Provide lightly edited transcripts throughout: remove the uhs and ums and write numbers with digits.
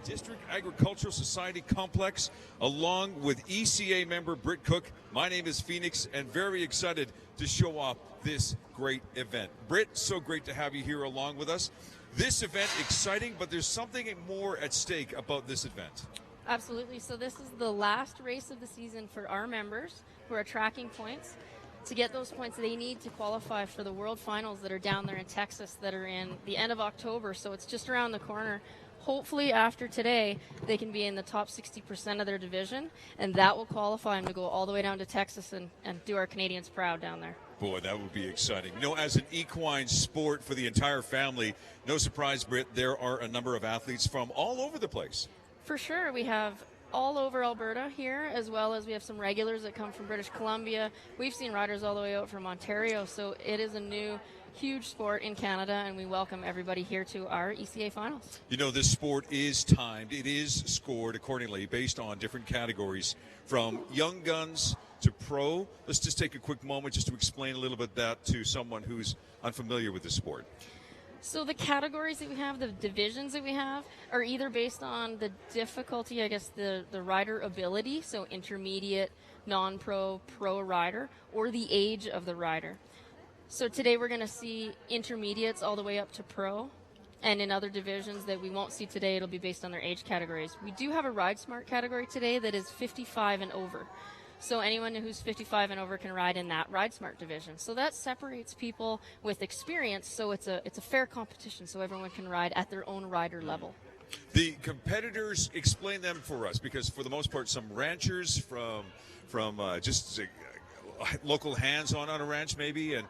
District Agricultural Society Complex, along with ECA member Britt Cook. My name is Phoenix, and very excited to show off this great event. Britt, so great to have you here along with us. This event, exciting, but there's something more at stake about this event. Absolutely. So this is the last race of the season for our members who are tracking points. To get those points, they need to qualify for the World Finals that are down there in Texas that are in the end of October. So it's just around the corner. Hopefully after today, they can be in the top 60% of their division, and that will qualify them to go all the way down to Texas and do our Canadians proud down there. Boy, that would be exciting. You know, as an equine sport for the entire family, no surprise, Britt, there are a number of athletes from all over the place. For sure. We have all over Alberta here, as well as we have some regulars that come from British Columbia. We've seen riders all the way out from Ontario, so it is a new huge sport in Canada, and we welcome everybody here to our ECA finals. You know, this sport is timed. It is scored accordingly based on different categories, from young guns to pro. Let's just take a quick moment just to explain a little bit that to someone who's unfamiliar with the sport. So the categories that we have, the divisions that we have, are either based on the difficulty, I guess, the rider ability, so intermediate, non-pro, pro rider, or the age of the rider. So today we're going to see intermediates all the way up to pro, and in other divisions that we won't see today, it'll be based on their age categories. We do have a Ride Smart category today that is 55 and over. So anyone who's 55 and over can ride in that Ride Smart division. So that separates people with experience, so it's a fair competition, so everyone can ride at their own rider level. The competitors, explain them for us, because for the most part, some ranchers from just local hands-on a ranch maybe, and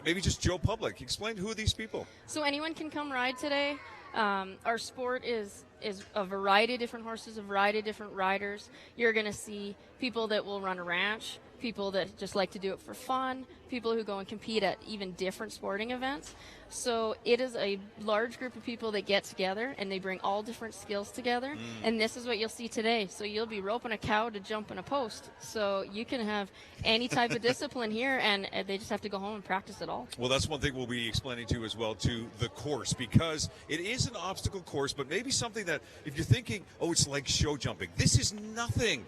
maybe just Joe Public. Explain who are these people. So anyone can come ride today. Our sport is a variety of different horses, a variety of different riders. You're going to see people that will run a ranch, people that just like to do it for fun, people who go and compete at even different sporting events. So it is a large group of people that get together, and they bring all different skills together. And this is what you'll see today. So you'll be roping a cow to jump in a post. So you can have any type of discipline here, and they just have to go home and practice it all. Well, that's one thing we'll be explaining to as well, to the course, because it is an obstacle course, but maybe something that if you're thinking, oh, it's like show jumping, this is nothing,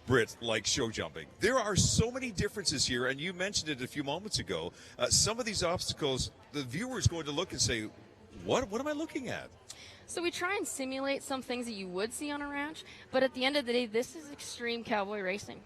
Britt, like show jumping. There are so many differences here, and you mentioned it a few moments ago. Some of these obstacles, the viewer is going to look and say, what am I looking at? So we try and simulate some things that you would see on a ranch, but at the end of the day, this is extreme cowboy racing.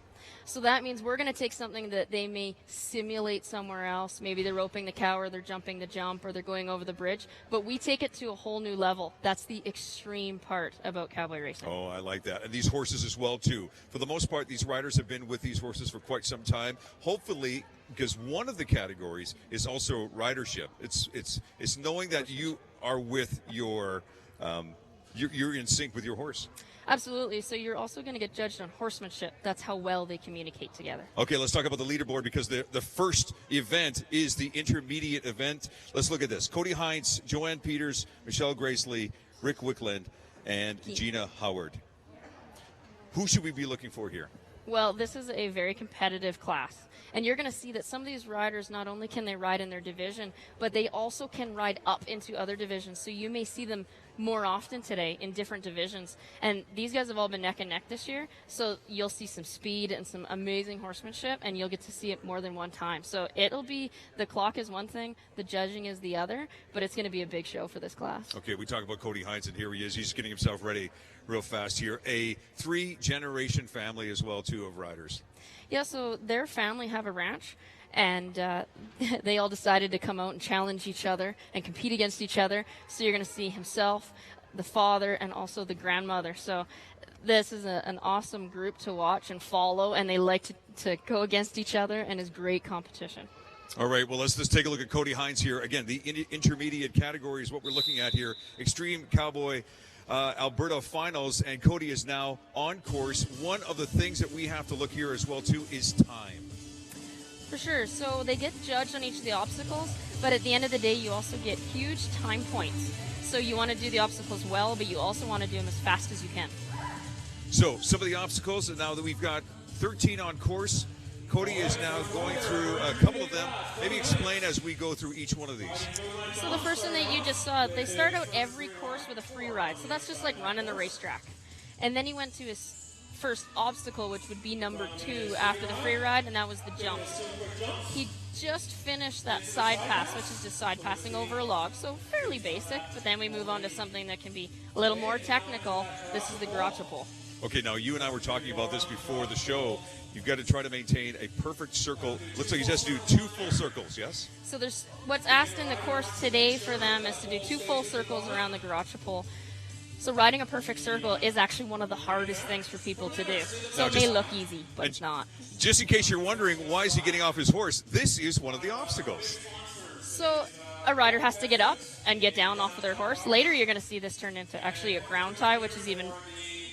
So that means we're going to take something that they may simulate somewhere else. Maybe they're roping the cow, or they're jumping the jump, or they're going over the bridge. But we take it to a whole new level. That's the extreme part about cowboy racing. Oh, I like that. And these horses as well, too. For the most part, these riders have been with these horses for quite some time. Hopefully, because one of the categories is also ridership. It's knowing that you are with your you're in sync with your horse. Absolutely. So you're also going to get judged on horsemanship. That's how well they communicate together. Okay, let's talk about the leaderboard, because the first event is the intermediate event. Let's look at this. Cody Heins, Joanne Peters, Michelle Grassley, Rick Wickland, and Gina Howard. Who should we be looking for here? Well, this is a very competitive class. And you're going to see that some of these riders, not only can they ride in their division, but they also can ride up into other divisions. So you may see them more often today in different divisions. And these guys have all been neck and neck this year. So you'll see some speed and some amazing horsemanship, and you'll get to see it more than one time. So it'll be, the clock is one thing, the judging is the other, but it's going to be a big show for this class. Okay, we talk about Cody Heins, and here he is. He's getting himself ready real fast here. A 3-generation family as well, too, of riders. Yeah, so their family have a ranch, and they all decided to come out and challenge each other and compete against each other. So you're going to see himself, the father, and also the grandmother. So this is an awesome group to watch and follow, and they like to go against each other, and is great competition. All right, well, let's just take a look at Cody Heins here. Again, the intermediate category is what we're looking at here. Extreme Cowboy Alberta finals, and Cody is now on course. One of the things that we have to look here as well, too, is time. For sure. So they get judged on each of the obstacles, but at the end of the day, you also get huge time points. So you want to do the obstacles well, but you also want to do them as fast as you can. So some of the obstacles, and now that we've got 13 on course, Cody is now going through a couple of them. Maybe explain as we go through each one of these. So the first one that you just saw, they start out every course with a free ride. So that's just like running the racetrack. And then he went to his first obstacle, which would be number 2 after the free ride, and that was the jumps. He just finished that side pass, which is just side passing over a log, so fairly basic, but then we move on to something that can be a little more technical. This is the Grassley. Okay, now you and I were talking about this before the show. You've got to try to maintain a perfect circle. Looks like he has to do 2 full circles, yes? So there's what's asked in the course today for them is to do 2 full circles around the Grassley. So riding a perfect circle is actually one of the hardest things for people to do. So it may look easy, but it's not. Just in case you're wondering, why is he getting off his horse? This is one of the obstacles. So a rider has to get up and get down off of their horse. Later, you're going to see this turn into actually a ground tie, which is even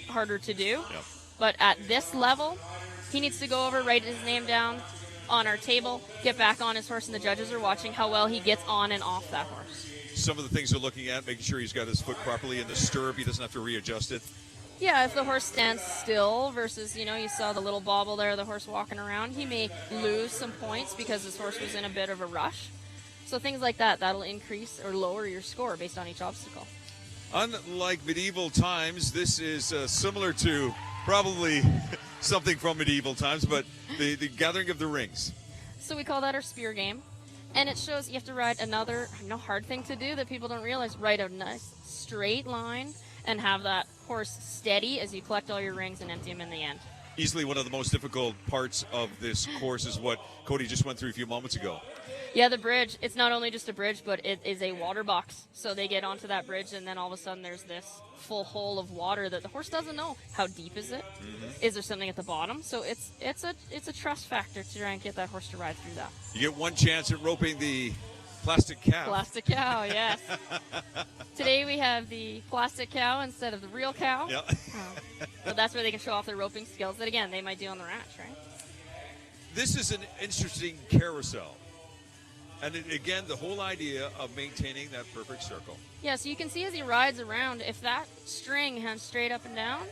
harder to do. Yep. But at this level, he needs to go over, write his name down on our table, get back on his horse, and the judges are watching how well he gets on and off that horse. Some of the things they're looking at, making sure he's got his foot properly in the stirrup. He doesn't have to readjust it. Yeah, if the horse stands still versus, you saw the little bobble there, the horse walking around, he may lose some points because his horse was in a bit of a rush. So things like that, that'll increase or lower your score based on each obstacle. Unlike medieval times, this is similar to probably something from medieval times, but the gathering of the rings. So we call that our spear game. And it shows you have to ride another, hard thing to do that people don't realize, ride a nice straight line and have that horse steady as you collect all your rings and empty them in the end. Easily one of the most difficult parts of this course is what Cody just went through a few moments ago. Yeah, the bridge. It's not only just a bridge, but it is a water box. So they get onto that bridge, and then all of a sudden there's this full hole of water that the horse doesn't know. How deep is it? Mm-hmm. Is there something at the bottom? So it's a trust factor to try and get that horse to ride through that. You get one chance at roping the plastic cow. Plastic cow, yes. Today we have the plastic cow instead of the real cow. Yeah. So that's where they can show off their roping skills that, again, they might do on the ranch, right? This is an interesting carousel. And again, the whole idea of maintaining that perfect circle. Yeah, so you can see as he rides around, if that string hangs straight up and down,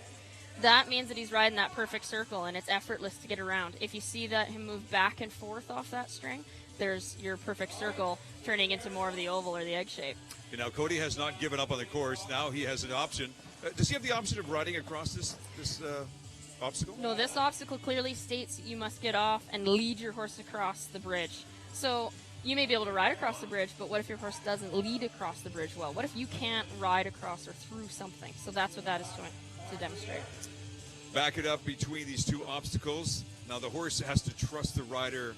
that means that he's riding that perfect circle, and it's effortless to get around. If you see that him move back and forth off that string, there's your perfect circle turning into more of the oval or the egg shape. Now, Cody has not given up on the course. Now he has an option. Does he have the option of riding across this obstacle? No, this obstacle clearly states you must get off and lead your horse across the bridge. So you may be able to ride across the bridge, but what if your horse doesn't lead across the bridge well? What if you can't ride across or through something? So that's what that is to demonstrate. Back it up between these 2 obstacles. Now the horse has to trust the rider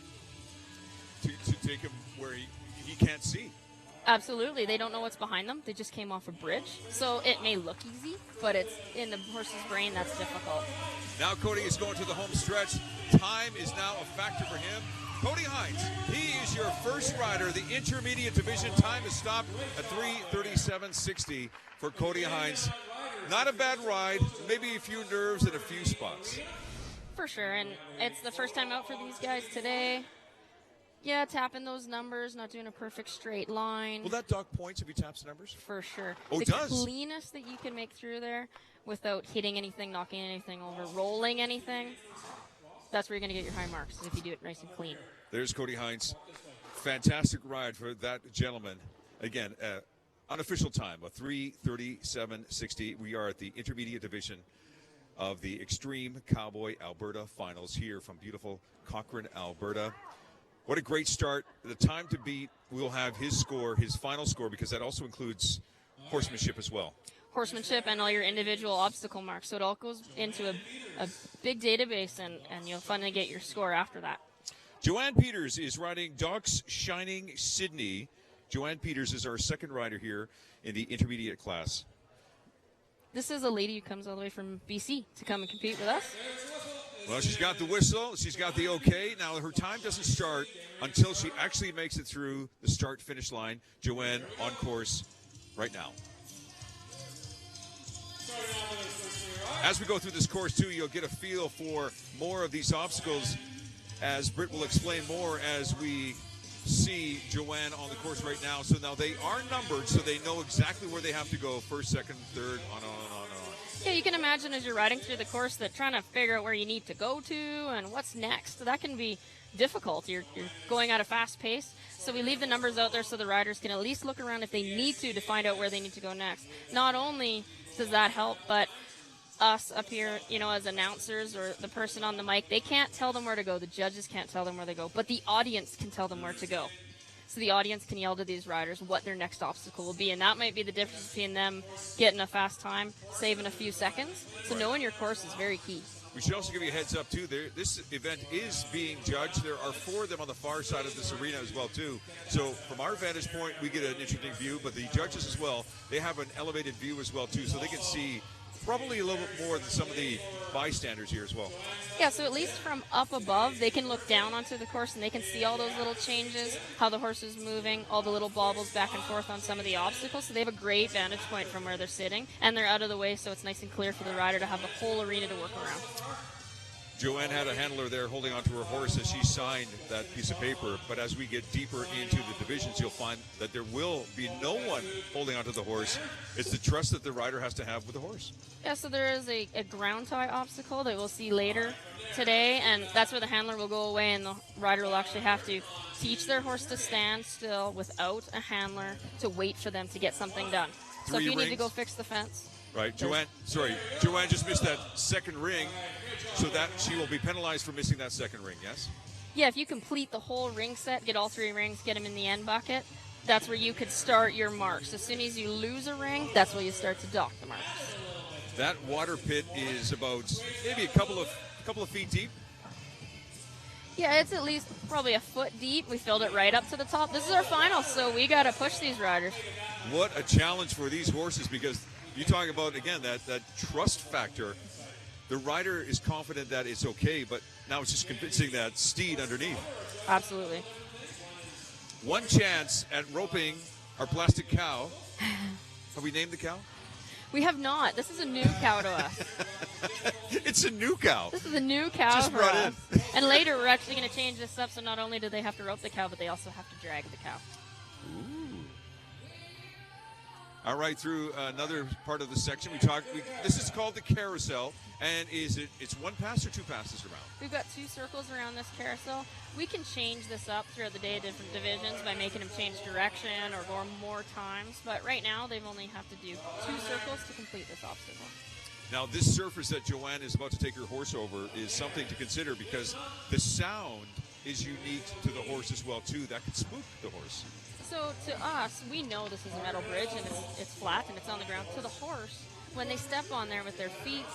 to take him where he can't see. Absolutely. They don't know what's behind them. They just came off a bridge. So it may look easy, but it's in the horse's brain that's difficult. Now Cody is going to the home stretch. Time is now a factor for him. Cody Heins, he is your first rider. The intermediate division time is stopped at 3:37.60 for Cody Heins. Not a bad ride, maybe a few nerves and a few spots. For sure, and it's the first time out for these guys today. Yeah, tapping those numbers, not doing a perfect straight line. Will that dock points if he taps the numbers? For sure. Oh, it does? The cleanest that you can make through there without hitting anything, knocking anything over, rolling anything, that's where you're going to get your high marks, if you do it nice and clean. There's Cody Heins. Fantastic ride for that gentleman. Again, unofficial time of 3:37.60. We are at the intermediate division of the Extreme Cowboy Alberta Finals here from beautiful Cochrane, Alberta. What a great start. The time to beat, we'll have his score, his final score, because that also includes horsemanship as well. Horsemanship and all your individual obstacle marks. So it all goes into a big database, and you'll finally get your score after that. Joanne Peters is riding Doc's Shining Sydney. Joanne Peters is our second rider here in the intermediate class. This is a lady who comes all the way from BC to come and compete with us. Well, she's got the whistle. She's got the okay. Now, her time doesn't start until she actually makes it through the start-finish line. Joanne on course right now. As we go through this course, too, you'll get a feel for more of these obstacles, as Britt will explain more as we see Joanne on the course right now. So now they are numbered, so they know exactly where they have to go, first, second, third, on and on and on. Yeah, you can imagine as you're riding through the course that trying to figure out where you need to go to and what's next, that can be difficult. You're going at a fast pace. So we leave the numbers out there so the riders can at least look around if they need to find out where they need to go next. Not only does that help, but us up here, as announcers or the person on the mic, they can't tell them where to go. The judges can't tell them where they go, but the audience can tell them where to go. So the audience can yell to these riders what their next obstacle will be, and that might be the difference between them getting a fast time, saving a few seconds. So knowing your course is very key. We should also give you a heads up, too. This event is being judged. There are 4 of them on the far side of this arena as well, too. So from our vantage point, we get an interesting view, but the judges as well, they have an elevated view as well, too, so they can see probably a little bit more than some of the bystanders here as well. Yeah, so at least from up above, they can look down onto the course and they can see all those little changes, how the horse is moving, all the little bobbles back and forth on some of the obstacles. So they have a great vantage point from where they're sitting, and they're out of the way, so it's nice and clear for the rider to have the whole arena to work around. Joanne had a handler there holding onto her horse as she signed that piece of paper, but as we get deeper into the divisions, you'll find that there will be no one holding onto the horse. It's the trust that the rider has to have with the horse. Yeah, so there is a ground tie obstacle that we'll see later today, and that's where the handler will go away and the rider will actually have to teach their horse to stand still without a handler to wait for them to get something done. So if you need to go fix the fence. Right, Joanne just missed that second ring, so that she will be penalized for missing that second ring, yes? Yeah, if you complete the whole ring set, get all 3 rings, get them in the end bucket, that's where you could start your marks. As soon as you lose a ring, that's where you start to dock the marks. That water pit is about maybe a couple of feet deep. Yeah, it's at least probably a foot deep. We filled it right up to the top. This is our final, so we got to push these riders. What a challenge for these horses, because you talk about, again, that trust factor. The rider is confident that it's okay, but now it's just convincing that steed underneath. Absolutely. One chance at roping our plastic cow. Have we named the cow? We have not. This is a new cow to us. It's a new cow. This is a new cow just for brought us. in. And later we're actually going to change this up, so not only do they have to rope the cow, but they also have to drag the cow. Ooh. All right, through another part of the section, this is called the carousel, and it's 1 pass or 2 passes around? We've got 2 circles around this carousel. We can change this up throughout the day, different divisions, by making them change direction or go more times. But right now, they've only have to do 2 circles to complete this obstacle. Now, this surface that Joanne is about to take her horse over is something to consider, because the sound is unique to the horse as well, too. That could spook the horse. So to us, we know this is a metal bridge and it's flat and it's on the ground. To the horse, when they step on there with their feet,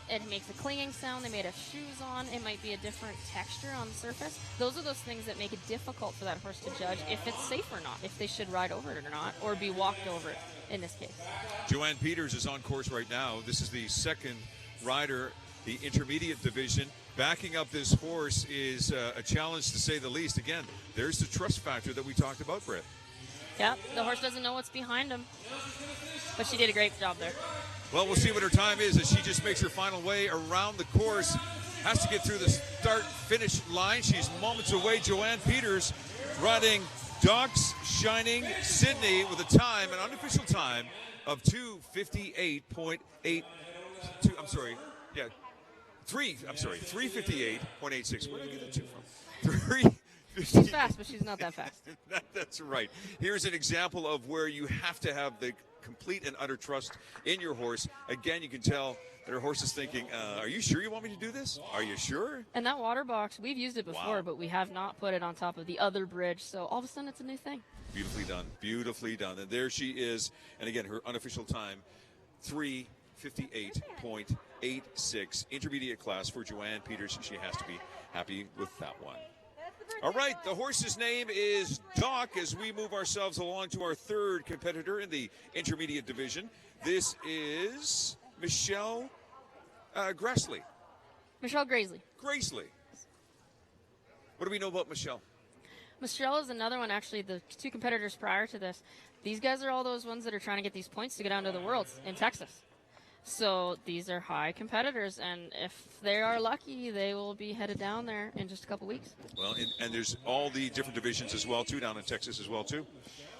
it makes a clinging sound. They may have shoes on. It might be a different texture on the surface. Those are those things that make it difficult for that horse to judge if it's safe or not, if they should ride over it or not, or be walked over it in this case. Joanne Peters is on course right now. This is the second rider, the intermediate division. Backing up this horse is a challenge, to say the least. Again, there's the trust factor that we talked about, Britt. Yeah, the horse doesn't know what's behind him, but she did a great job there. Well, we'll see what her time is as she just makes her final way around the course. Has to get through the start-finish line. She's moments away. Joanne Peters riding Docks Shining Sydney with a time, an unofficial time, of 358.86. Where did I get that 2 from? She's fast, but she's not that fast. That's right. Here's an example of where you have to have the complete and utter trust in your horse. Again, you can tell that her horse is thinking, are you sure you want me to do this? Are you sure? And that water box, we've used it before, Wow. but we have not put it on top of the other bridge. So all of a sudden, it's a new thing. Beautifully done. Beautifully done. And there she is. And again, her unofficial time, 358.86. Intermediate class for Joanne Peters. She has to be happy with that one. All right, the horse's name is Doc as we move ourselves along to our third competitor in the intermediate division. This is Michelle Grassley. Michelle Grassley. Grassley. What do we know about Michelle? Michelle is another one, actually, the 2 competitors prior to this. These guys are all those ones that are trying to get these points to go down to the Worlds in Texas. So these are high competitors, and if they are lucky, they will be headed down there in just a couple weeks. Well, and there's all the different divisions as well, too, down in Texas as well, too.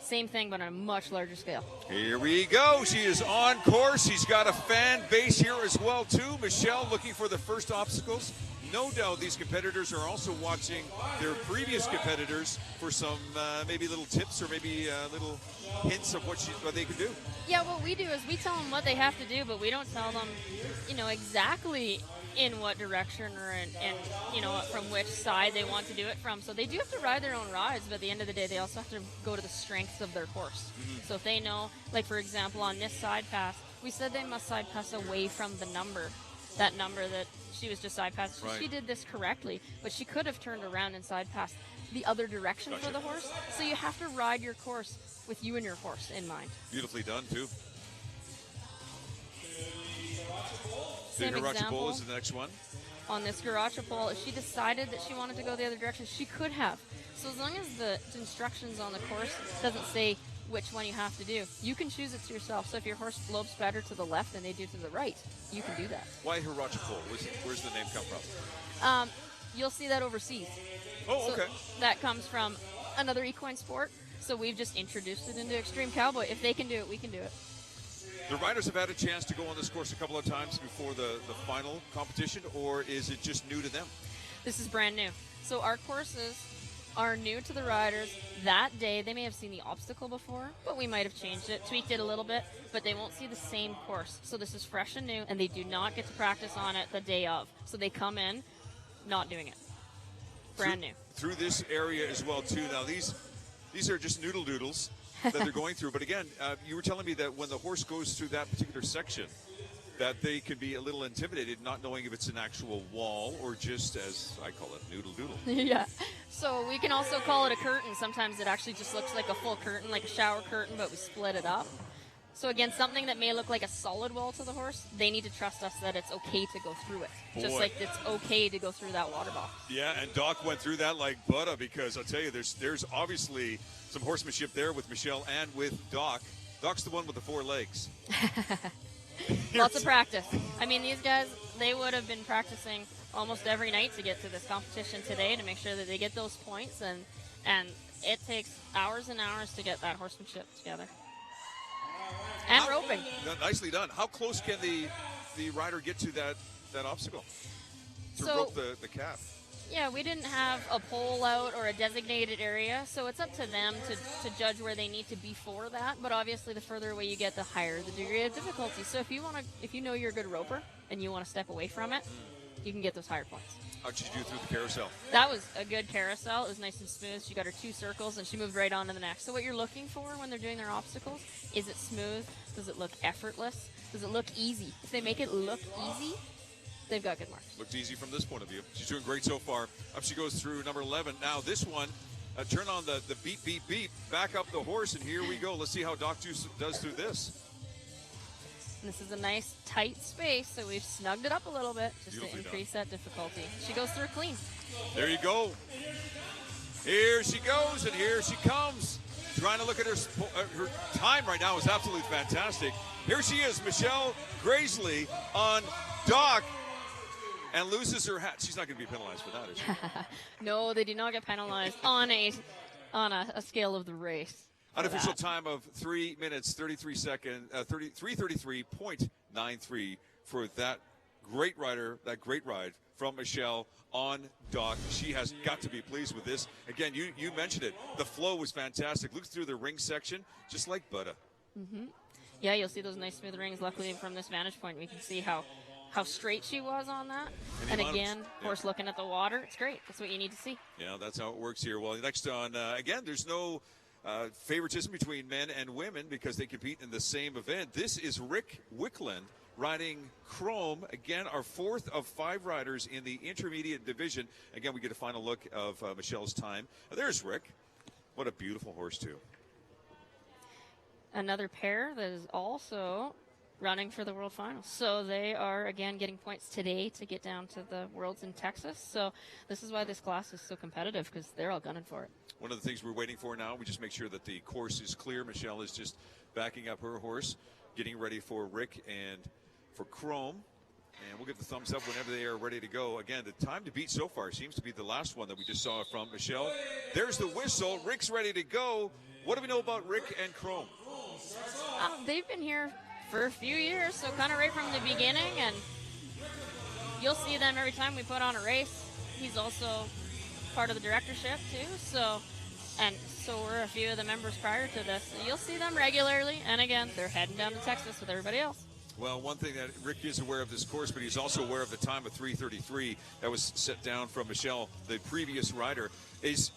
Same thing, but on a much larger scale. Here we go. She is on course. She's got a fan base here as well, too. Michelle looking for the first obstacles. No doubt these competitors are also watching their previous competitors for some maybe little tips or maybe little hints of what they can do. Yeah, what we do is we tell them what they have to do, but we don't tell them, exactly in what direction or from which side they want to do it from. So they do have to ride their own rides, but at the end of the day, they also have to go to the strengths of their horse. So if they know, like for example, on this side pass, we said they must side pass away from the number. That number that she was just side passed. Right. She did this correctly, but she could have turned around and side passed the other direction for the horse. So you have to ride your course with you and your horse in mind. Beautifully done, too. Same The Garacha example Bowl is the next one. on this Garacha pole. If she decided that she wanted to go the other direction, she could have. So as long as the instructions on the course doesn't say which one you have to do, you can choose it to yourself. So if your horse lopes better to the left than they do to the right, you can do that. Why Garacha Bowl? Where's the name come from? You'll see that overseas. Oh, okay. So that comes from another equine sport. So we've just introduced it into Extreme Cowboy. If they can do it, we can do it. The riders have had a chance to go on this course a couple of times before the final competition, or is it just new to them? This is brand new. So our courses are new to the riders. That day, they may have seen the obstacle before, but we might have changed it, tweaked it a little bit, but they won't see the same course. So this is fresh and new, and they do not get to practice on it the day of. So they come in not doing it. Brand new. Through this area as well, too. Now, these are just noodle doodles that they're going through. But again, you were telling me that when the horse goes through that particular section, that they can be a little intimidated, not knowing if it's an actual wall or just, as I call it, noodle doodle. Yeah. So we can also call it a curtain. Sometimes it actually just looks like a full curtain, like a shower curtain, but we split it up. So again, something that may look like a solid wall to the horse, they need to trust us that it's okay to go through it. Just like it's okay to go through that water box. Yeah, and Doc went through that like butter, because I'll tell you, there's obviously some horsemanship there with Michelle and with Doc. Doc's the one with the 4 legs. Lots of practice. I mean, these guys, they would have been practicing almost every night to get to this competition today to make sure that they get those points, and it takes hours and hours to get that horsemanship together. And roping. Nicely done. How close can the rider get to that obstacle to rope the calf? Yeah, we didn't have a pole out or a designated area, so it's up to them to judge where they need to be for that. But obviously, the further away you get, the higher the degree of difficulty. So if you know you're a good roper and you want to step away from it, you can get those higher points. How'd you do through the carousel? That was a good carousel. It was nice and smooth. She got her 2 circles, and she moved right on to the next. So what you're looking for when they're doing their obstacles, is it smooth? Does it look effortless? Does it look easy? If they make it look easy, they've got good marks. Looked easy from this point of view. She's doing great so far. Up she goes through number 11. Now this one, turn on the beep, beep, beep, back up the horse, and here we go. Let's see how Doc does through this. And this is a nice, tight space, so we've snugged it up a little bit just Beautifully to increase that difficulty. She goes through clean. There you go. Here she goes, and here she comes. Trying to look at her time right now is absolutely fantastic. Here she is, Michelle Grassley on Doc, and loses her hat. She's not going to be penalized for that, is she? No, they do not get penalized on a scale of the race. Unofficial time of 3 minutes, 33 seconds, 3:33.93 for that great rider, that great ride from Michelle on Doc. She has got to be pleased with this. Again, you mentioned it. The flow was fantastic. Look through the ring section, just like butter. Mm-hmm. Yeah, you'll see those nice smooth rings. Luckily, from this vantage point, we can see how straight she was on that. And again, horse looking at the water. It's great. That's what you need to see. Yeah, that's how it works here. Well, next on, again, there's no favoritism between men and women because they compete in the same event. This is Rick Wickland riding Chrome. Again, our 4th of 5 riders in the intermediate division. Again, we get a final look of Michelle's time. There's Rick. What a beautiful horse, too. Another pair that is also running for the World Finals. So they are, again, getting points today to get down to the Worlds in Texas. So this is why this class is so competitive, because they're all gunning for it. One of the things we're waiting for now, we just make sure that the course is clear. Michelle is just backing up her horse, getting ready for Rick and for Chrome. And we'll give the thumbs up whenever they are ready to go. Again, the time to beat so far seems to be the last one that we just saw from Michelle. There's the whistle. Rick's ready to go. What do we know about Rick and Chrome? They've been here for a few years, so kind of right from the beginning, and you'll see them every time we put on a race. He's also part of the directorship too, so were a few of the members prior to this. So you'll see them regularly, and again, they're heading down to Texas with everybody else. Well, one thing that Rick is aware of this course, but he's also aware of the time of 3:33 that was set down from Michelle, the previous rider, is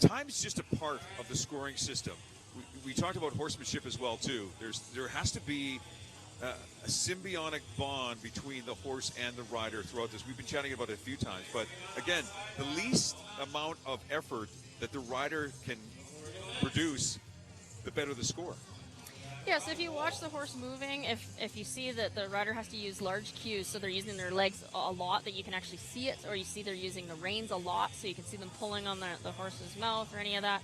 time's just a part of the scoring system. We talked about horsemanship as well, too. There has to be a symbiotic bond between the horse and the rider throughout this. We've been chatting about it a few times, but again, the least amount of effort that the rider can produce, the better the score. Yeah, so if you watch the horse moving, if you see that the rider has to use large cues, so they're using their legs a lot, that you can actually see it, or you see they're using the reins a lot, so you can see them pulling on the horse's mouth or any of that,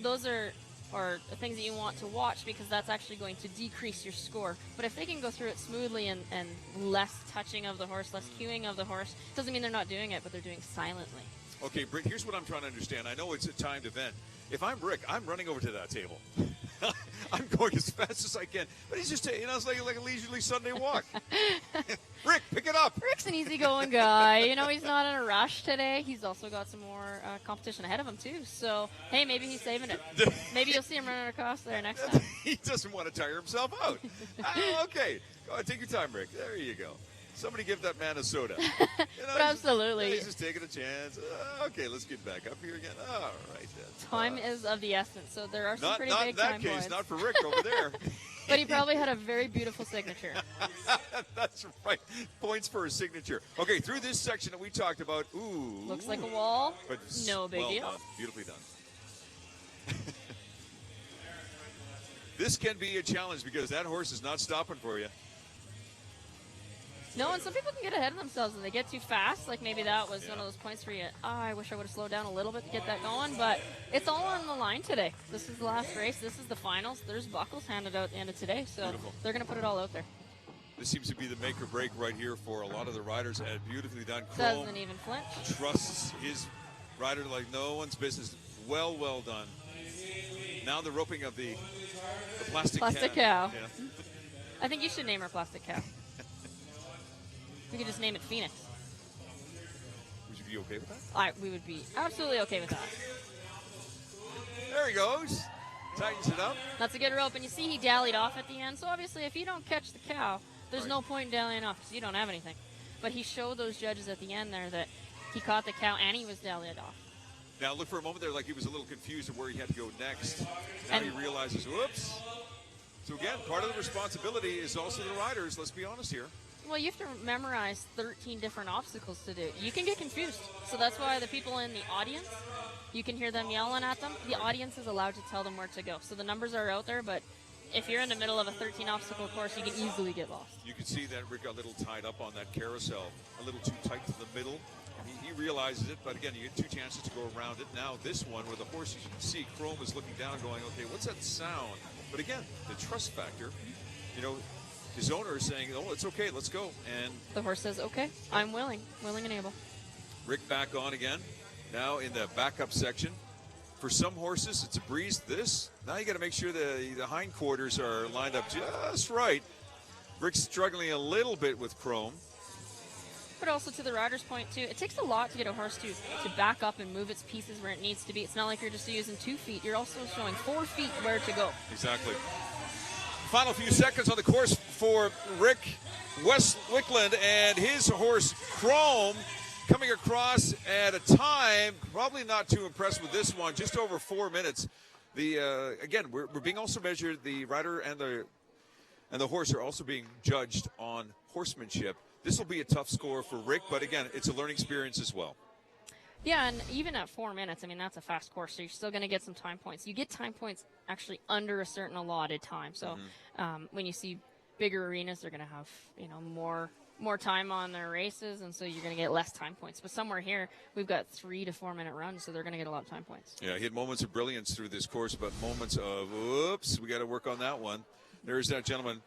those are the things that you want to watch, because that's actually going to decrease your score. But if they can go through it smoothly and less touching of the horse, less cueing of the horse, doesn't mean they're not doing it, but they're doing silently. Okay, Britt, here's what I'm trying to understand. I know it's a timed event. If I'm Rick, I'm running over to that table. I'm going as fast as I can. But he's just, it's like a leisurely Sunday walk. Rick, pick it up. Rick's an easygoing guy. He's not in a rush today. He's also got some more competition ahead of him, too. So, hey, maybe he's saving it. Maybe you'll see him running across there next time. He doesn't want to tire himself out. Okay. Go ahead, take your time, Rick. There you go. Somebody give that man a soda. But absolutely. He's just taking a chance. Okay, let's get back up here again. All right, then. Time is of the essence, so there are some pretty big time points. Not in that case, not for Rick over there. But he probably had a very beautiful signature. That's right. Points for a signature. Okay, through this section that we talked about, looks like a wall. But no big deal. Done. Beautifully done. This can be a challenge because that horse is not stopping for you. No, and some people can get ahead of themselves and they get too fast. Like maybe that was one of those points where I wish I would have slowed down a little bit to get that going. But it's all on the line today. This is the last race. This is the finals. There's buckles handed out at the end of today. So Beautiful. They're going to put it all out there. This seems to be the make or break right here for a lot of the riders. And beautifully done. Chrome doesn't even flinch. Trusts his rider like no one's business. Well done. Now the roping of the plastic cow. Yeah. I think you should name her Plastic Cow. We could just name it Phoenix. Would you be okay with that? We would be absolutely okay with that. There he goes. Tightens it up. That's a good rope. And you see he dallied off at the end. So obviously if you don't catch the cow, there's no point in dallying off because you don't have anything. But he showed those judges at the end there that he caught the cow and he was dallied off. Now look for a moment there like he was a little confused of where he had to go next. Now he realizes, whoops. So again, part of the responsibility is also the riders. Let's be honest here. Well, you have to memorize 13 different obstacles to do. You can get confused. So that's why the people in the audience, you can hear them yelling at them. The audience is allowed to tell them where to go. So the numbers are out there, but if you're in the middle of a 13 obstacle course, you can easily get lost. You can see that Rick got a little tied up on that carousel, a little too tight to the middle. He realizes it, but again, you get two chances to go around it. Now this one where the horse, as you can see, Chrome is looking down going, okay, what's that sound? But again, the trust factor, his owner is saying, oh, it's okay, let's go. And the horse says, okay, I'm willing and able. Rick back on again. Now in the backup section. For some horses, it's a breeze. Now you got to make sure the hindquarters are lined up just right. Rick's struggling a little bit with Chrome. But also to the rider's point, too, it takes a lot to get a horse to back up and move its pieces where it needs to be. It's not like you're just using 2 feet. You're also showing 4 feet where to go. Exactly. Final few seconds on the course for Rick Wickland and his horse Chrome coming across at a time, probably not too impressed with this one, just over 4 minutes. Again, we're being also measured, the rider and the horse are also being judged on horsemanship. This will be a tough score for Rick, but again, it's a learning experience as well. Yeah, and even at 4 minutes, that's a fast course, so you're still going to get some time points. You get time points actually under a certain allotted time. So when you see bigger arenas, they're going to have more time on their races, and so you're going to get less time points. But somewhere here, we've got 3 to 4 minute runs, so they're going to get a lot of time points. Yeah, he had moments of brilliance through this course, but moments of, oops, we got to work on that one. There's that gentleman.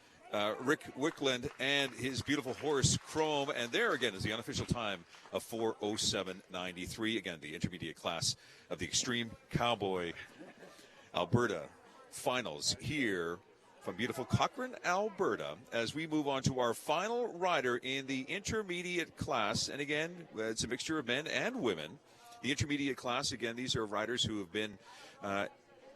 Rick Wickland and his beautiful horse, Chrome. And there again is the unofficial time of 4:07.93. Again, the intermediate class of the Extreme Cowboy Alberta finals here from beautiful Cochrane, Alberta, as we move on to our final rider in the intermediate class. And again, it's a mixture of men and women. The intermediate class, again, these are riders who have been,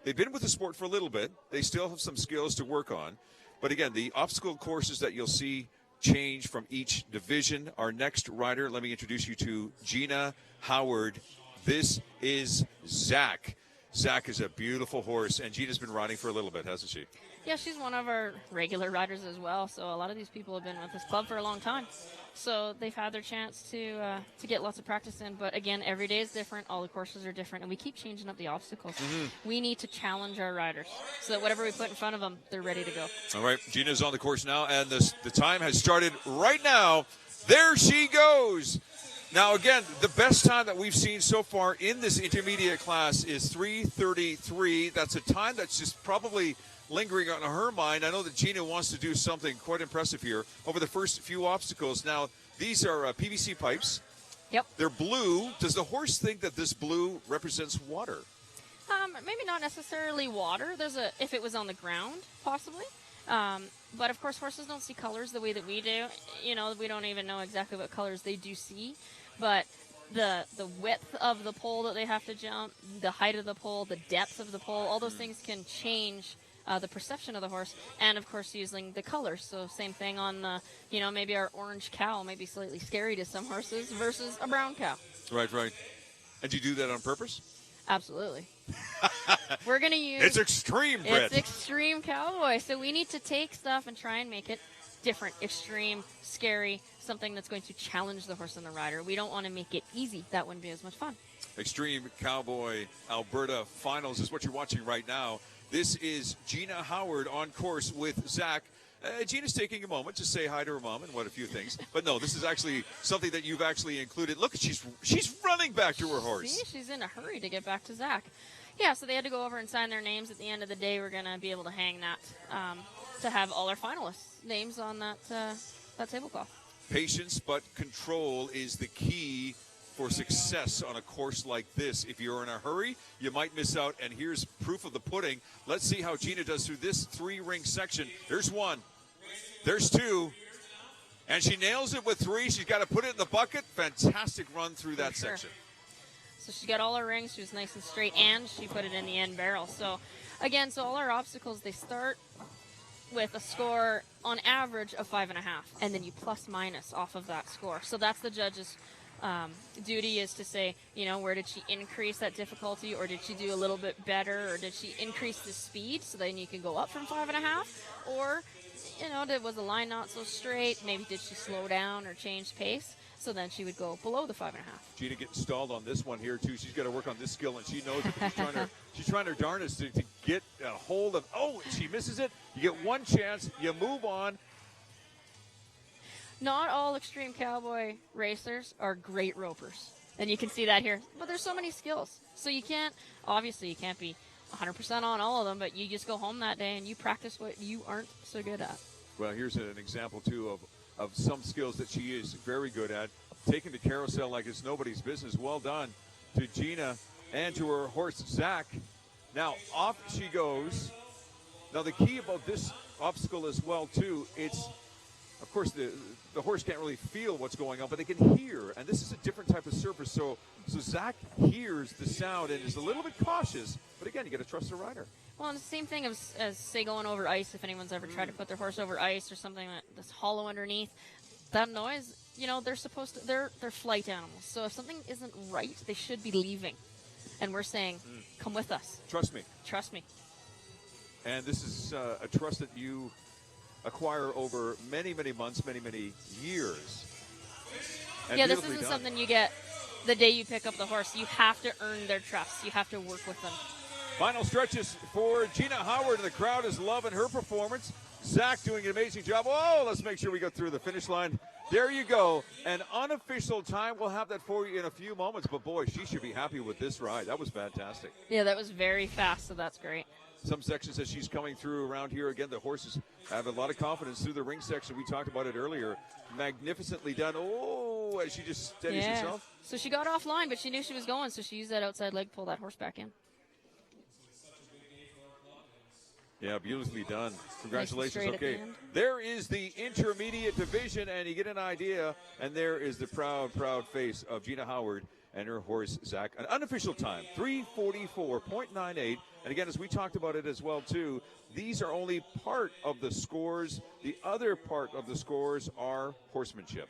they've been with the sport for a little bit. They still have some skills to work on. But again, the obstacle courses that you'll see change from each division. Our next rider, let me introduce you to Gina Howard. This is Zach. Zach is a beautiful horse, and Gina's been riding for a little bit, hasn't she? Yeah, she's one of our regular riders as well. So a lot of these people have been with this club for a long time. So they've had their chance to get lots of practice in. But again, every day is different. All the courses are different, and we keep changing up the obstacles. We need to challenge our riders so that whatever we put in front of them, they're ready to go. All right, Gina's on the course now, and the time has started right now. There she goes. Now, again, the best time that we've seen so far in this intermediate class is 3:33. That's a time that's just probably lingering on her mind. I know that Gina wants to do something quite impressive here over the first few obstacles. Now, these are PVC pipes. Yep. They're blue. Does the horse think that this blue represents water? Maybe not necessarily water. If it was on the ground, possibly. But of course, horses don't see colors the way that we do. You know, we don't even know exactly what colors they do see. But the width of the pole that they have to jump, the height of the pole, the depth of the pole, all those things can change the perception of the horse. And of course, using the colors. So same thing on the, maybe our orange cow may be slightly scary to some horses versus a brown cow. Right. And do you do that on purpose? Absolutely. We're going to use... It's extreme, Brett. It's Extreme Cowboy. So we need to take stuff and try and make it different, extreme, scary, something that's going to challenge the horse and the rider. We don't want to make it easy. That wouldn't be as much fun. Extreme Cowboy Alberta Finals is what you're watching right now. This is Gina Howard on course with Zach. Gina's taking a moment to say hi to her mom and what a few things. But no, this is actually something that you've actually included. Look, she's running back to her horse. See, she's in a hurry to get back to Zach. Yeah, so they had to go over and sign their names. At the end of the day, we're going to be able to hang that to have all our finalists' names on that tablecloth. Patience but control is the key for success on a course like this. If you're in a hurry, you might miss out. And here's proof of the pudding. Let's see how Gina does through this 3-ring section. There's 1. There's 2. And she nails it with 3. She's got to put it in the bucket. Fantastic run through that section. So she got all her rings. She was nice and straight, and she put it in the end barrel. So, again, all our obstacles, they start with a score on average of 5.5, and then you plus minus off of that score. So that's the judge's duty, is to say, where did she increase that difficulty, or did she do a little bit better, or did she increase the speed, so then you can go up from 5.5, or, was the line not so straight, maybe did she slow down or change pace, so then she would go below the 5.5. Gina getting stalled on this one here too. She's got to work on this skill, and she knows it. She's trying her darndest to get a hold of. Oh, she misses it. You get one chance. You move on. Not all Extreme Cowboy racers are great ropers, and you can see that here. But there's so many skills, so you can't be 100% on all of them. But you just go home that day and you practice what you aren't so good at. Well, here's an example too of some skills that she is very good at. Taking the carousel like it's nobody's business. Well done to Gina and to her horse, Zach. Now, off she goes. Now, the key about this obstacle as well, too, it's, of course, the horse can't really feel what's going on, but they can hear. And this is a different type of surface. So Zach hears the sound and is a little bit cautious. But, again, you got to trust the rider. Well, and the same thing as, say, going over ice. If anyone's ever tried to put their horse over ice or something that's hollow underneath, that noise, they're flight animals. So if something isn't right, they should be leaving. And we're saying, come with us. Trust me. Trust me. And this is a trust that you acquire over many, many months, many, many years. And yeah, this isn't something you get the day you pick up the horse. You have to earn their trust. You have to work with them. Final stretches for Gina Howard, and the crowd is loving her performance. Zach doing an amazing job. Oh, let's make sure we go through the finish line. There you go. An unofficial time. We'll have that for you in a few moments. But, boy, she should be happy with this ride. That was fantastic. Yeah, that was very fast, so that's great. some sections as she's coming through around here. Again, the horses have a lot of confidence through the ring section. We talked about it earlier. Magnificently done. Oh, as she just steadies herself. So she got offline, but she knew she was going, so she used that outside leg, pull that horse back in. Yeah, beautifully done. Congratulations. Nice Okay, there is the intermediate division, and you get an idea. And there is the proud face of Gina Howard and her horse, Zach. An unofficial time, 3:44.98. And again, as we talked about it as well, too, these are only part of the scores. The other part of the scores are horsemanship.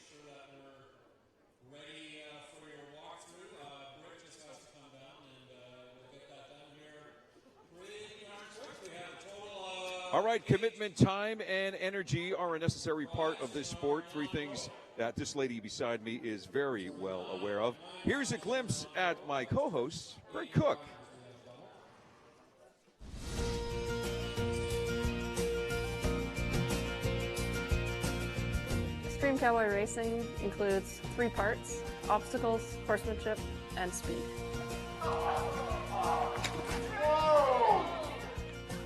All right, commitment, time, and energy are a necessary part of this sport. Three things that this lady beside me is very well aware of. Here's a glimpse at my co-host, Brett Cook. Extreme Cowboy Racing includes 3 parts: obstacles, horsemanship, and speed.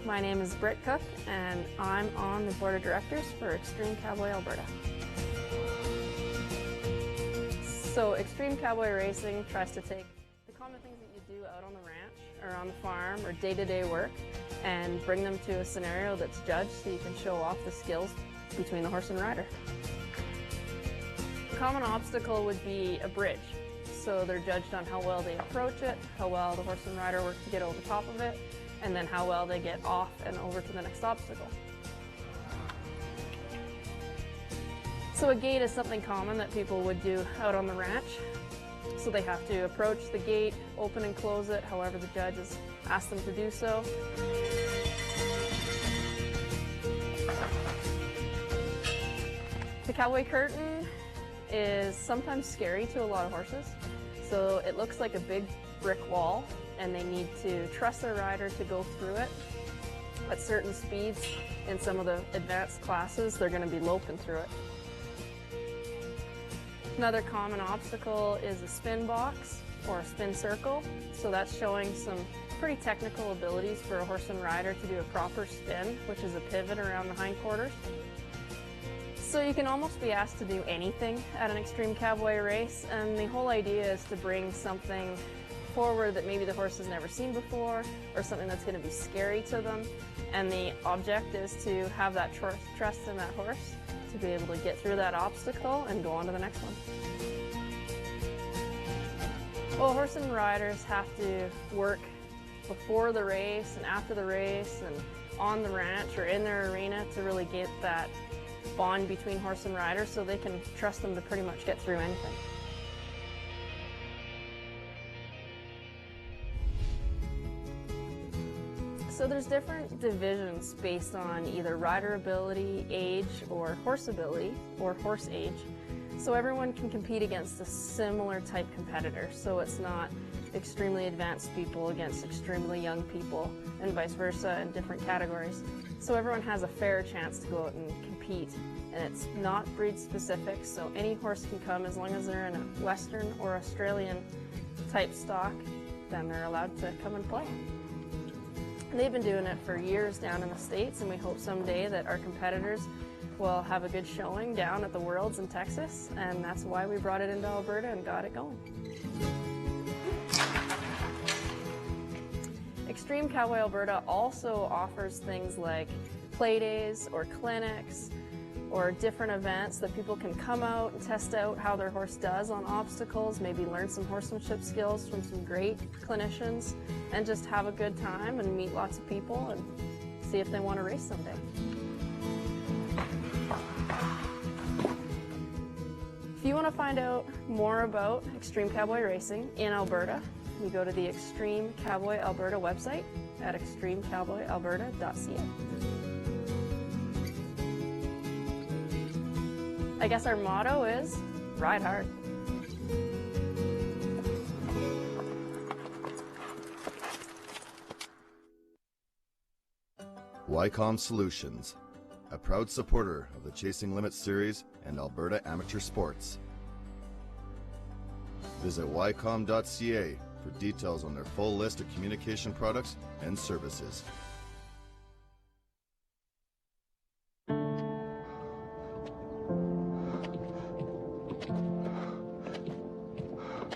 My name is Britt Cook, and I'm on the board of directors for Extreme Cowboy Alberta. So Extreme Cowboy Racing tries to take the common things that you do out on the ranch or on the farm or day-to-day work and bring them to a scenario that's judged so you can show off the skills between the horse and rider. A common obstacle would be a bridge. So they're judged on how well they approach it, how well the horse and rider work to get over top of it, and then how well they get off and over to the next obstacle. So a gate is something common that people would do out on the ranch. So they have to approach the gate, open and close it, however the judges ask them to do so. The cowboy curtain is sometimes scary to a lot of horses. So it looks like a big brick wall, and they need to trust their rider to go through it. At certain speeds, in some of the advanced classes, they're going to be loping through it. Another common obstacle is a spin box or a spin circle. So that's showing some pretty technical abilities for a horse and rider to do a proper spin, which is a pivot around the hindquarters. So you can almost be asked to do anything at an Extreme Cowboy race, and the whole idea is to bring something forward that maybe the horse has never seen before, or something that's going to be scary to them. And the object is to have that trust in that horse to be able to get through that obstacle and go on to the next one. Well, horse and riders have to work before the race and after the race and on the ranch or in their arena to really get that bond between horse and rider so they can trust them to pretty much get through anything. So there's different divisions based on either rider ability, age, or horse ability, or horse age. So everyone can compete against a similar type competitor. So it's not extremely advanced people against extremely young people, and vice versa in different categories. So everyone has a fair chance to go out and compete. And it's not breed specific, so any horse can come as long as they're in a Western or Australian type stock, then they're allowed to come and play. They've been doing it for years down in the States, and we hope someday that our competitors will have a good showing down at the Worlds in Texas, and that's why we brought it into Alberta and got it going. Extreme Cowboy Alberta also offers things like play days or clinics or different events that people can come out and test out how their horse does on obstacles, maybe learn some horsemanship skills from some great clinicians, and just have a good time and meet lots of people and see if they want to race someday. If you want to find out more about Extreme Cowboy Racing in Alberta, you go to the Extreme Cowboy Alberta website at extremecowboyalberta.ca. I guess our motto is ride hard. YCOM Solutions, a proud supporter of the Chasing Limits series and Alberta Amateur Sports. Visit ycom.ca for details on their full list of communication products and services.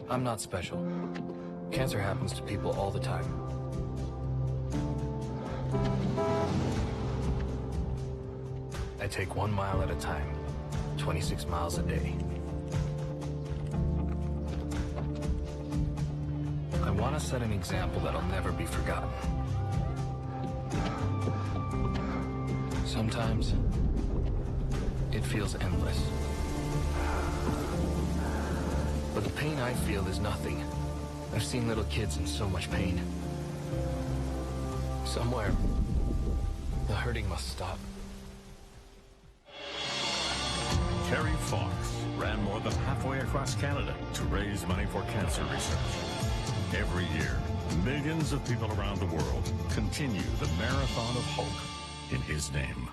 I'm not special. Cancer happens to people all the time. I take 1 mile at a time, 26 miles a day. I want to set an example that'll never be forgotten. Sometimes, it feels endless. But the pain I feel is nothing. I've seen little kids in so much pain. Somewhere, the hurting must stop. Terry Fox ran more than halfway across Canada to raise money for cancer research. Every year, millions of people around the world continue the marathon of hope in his name.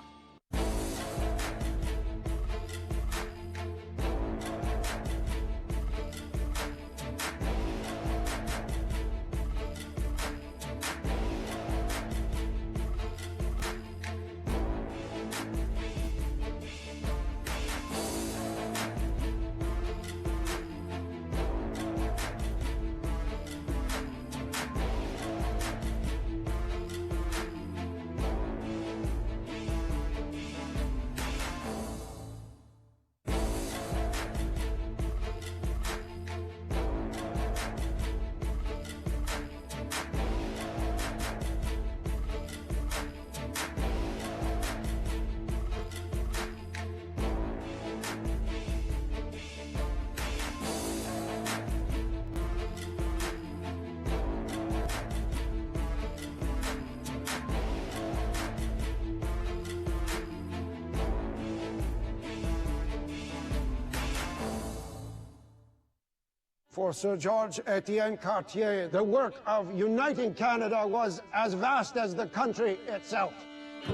For Sir George Etienne Cartier, the work of uniting Canada was as vast as the country itself.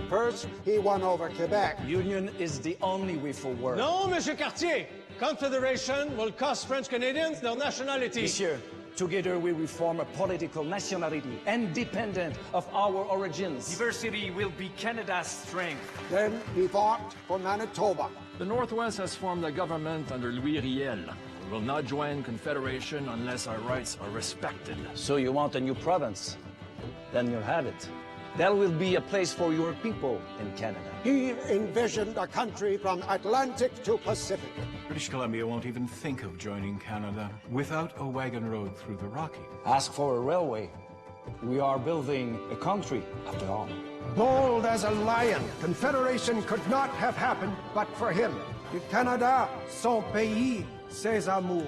First, he won over Quebec. Union is the only way forward. No, Monsieur Cartier. Confederation will cost French Canadians their nationality. Monsieur, together we will form a political nationality, independent of our origins. Diversity will be Canada's strength. Then he fought for Manitoba. The Northwest has formed a government under Louis Riel. We will not join Confederation unless our rights are respected. So you want a new province? Then you'll have it. There will be a place for your people in Canada. He envisioned a country from Atlantic to Pacific. British Columbia won't even think of joining Canada without a wagon road through the Rockies. Ask for a railway. We are building a country, after all. Bold as a lion, Confederation could not have happened but for him. Du Canada, son pays, ses amours.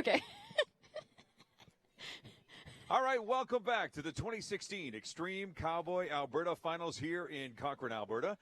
Okay. All right, welcome back to the 2016 Extreme Cowboy Alberta Finals here in Cochrane, Alberta.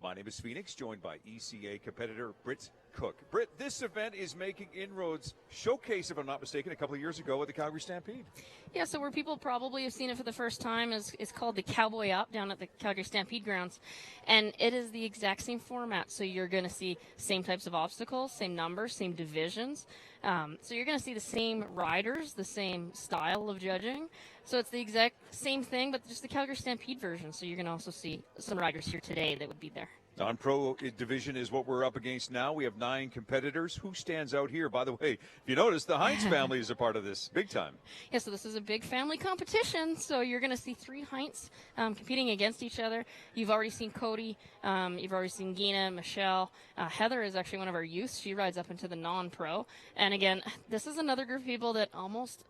My name is Phoenix, joined by ECA competitor Britt Cook. Britt, this event is making inroads, showcase, if I'm not mistaken, a couple of years ago at the Calgary Stampede. Yeah, so where people probably have seen it for the first time is called the Cowboy Up down at the Calgary Stampede grounds. And it is the exact same format. So you're going to see same types of obstacles, same numbers, same divisions. So you're going to see the same riders, the same style of judging. So it's the exact same thing, but just the Calgary Stampede version. So you're going to also see some riders here today that would be there. Non-pro division is what we're up against now. We have 9 competitors. Who stands out here? By the way, if you notice, the Heins family is a part of this big time. Yeah, so this is a big family competition. So you're going to see 3 Heins competing against each other. You've already seen Cody. You've already seen Gina, Michelle. Heather is actually one of our youths. She rides up into the non-pro. And again, this is another group of people that almost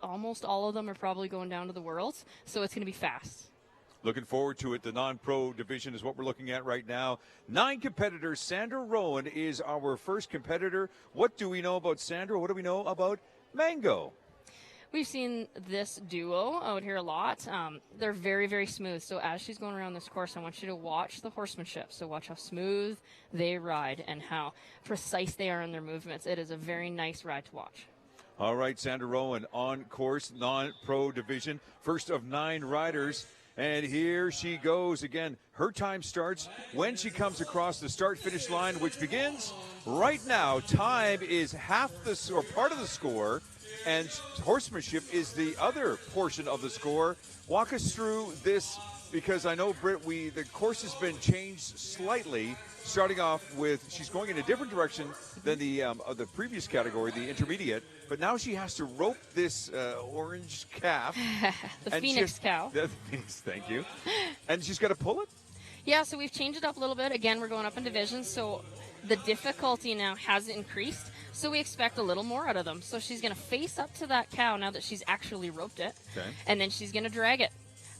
all of them are probably going down to the Worlds. So it's going to be fast. Looking forward to it. The non-pro division is what we're looking at right now. 9 competitors. Sandra Rowan is our first competitor. What do we know about Sandra? What do we know about Mango? We've seen this duo out here a lot. They're very, very smooth. So as she's going around this course, I want you to watch the horsemanship. So watch how smooth they ride and how precise they are in their movements. It is a very nice ride to watch. All right, Sandra Rowan on course, non-pro division. First of 9 riders. And here she goes again. Her time starts when she comes across the start-finish line, which begins right now. Time is half or part of the score, and horsemanship is the other portion of the score. Walk us through this, because I know, Britt, the course has been changed slightly. Starting off with, she's going in a different direction than the previous category, the intermediate. But now she has to rope this orange calf. The Phoenix cow. The Phoenix, thank you. And she's got to pull it? Yeah, so we've changed it up a little bit. Again, we're going up in divisions, so the difficulty now has increased. So we expect a little more out of them. So she's going to face up to that cow now that she's actually roped it. Okay. And then she's going to drag it.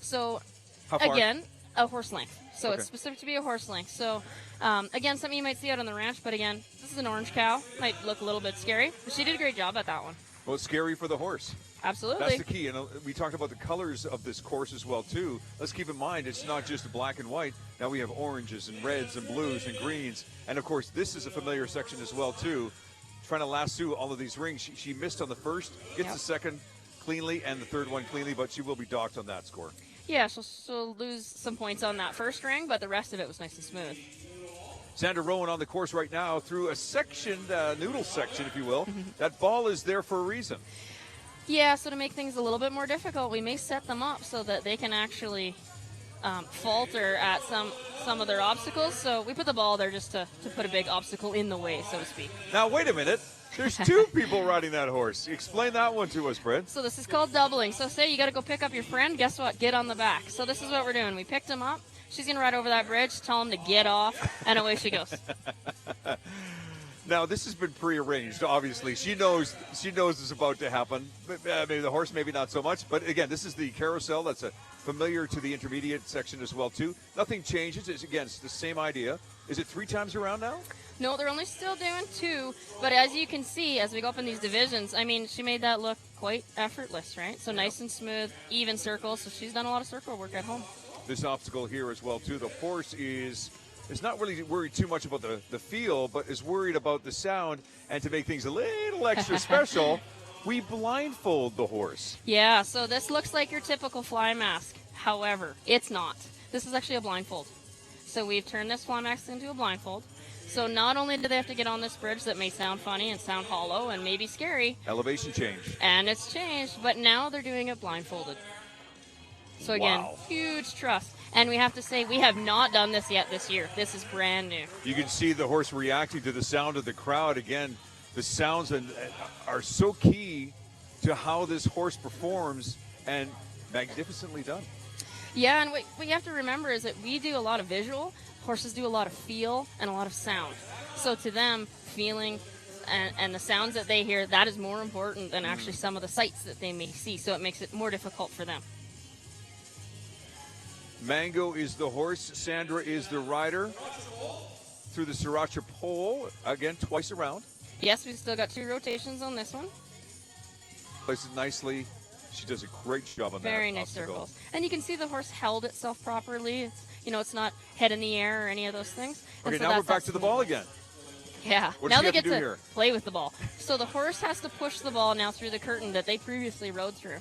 So, how far? Again, a horse length. So okay. It's specific to be a horse length. So, again, something you might see out on the ranch, but again, this is an orange cow. Might look a little bit scary, but she did a great job at that one. Well, it's scary for the horse. Absolutely. That's the key. And we talked about the colors of this course as well, too. Let's keep in mind, it's not just black and white. Now we have oranges and reds and blues and greens. And, of course, this is a familiar section as well, too. Trying to lasso all of these rings. She missed on the first, gets the second cleanly, and the third one cleanly, but she will be docked on that score. Yeah, she'll lose some points on that first ring, but the rest of it was nice and smooth. Sandra Rowan on the course right now through a section, noodle section, if you will. That ball is there for a reason. Yeah, so to make things a little bit more difficult, we may set them up so that they can actually falter at some of their obstacles. So we put the ball there just to put a big obstacle in the way, so to speak. Now, wait a minute. There's 2 people riding that horse. Explain that one to us, Brent. So this is called doubling. So say you got to go pick up your friend. Guess what? Get on the back. So this is what we're doing. We picked him up. She's going to ride over that bridge, tell him to get off, and away she goes. Now, this has been prearranged, obviously. She knows it's about to happen. Maybe the horse, maybe not so much. But, again, this is the carousel. That's familiar to the intermediate section as well, too. Nothing changes. It's the same idea. Is it 3 times around now? No, they're only still doing 2. But as you can see, as we go up in these divisions, I mean, she made that look quite effortless, right? So nice and smooth, even circles. So she's done a lot of circle work at home. This obstacle here as well, too. The horse is not really worried too much about the feel, but is worried about the sound. And to make things a little extra special, we blindfold the horse. Yeah, so this looks like your typical fly mask. However, it's not. This is actually a blindfold. So we've turned this fly mask into a blindfold. So not only do they have to get on this bridge that may sound funny and sound hollow and maybe scary. Elevation change. And it's changed, but now they're doing it blindfolded. So again, huge trust. And we have to say, we have not done this yet this year. This is brand new. You can see the horse reacting to the sound of the crowd. Again, the sounds are so key to how this horse performs, and magnificently done. Yeah, and what you have to remember is that we do a lot of visual. Horses do a lot of feel and a lot of sound. So to them, feeling and the sounds that they hear, that is more important than actually some of the sights that they may see. So it makes it more difficult for them. Mango is the horse. Sandra is the rider. Through the sriracha pole, again, twice around. Yes, we've still got 2 rotations on this one. places nicely. She does a great job on that. Very nice obstacle. circles. And you can see the horse held itself properly. It's not head in the air or any of those things. And Okay, so now we're back to the ball again. Yeah. What Now does she they have get to do to here? play with the ball. So the horse has to push the ball now through the curtain that they previously rode through.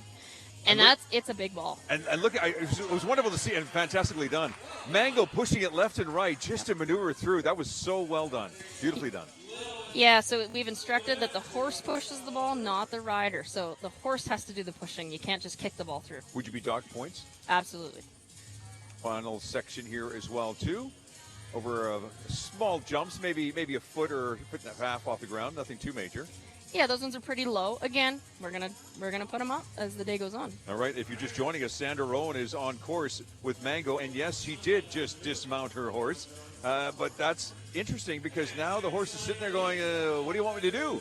And it's a big ball. And look, it was wonderful to see and fantastically done. Mango pushing it left and right just to maneuver through. That was so well done. Beautifully done. Yeah, so we've instructed that the horse pushes the ball, not the rider. So the horse has to do the pushing. You can't just kick the ball through. Would you be docked points? Absolutely. Final section here as well, too. Over small jumps, maybe a foot or a foot and a half off the ground. Nothing too major. Yeah, those ones are pretty low. Again, we're gonna put them up as the day goes on. All right, if you're just joining us, Sandra Rowan is on course with Mango, and yes, she did just dismount her horse. But that's interesting because now the horse is sitting there going, what do you want me to do?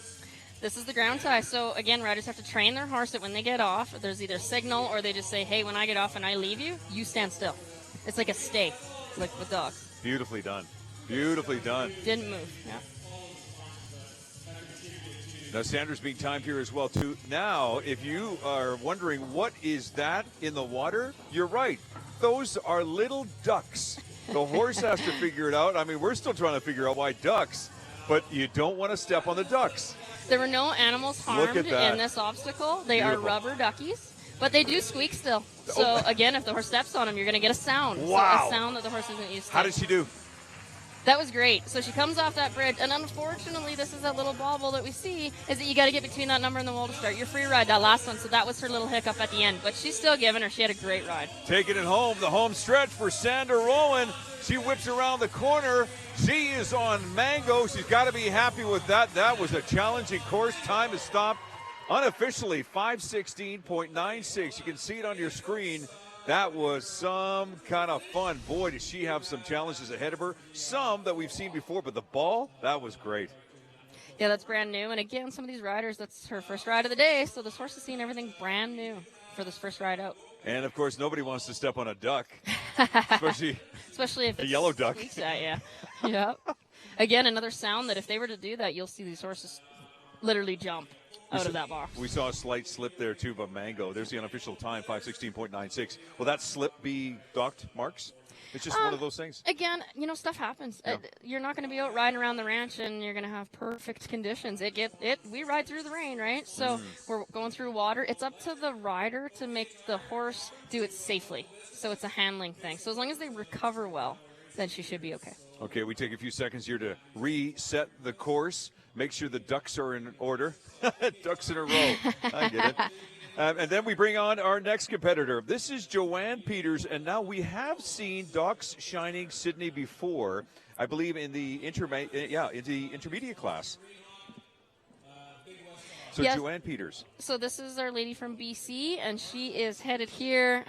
This is the ground tie. So, again, riders have to train their horse that when they get off, there's either signal or they just say, hey, when I get off and I leave you, you stand still. It's like a stay, like with dogs. Beautifully done. Beautifully done. Didn't move, yeah. Now, Sandra's being timed here as well, too. Now, if you are wondering what is that in the water, you're right. Those are little ducks. The horse has to figure it out. I mean, we're still trying to figure out why ducks, but you don't want to step on the ducks. There were no animals harmed in this obstacle. They are rubber duckies, but they do squeak still. So, again, if the horse steps on them, you're going to get a sound. Wow. So a sound that the horse isn't used to. How did she do? That was great. So she comes off that bridge, and unfortunately, this is that little bobble that we see, is that you got to get between that number and the wall to start your free ride, that last one. So that was her little hiccup at the end. But she's still giving her. She had a great ride. Taking it home, the home stretch for Sandra Rowan. She whips around the corner. She is on Mango. She's got to be happy with that. That was a challenging course. Time has stopped unofficially, 5:16.96. You can see it on your screen. That was some kind of fun. Boy, does she have some challenges ahead of her. Some that we've seen before, but the ball, that was great. Yeah, that's brand new. And again, some of these riders, that's her first ride of the day. So this horse has seen everything brand new for this first ride out. And, of course, nobody wants to step on a duck, especially if a yellow duck. Yeah. Yep. Again, another sound that if they were to do that, you'll see these horses literally jump out of that box. We saw a slight slip there, too, by Mango. There's the unofficial time, 5:16.96. Will that slip be docked, Marks? It's just one of those things. Again, stuff happens. Yeah. You're not going to be out riding around the ranch and you're going to have perfect conditions. We ride through the rain, right? So we're going through water. It's up to the rider to make the horse do it safely. So it's a handling thing. So as long as they recover well, then she should be okay. Okay, we take a few seconds here to reset the course. Make sure the ducks are in order. Ducks in a row. I get it. And then we bring on our next competitor. This is Joanne Peters, and now we have seen Docs Shining Sydney before, I believe in the intermediate class. So yes. Joanne Peters. So this is our lady from BC, and she is headed here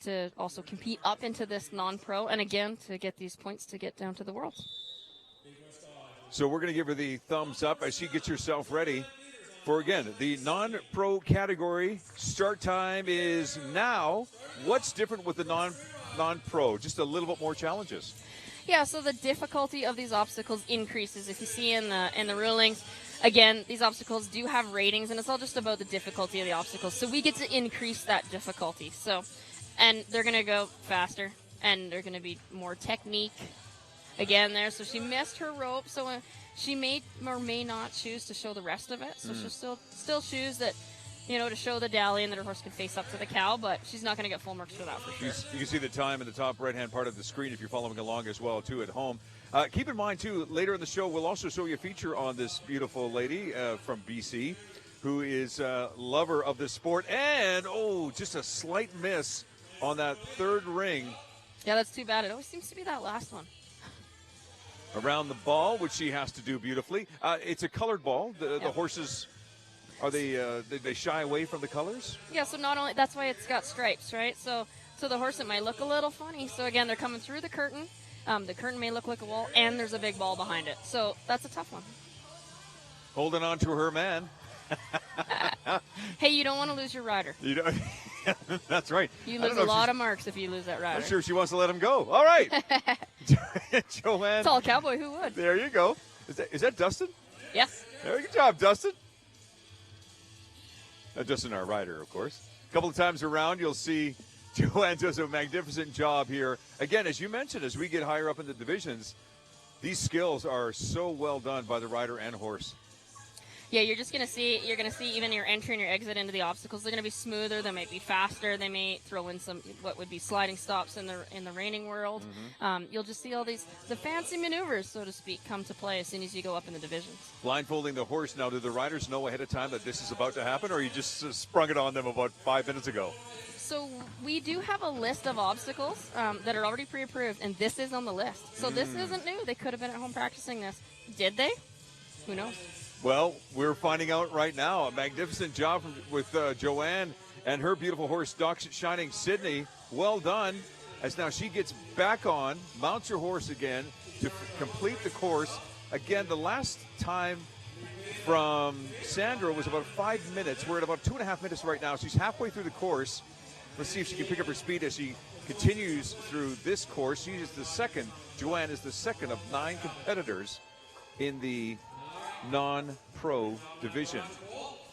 to also compete up into this non-pro, and again to get these points to get down to the Worlds. So we're going to give her the thumbs up as she gets herself ready for, again, the non-pro category. Start time is now. What's different with the non-pro? Just a little bit more challenges. Yeah, so the difficulty of these obstacles increases. If you see in the rulings, again, these obstacles do have ratings, and it's all just about the difficulty of the obstacles. So we get to increase that difficulty. So, and they're going to go faster, and they're going to be more technique. Again there, so she missed her rope, so she may or may not choose to show the rest of it. So she'll still choose that, to show the dally and that her horse can face up to the cow, but she's not going to get full marks for that for sure. You can see the time in the top right-hand part of the screen if you're following along as well, too, at home. Keep in mind, too, later in the show, we'll also show you a feature on this beautiful lady from BC who is a lover of this sport. And, just a slight miss on that third ring. Yeah, that's too bad. It always seems to be that last one. Around the ball, which she has to do beautifully. It's a colored ball. The horses, are they shy away from the colors? Yeah, so not only, that's why it's got stripes, right? So the horse, it might look a little funny. So again, they're coming through the curtain. The curtain may look like a wall, and there's a big ball behind it. So that's a tough one. Holding on to her man. Hey, you don't want to lose your rider. You don't. That's right. You lose a lot of marks if you lose that rider. I'm sure she wants to let him go. All right. Joanne. Tall Cowboy, who would? There you go. Is that Dustin? Yes. Good job, Dustin. Just in our rider, of course. A couple of times around, you'll see Joanne does a magnificent job here. Again, as you mentioned, as we get higher up in the divisions, these skills are so well done by the rider and horse. Yeah, you're going to see even your entry and your exit into the obstacles. They're going to be smoother. They might be faster. They may throw in some what would be sliding stops in the reining world. You'll just see all the fancy maneuvers, so to speak, come to play as soon as you go up in the divisions. Blindfolding the horse. Now, do the riders know ahead of time that this is about to happen, or you just sprung it on them about 5 minutes ago? So we do have a list of obstacles that are already pre-approved, and this is on the list. So this isn't new. They could have been at home practicing this. Did they? Who knows? Well, we're finding out right now. A magnificent job with Joanne and her beautiful horse, Doc's Shining Sydney. Well done. As now she gets back on, mounts her horse again to complete the course. Again, the last time from Sandra was about 5 minutes. We're at about 2.5 minutes right now. She's halfway through the course. Let's see if she can pick up her speed as she continues through this course. She is the second. Joanne is the second of 9 competitors in the non-pro division.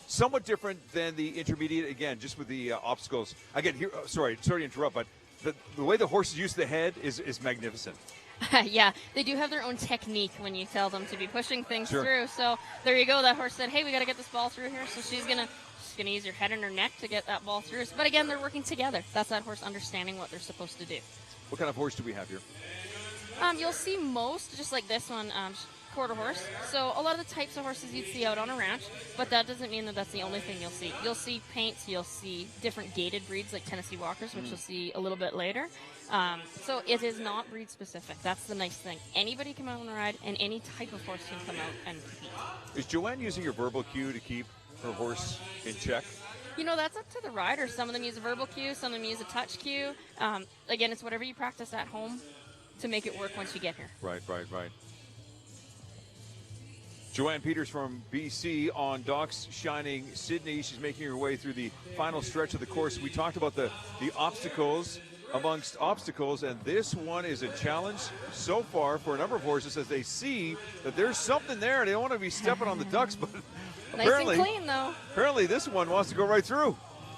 Somewhat different than the intermediate, again, just with the obstacles. Again, here, sorry to interrupt, but the way the horses use the head is magnificent. Yeah, they do have their own technique when you tell them to be pushing things through. So there you go. That horse said, hey, we got to get this ball through here. So she's going to use her head and her neck to get that ball through. But again, they're working together. That's that horse understanding what they're supposed to do. What kind of horse do we have here? You'll see most, just like this one, quarter horse. So a lot of the types of horses you'd see out on a ranch, but that doesn't mean that that's the only thing you'll see. You'll see paints, you'll see different gaited breeds like Tennessee Walkers, which you'll see a little bit later. So it is not breed specific. That's the nice thing. Anybody can come out and ride, and any type of horse can come out and compete. Is Joanne using your verbal cue to keep her horse in check? You know, that's up to the rider. Some of them use a verbal cue, some of them use a touch cue. Again, it's whatever you practice at home to make it work once you get here. Right. Joanne Peters from BC on Doc's Shining Sydney. She's making her way through the final stretch of the course. We talked about the obstacles amongst obstacles, and this one is a challenge so far for a number of horses as they see that there's something there. They don't want to be stepping on the ducks, but apparently, nice and clean, though. Apparently this one wants to go right through.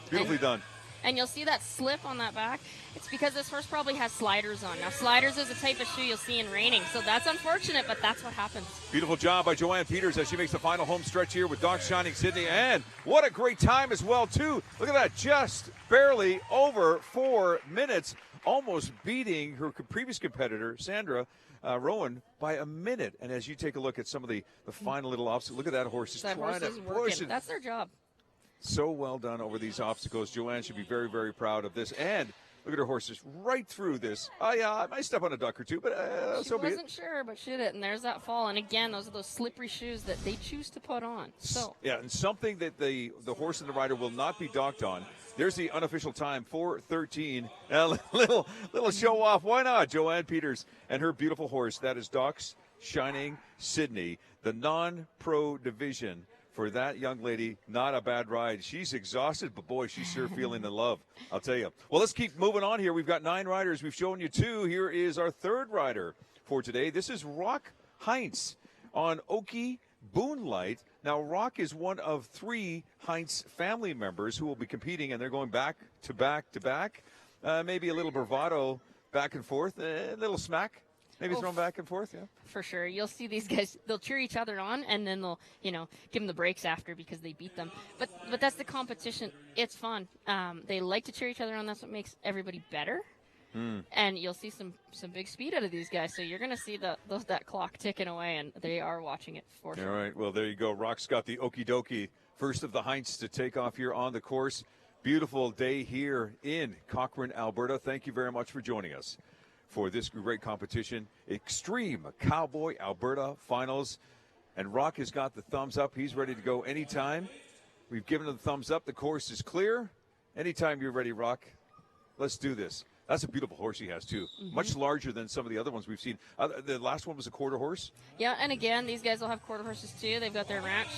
Beautifully done. And you'll see that slip on that back. It's because this horse probably has sliders on. Now, sliders is a type of shoe you'll see in reining, so that's unfortunate, but that's what happens. Beautiful job by Joanne Peters as she makes the final home stretch here with Doc's Shining Sydney. And what a great time as well, too. Look at that, just barely over 4 minutes, almost beating her previous competitor, Sandra Rowan, by a minute. And as you take a look at some of the final little obstacles, look at that horse just trying to push it. That's their job. So well done over these obstacles. Joanne should be very, very proud of this. And look at her horse just right through this. Oh, yeah, I might step on a duck or two, but so be it. She wasn't sure, but she did. And there's that fall. And, again, those are those slippery shoes that they choose to put on. So yeah, and something that the horse and the rider will not be docked on. There's the unofficial time, 4:13. A little show off. Why not? Joanne Peters and her beautiful horse. That is Doc's Shining Sydney, the non-pro division. For that young lady, not a bad ride. She's exhausted, but boy, she's sure feeling the love, I'll tell you. Well, let's keep moving on here. We've got 9 riders. We've shown you 2. Here is our 3rd rider for today. This is Rock Heins on Okie Boonlight. Now, Rock is one of 3 Heins family members who will be competing, and they're going back to back to back. Maybe a little bravado back and forth, a little smack. Maybe thrown back and forth, yeah. For sure. You'll see these guys, they'll cheer each other on, and then they'll, give them the breaks after because they beat them. But that's the competition. It's fun. They like to cheer each other on. That's what makes everybody better. And you'll see some big speed out of these guys. So you're going to see that clock ticking away, and they are watching it for sure. All right. Well, there you go. Rock's got the okie dokie. First of the Heins to take off here on the course. Beautiful day here in Cochrane, Alberta. Thank you very much for joining us for this great competition. Extreme Cowboy Alberta Finals. And Rock has got the thumbs up. He's ready to go anytime. We've given him the thumbs up. The course is clear. Anytime you're ready, Rock, let's do this. That's a beautiful horse he has, too. Much larger than some of the other ones we've seen. The last one was a quarter horse. Yeah, and again, these guys will have quarter horses, too. They've got their ranch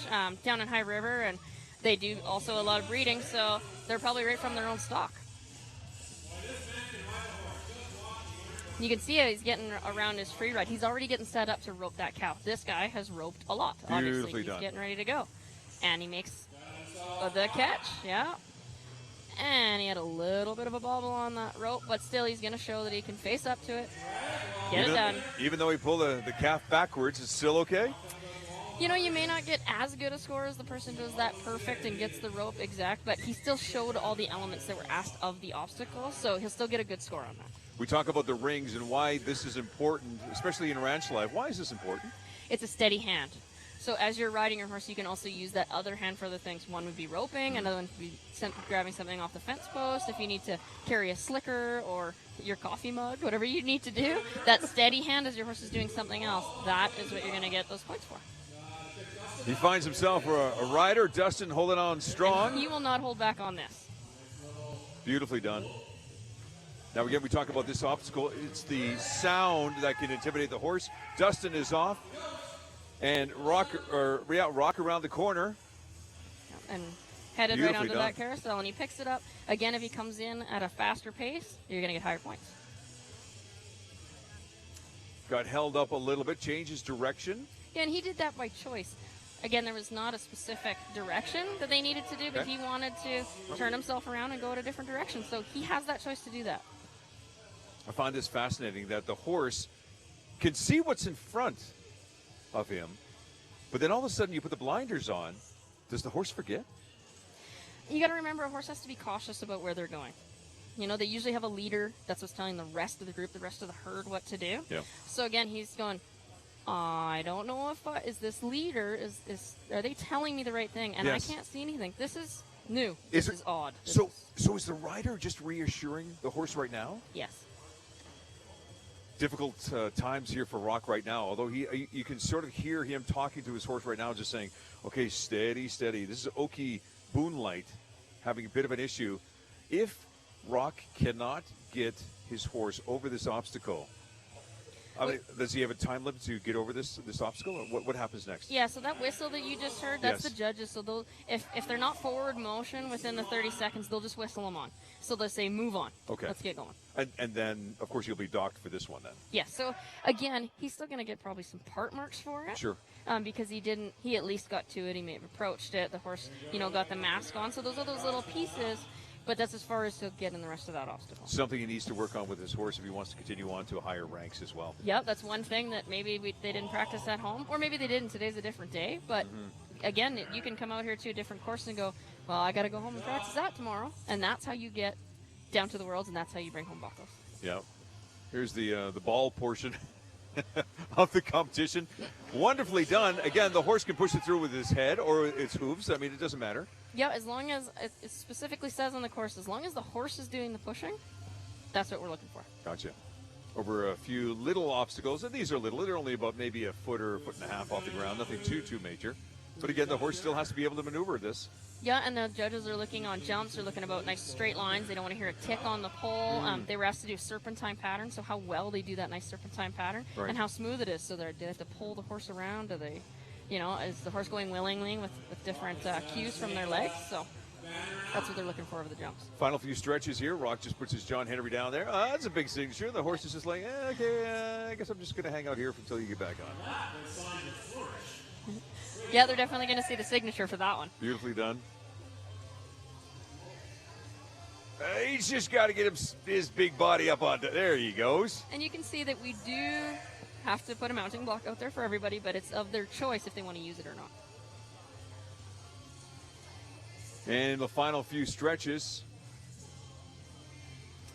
down in High River, and they do also a lot of breeding, so they're probably right from their own stock. You can see how he's getting around his free ride. He's already getting set up to rope that cow. This guy has roped a lot. Obviously, he's getting ready to go. And he makes the catch, yeah. And he had a little bit of a bobble on that rope, but still he's going to show that he can face up to it, get it done. Even though he pulled the calf backwards, it's still okay? You know, you may not get as good a score as the person who does that perfect and gets the rope exact, but he still showed all the elements that were asked of the obstacle, so he'll still get a good score on that. We talk about the rings and why this is important, especially in ranch life. Why is this important? It's a steady hand. So as you're riding your horse, you can also use that other hand for other things. One would be roping, another one would be grabbing something off the fence post. If you need to carry a slicker or your coffee mug, whatever you need to do, that steady hand as your horse is doing something else, that is what you're going to get those points for. He finds himself a rider. Dustin holding on strong. And he will not hold back on this. Beautifully done. Now, again, we talk about this obstacle. It's the sound that can intimidate the horse. Dustin is off. And rock around the corner. And headed right onto that carousel. And he picks it up. Again, if he comes in at a faster pace, you're going to get higher points. Got held up a little bit, changes direction. Yeah, and he did that by choice. Again, there was not a specific direction that they needed to do, but he wanted to turn himself around and go in a different direction. So he has that choice to do that. I find this fascinating that the horse can see what's in front of him, but then all of a sudden you put the blinders on. Does the horse forget? You got to remember, a horse has to be cautious about where they're going. You know, they usually have a leader that's what's telling the rest of the group, the rest of the herd what to do. Yeah. So again, he's going, I don't know if is this leader, are they telling me the right thing? And yes. I can't see anything. This is new. This is odd. So is the rider just reassuring the horse right now? Yes. Difficult times here for Rock right now, although you can sort of hear him talking to his horse right now, just saying, okay, steady, steady. This is Oki Boonlight having a bit of an issue. If Rock cannot get his horse over this obstacle, does he have a time limit to get over this obstacle, or what happens next? Yeah, so that whistle that you just heard, that's the judges. So they'll, if they're not forward motion within the 30 seconds, they'll just whistle them on. So they'll say, move on. Okay. Let's get going. And then, of course, you'll be docked for this one then. Yeah, so again, he's still going to get probably some part marks for it. Sure. Because he at least got to it. He may have approached it. The horse, got the mask on. So those are those little pieces. But that's as far as he'll get in the rest of that obstacle. Something he needs to work on with his horse if he wants to continue on to higher ranks as well. Yep, that's one thing that maybe they didn't practice at home, or maybe they didn't. Today's a different day. But again, you can come out here to a different course and go, well, I got to go home and practice that tomorrow. And that's how you get down to the Worlds, and that's how you bring home buckles. Yeah. Here's the ball portion of the competition. Wonderfully done. Again, the horse can push it through with his head or its hooves. I mean, it doesn't matter. Yeah, as long as it specifically says on the course, as long as the horse is doing the pushing, that's what we're looking for. Gotcha. Over a few little obstacles, and these are little. They're only about maybe a foot or a foot and a half off the ground. Nothing too major. But again, the horse still has to be able to maneuver this. Yeah, and the judges are looking on jumps. They're looking about nice straight lines. They don't want to hear a tick on the pole. They were asked to do a serpentine pattern, so how well they do that nice serpentine pattern, and how smooth it is. So do they have to pull the horse around? Do they, is the horse going willingly with different cues from their legs? So that's what they're looking for over the jumps. Final few stretches here. Rock just puts his John Henry down there. That's a big signature. The horse is just like, okay, I guess I'm just going to hang out here until you get back on. Yeah, they're definitely going to see the signature for that one. Beautifully done. He's just got to get his big body up on. There he goes. And you can see that we do have to put a mounting block out there for everybody, but it's of their choice if they want to use it or not. And the final few stretches.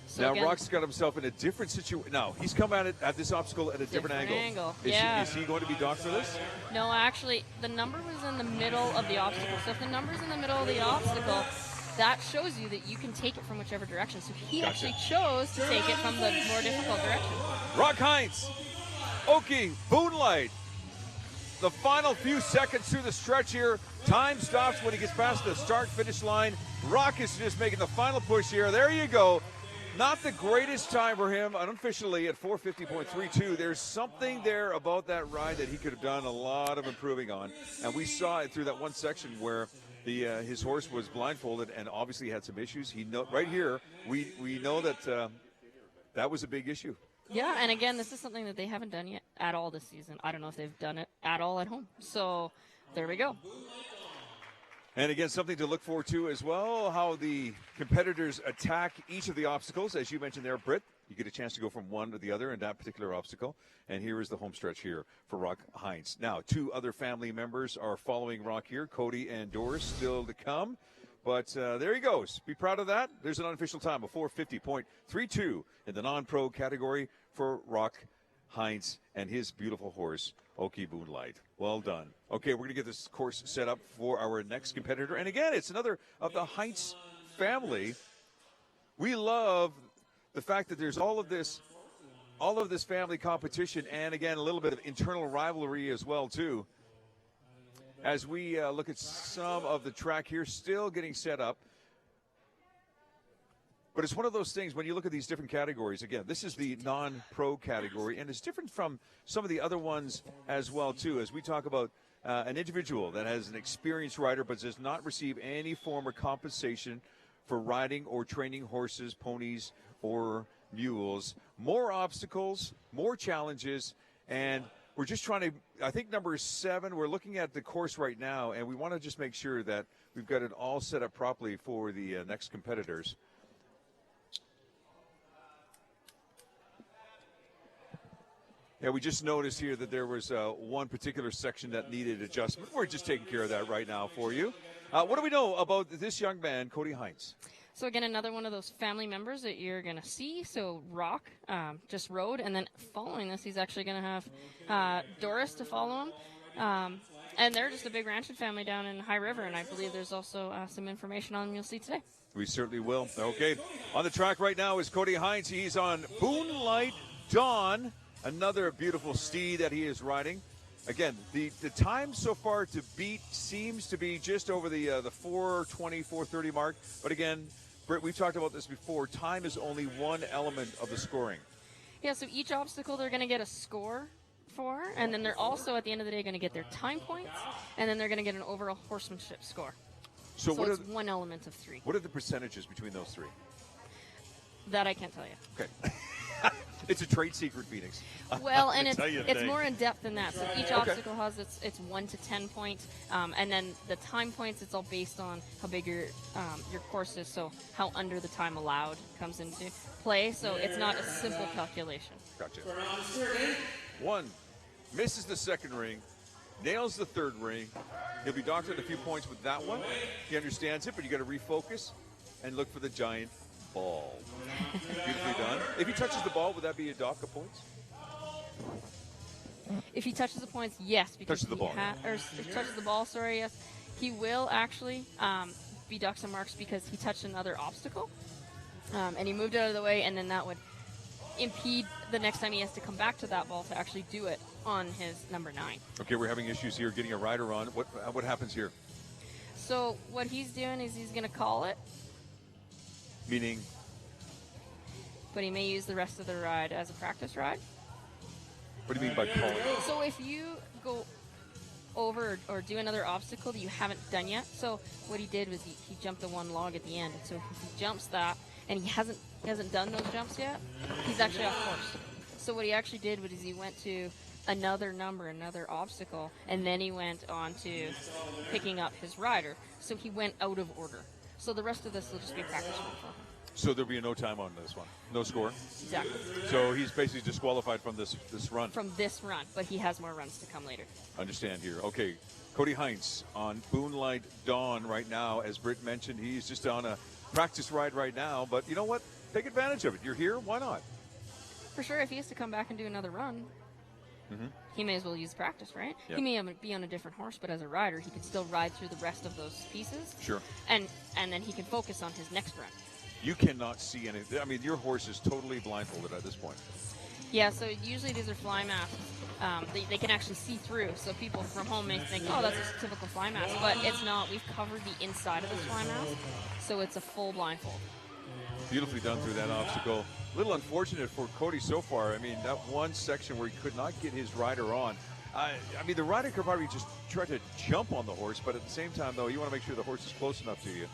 So now, again, Rock's got himself in a different situation. No, he's come at this obstacle at a different angle. Is he going to be docked for this? No, actually, the number was in the middle of the obstacle. So if the number's in the middle of the obstacle, that shows you that you can take it from whichever direction. So he actually chose to take it from the more difficult direction. Rock Heins, Oki, Boonlight. The final few seconds through the stretch here. Time stops when he gets past the start-finish line. Rock is just making the final push here. There you go. Not the greatest time for him, unofficially at 450.32. There's something there about that ride that he could have done a lot of improving on. And we saw it through that one section where his horse was blindfolded and obviously had some issues. Right here, we know that that was a big issue. Yeah, and again, this is something that they haven't done yet at all this season. I don't know if they've done it at all at home. So there we go. And again, something to look forward to as well, how the competitors attack each of the obstacles. As you mentioned there, Britt, you get a chance to go from one to the other in that particular obstacle. And here is the home stretch here for Rock Heins. Now, 2 other family members are following Rock here, Cody and Doris, still to come. But there he goes. Be proud of that. There's an unofficial time of 4:50.32 in the non-pro category for Rock Heins and his beautiful horse, Okie Moonlight. Well done. Okay, we're going to get this course set up for our next competitor. And again, it's another of the Heins family. We love the fact that there's all of this family competition, and again, a little bit of internal rivalry as well, too. As we look at some of the track here, still getting set up. But it's one of those things when you look at these different categories. Again, this is the non-pro category, and it's different from some of the other ones as well, too. As we talk about an individual that has an experienced rider but does not receive any form of compensation for riding or training horses, ponies, or mules. More obstacles, more challenges, and we're just trying to, I think number 7, we're looking at the course right now, and we want to just make sure that we've got it all set up properly for the next competitors. Yeah, we just noticed here that there was one particular section that needed adjustment. We're just taking care of that right now for you. What do we know about this young man, Cody Heins? So again, another one of those family members that you're going to see. So Rock just rode, and then following this, he's actually going to have Doris to follow him. And they're just a big ranching family down in High River, and I believe there's also some information on them you'll see today. We certainly will. Okay, on the track right now is Cody Heins. He's on Moonlight Dawn, another beautiful steed that he is riding. Again, the time so far to beat seems to be just over the 4:20, 4:30 mark. But again, Britt, we've talked about this before. Time is only one element of the scoring. Yeah, so each obstacle they're going to get a score for, and then they're also, at the end of the day, going to get their time points, and then they're going to get an overall horsemanship score. So what it's one element of 3. What are the percentages between those 3? That I can't tell you. Okay. It's a trade secret, Phoenix. Well, and it's more in depth than that. So each obstacle has its 1 to 10 points, and then the time points. It's all based on how big your course is. So how under the time allowed comes into play. So it's not a simple calculation. Gotcha. 1 misses the second ring, nails the third ring. He'll be docked at a few points with that one. He understands it, but you got to refocus and look for the giant ball. Beautifully done. If he touches the ball, would that be a dock of points? If he touches the points, yes. Because touches the ball. If he touches the ball, sorry, yes. He will actually be docked some marks because he touched another obstacle. And he moved out of the way, and then that would impede the next time he has to come back to that ball to actually do it on his number 9. Okay, we're having issues here getting a rider on. What happens here? So what he's doing is he's going to call it. Meaning? But he may use the rest of the ride as a practice ride. What do you mean by calling? So if you go over or do another obstacle that you haven't done yet, so what he did was he jumped the one log at the end. So if he jumps that and he hasn't done those jumps yet, he's actually off course. So what he actually did was he went to another obstacle, and then he went on to picking up his rider. So he went out of order. So the rest of this will just be practice run for him. So there'll be no time on this one? No score? Exactly. So he's basically disqualified from this run? From this run, but he has more runs to come later. Understand here. Okay, Cody Heins on Moonlight Dawn right now. As Britt mentioned, he's just on a practice ride right now. But you know what? Take advantage of it. You're here. Why not? For sure, if he has to come back and do another run, he may as well use practice, right? Yep. He may be on a different horse, but as a rider, he can still ride through the rest of those pieces. Sure. And then he can focus on his next run. You cannot see anything. I mean, your horse is totally blindfolded at this point. Yeah, so usually these are fly masks. They can actually see through, so people from home may think, oh, that's a typical fly mask, but it's not. We've covered the inside of this fly mask, so it's a full blindfold. Beautifully done through that obstacle. A little unfortunate for Cody so far. I mean, that one section where he could not get his rider on. I mean, the rider could probably just try to jump on the horse, but at the same time, though, you want to make sure the horse is close enough to you.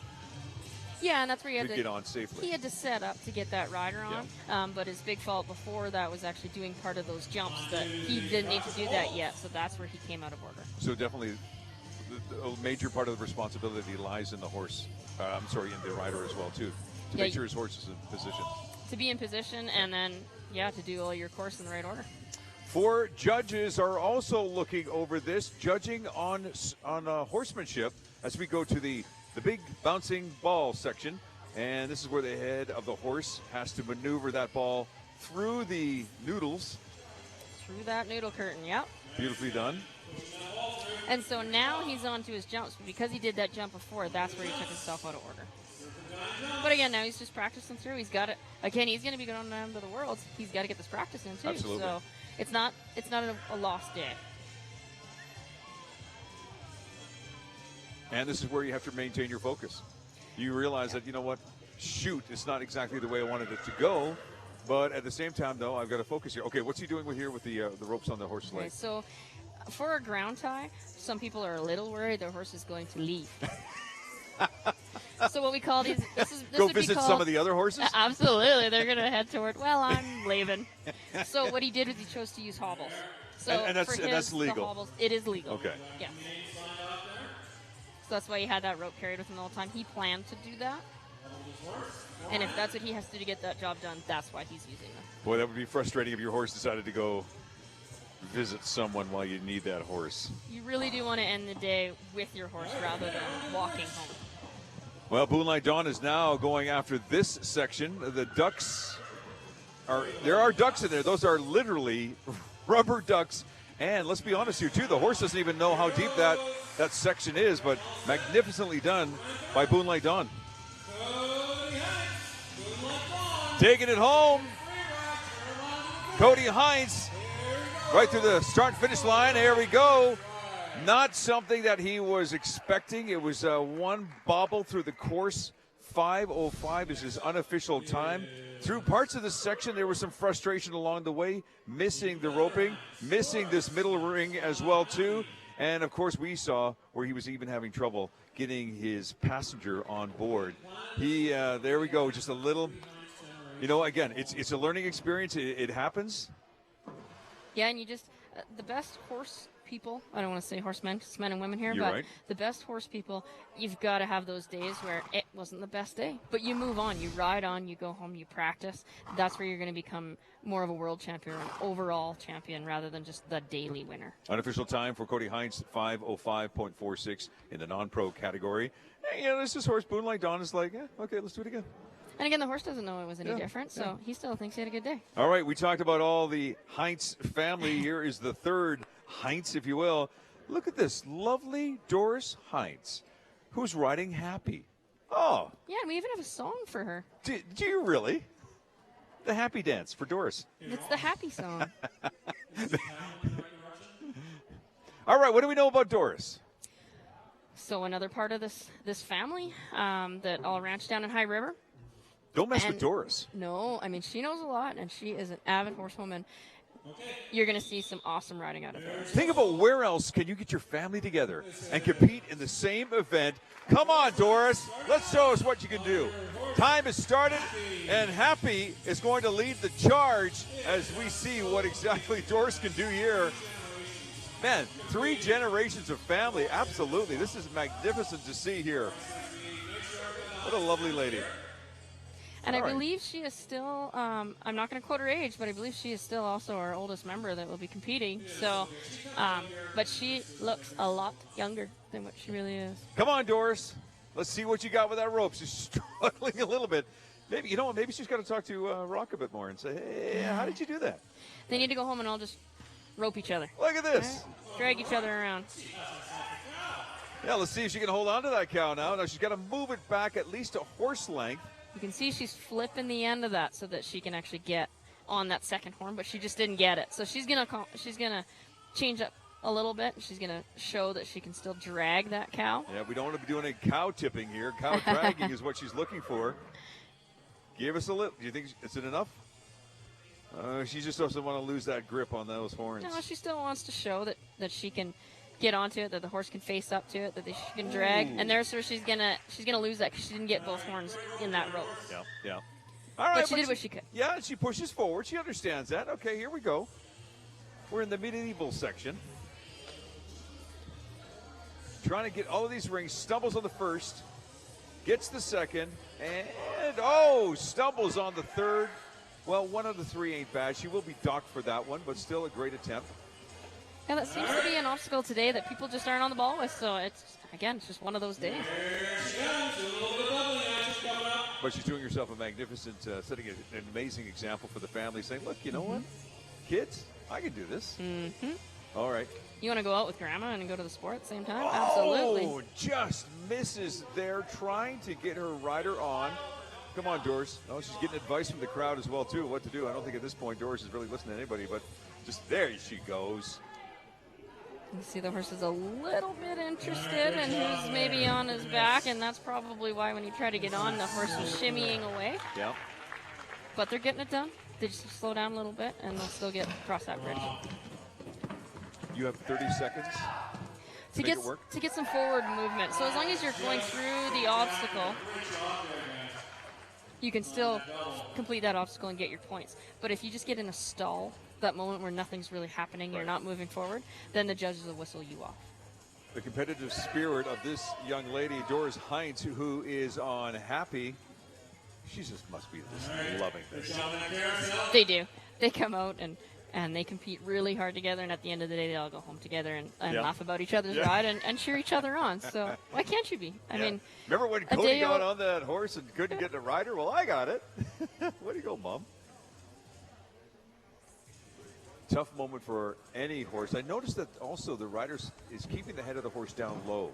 Yeah, and that's where he had to get on safely. He had to set up to get that rider on, yeah. But his big fault before that was actually doing part of those jumps that he didn't need to do that yet, so that's where he came out of order. So definitely a major part of the responsibility lies in the horse. In the rider as well, too, to make sure his horse is in position. To be in position and then, to do all your course in the right order. 4 judges are also looking over this, judging on horsemanship as we go to the big bouncing ball section. And this is where the head of the horse has to maneuver that ball through the noodles. Through that noodle curtain, yep. Beautifully done. And so now he's on to his jumps. Because he did that jump before, that's where he took himself out of order. But again, now he's just practicing through. He's got it. Again, he's going to be going down to the Worlds. He's got to get this practice in, too. Absolutely. So it's not a lost day. And this is where you have to maintain your focus. You realize that, you know what, shoot, it's not exactly the way I wanted it to go. But at the same time, though, I've got to focus here. Okay, what's he doing with the ropes on the horse's leg? Okay, so for a ground tie, some people are a little worried their horse is going to leave. So what we call these, this go would visit be called, some of the other horses? Absolutely. They're going to head toward, I'm leaving. So what he did was he chose to use hobbles. So and that's legal. The hobbles, it is legal. Okay. Yeah. So that's why he had that rope carried with him the whole time. He planned to do that. And if that's what he has to do to get that job done, that's why he's using them. Boy, that would be frustrating if your horse decided to go visit someone while you need that horse. You really do want to end the day with your horse rather than walking home. Well, Moonlight Dawn is now going after this section. The ducks there are ducks in there. Those are literally rubber ducks. And let's be honest here, too, the horse doesn't even know how deep that section is, but magnificently done by Moonlight Dawn. Taking it home, Cody Heins, right through the start and finish line. There we go. Not something that he was expecting. It was one bobble through the course. 5:05 is his unofficial time. Through parts of the section, there was some frustration along the way, missing the roping, missing this middle ring as well, too. And, of course, we saw where he was even having trouble getting his passenger on board. There we go, just a little... again, it's a learning experience. It happens. Yeah, and you just, the best horse people, I don't want to say horsemen, because it's men and women here, You're but right. The best horse people, you've got to have those days where it wasn't the best day. But you move on, you ride on, you go home, you practice. That's where you're going to become more of a world champion or an overall champion rather than just the daily winner. Unofficial time for Cody Heins, 5:05.46 in the non-pro category. Hey, this is horse Moonlight Dawn is like, okay, let's do it again. And again, the horse doesn't know it was any different, so he still thinks he had a good day. All right, we talked about all the Heins family. Here is the third Heins, if you will. Look at this lovely Doris Heins, who's riding happy. Oh. Yeah, and we even have a song for her. Do you really? The happy dance for Doris. It's the happy song. All right, what do we know about Doris? So another part of this family that all ranch down in High River. Don't mess with Doris. No, I mean, she knows a lot, and she is an avid horsewoman. You're going to see some awesome riding out of her. Think about where else can you get your family together and compete in the same event. Come on, Doris. Let's show us what you can do. Time has started, and Happy is going to lead the charge as we see what exactly Doris can do here. Man, 3 generations of family. Absolutely. This is magnificent to see here. What a lovely lady. And I believe she is still, I'm not going to quote her age, but I believe she is still also our oldest member that will be competing. So, but she looks a lot younger than what she really is. Come on, Doris. Let's see what you got with that rope. She's struggling a little bit. Maybe, maybe she's got to talk to Rock a bit more and say, hey, how did you do that? They need to go home and all just rope each other. Look at this. Right? Drag each other around. Yeah, let's see if she can hold on to that cow now. Now she's got to move it back at least a horse length. You can see she's flipping the end of that so that she can actually get on that second horn, but she just didn't get it. So she's gonna change up a little bit. She's gonna show that she can still drag that cow. Yeah, we don't want to be doing any cow tipping here. Cow dragging is what she's looking for. Give us a lip. Do you think is it enough? She just doesn't want to lose that grip on those horns. No, she still wants to show that she can get onto it, that the horse can face up to it, that she can drag. And there's where she's gonna lose that because she didn't get both horns in that rope. Yeah. All right, but she did what she could. Yeah, she pushes forward. She understands that. Okay, here we go. We're in the medieval section. trying to get all of these rings, stumbles on the first, gets the second, and stumbles on the third. Well, one of the three ain't bad. She will be docked for that one, but still a great attempt. Yeah, that seems to be an obstacle today that people just aren't on the ball with, so it's just one of those days. But she's doing herself a magnificent, setting an amazing example for the family, saying, look, you know what? Kids, I can do this. Mm-hmm. All right. You want to go out with Grandma and go to the sport at the same time? Absolutely. Oh, just misses there, trying to get her rider on. Come on, Doris. Oh, she's getting advice from the crowd as well, too, what to do. I don't think at this point Doris is really listening to anybody, but just there she goes. You see the horse is a little bit interested in who's maybe on his back, and that's probably why when he tried to get on, the horse was shimmying away. Yeah. But they're getting it done. They just slow down a little bit, and they'll still get across that bridge. You have 30 seconds to get some forward movement. So as long as you're going through the obstacle, you can still complete that obstacle and get your points. But if you just get in a stall, that moment where nothing's really happening, you're not moving forward, then the judges will whistle you off. The competitive spirit of this young lady, Doris Heins, who is on Happy, she just must be just loving this. They do. They come out and they compete really hard together, and at the end of the day, they all go home together and laugh about each other's ride and cheer each other on. So why can't you be? I mean, remember when Cody got on that horse and couldn't get the rider? Well, I got it. Way to go, Mom. Tough moment for any horse. I noticed that also the rider is keeping the head of the horse down low.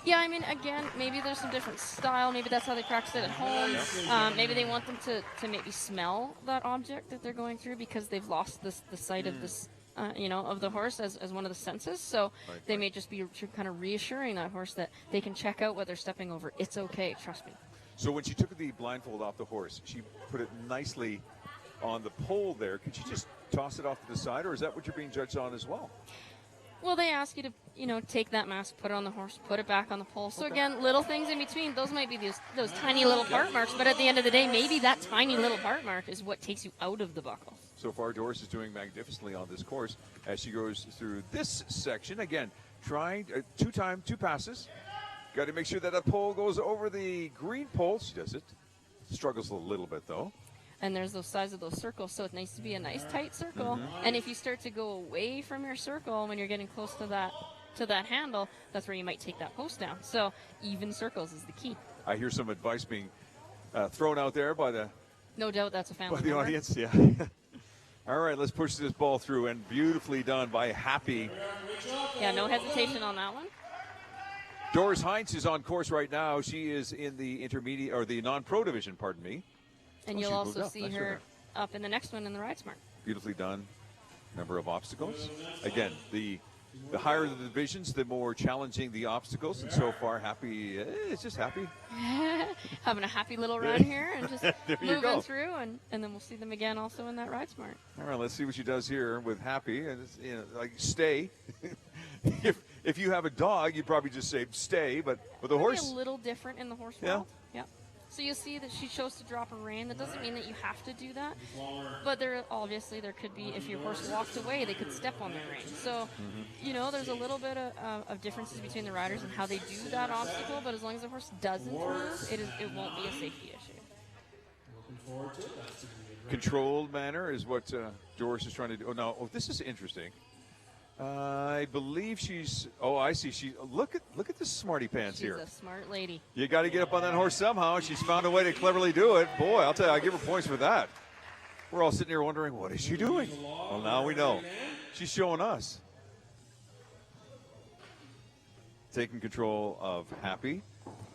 Yeah, I mean, again, maybe there's some different style. Maybe that's how they practice it at home. Maybe they want them to maybe smell that object that they're going through because they've lost the sight of this, of the horse as one of the senses. So they may just be kind of reassuring that horse that they can check out what they're stepping over. It's okay, trust me. So when she took the blindfold off the horse, she put it nicely on the pole there. Could you just toss it off to the side, or is that what you're being judged on as well? Well, they ask you to, take that mask, put it on the horse, put it back on the pole. So again, little things in between. Those might be those tiny little part marks, but at the end of the day, maybe that tiny little part mark is what takes you out of the buckle. So far, Doris is doing magnificently on this course as she goes through this section. Again, trying two passes. Got to make sure that pole goes over the green pole. She does it. Struggles a little bit, though. And there's those sides of those circles, so it needs to be a nice tight circle. Mm-hmm. And if you start to go away from your circle when you're getting close to that handle, that's where you might take that post down. So even circles is the key. I hear some advice being thrown out there by the no doubt that's a family by the member. Audience. Yeah. All right, let's push this ball through, and beautifully done by Happy. Yeah, no hesitation on that one. Doris Heins is on course right now. She is in the intermediate or the non-pro division, pardon me. And you'll also see her up in the next one in the Ride Smart. Beautifully done. Number of obstacles. Again, the higher the divisions, the more challenging the obstacles. And so far, Happy is just happy. Having a happy little run here and just moving through. And then we'll see them again also in that Ride Smart. All right, let's see what she does here with Happy. And stay. If you have a dog, you'd probably just say stay. But with a horse, a little different in the horse world. Yeah. So you'll see that she chose to drop a rein. That doesn't mean that you have to do that. But there could be, if your horse walked away, they could step on the rein. So, there's a little bit of differences between the riders and how they do that obstacle. But as long as the horse doesn't move, it won't be a safety issue. Looking forward to it. Controlled manner is what Doris is trying to do. This is interesting. I believe she's. Oh, I see. She look at this smarty pants here. She's a smart lady. You got to get up on that horse somehow. She's found a way to cleverly do it. Boy, I'll tell you, I give her points for that. We're all sitting here wondering, what is she doing? Well, now we know. She's showing us. Taking control of Happy.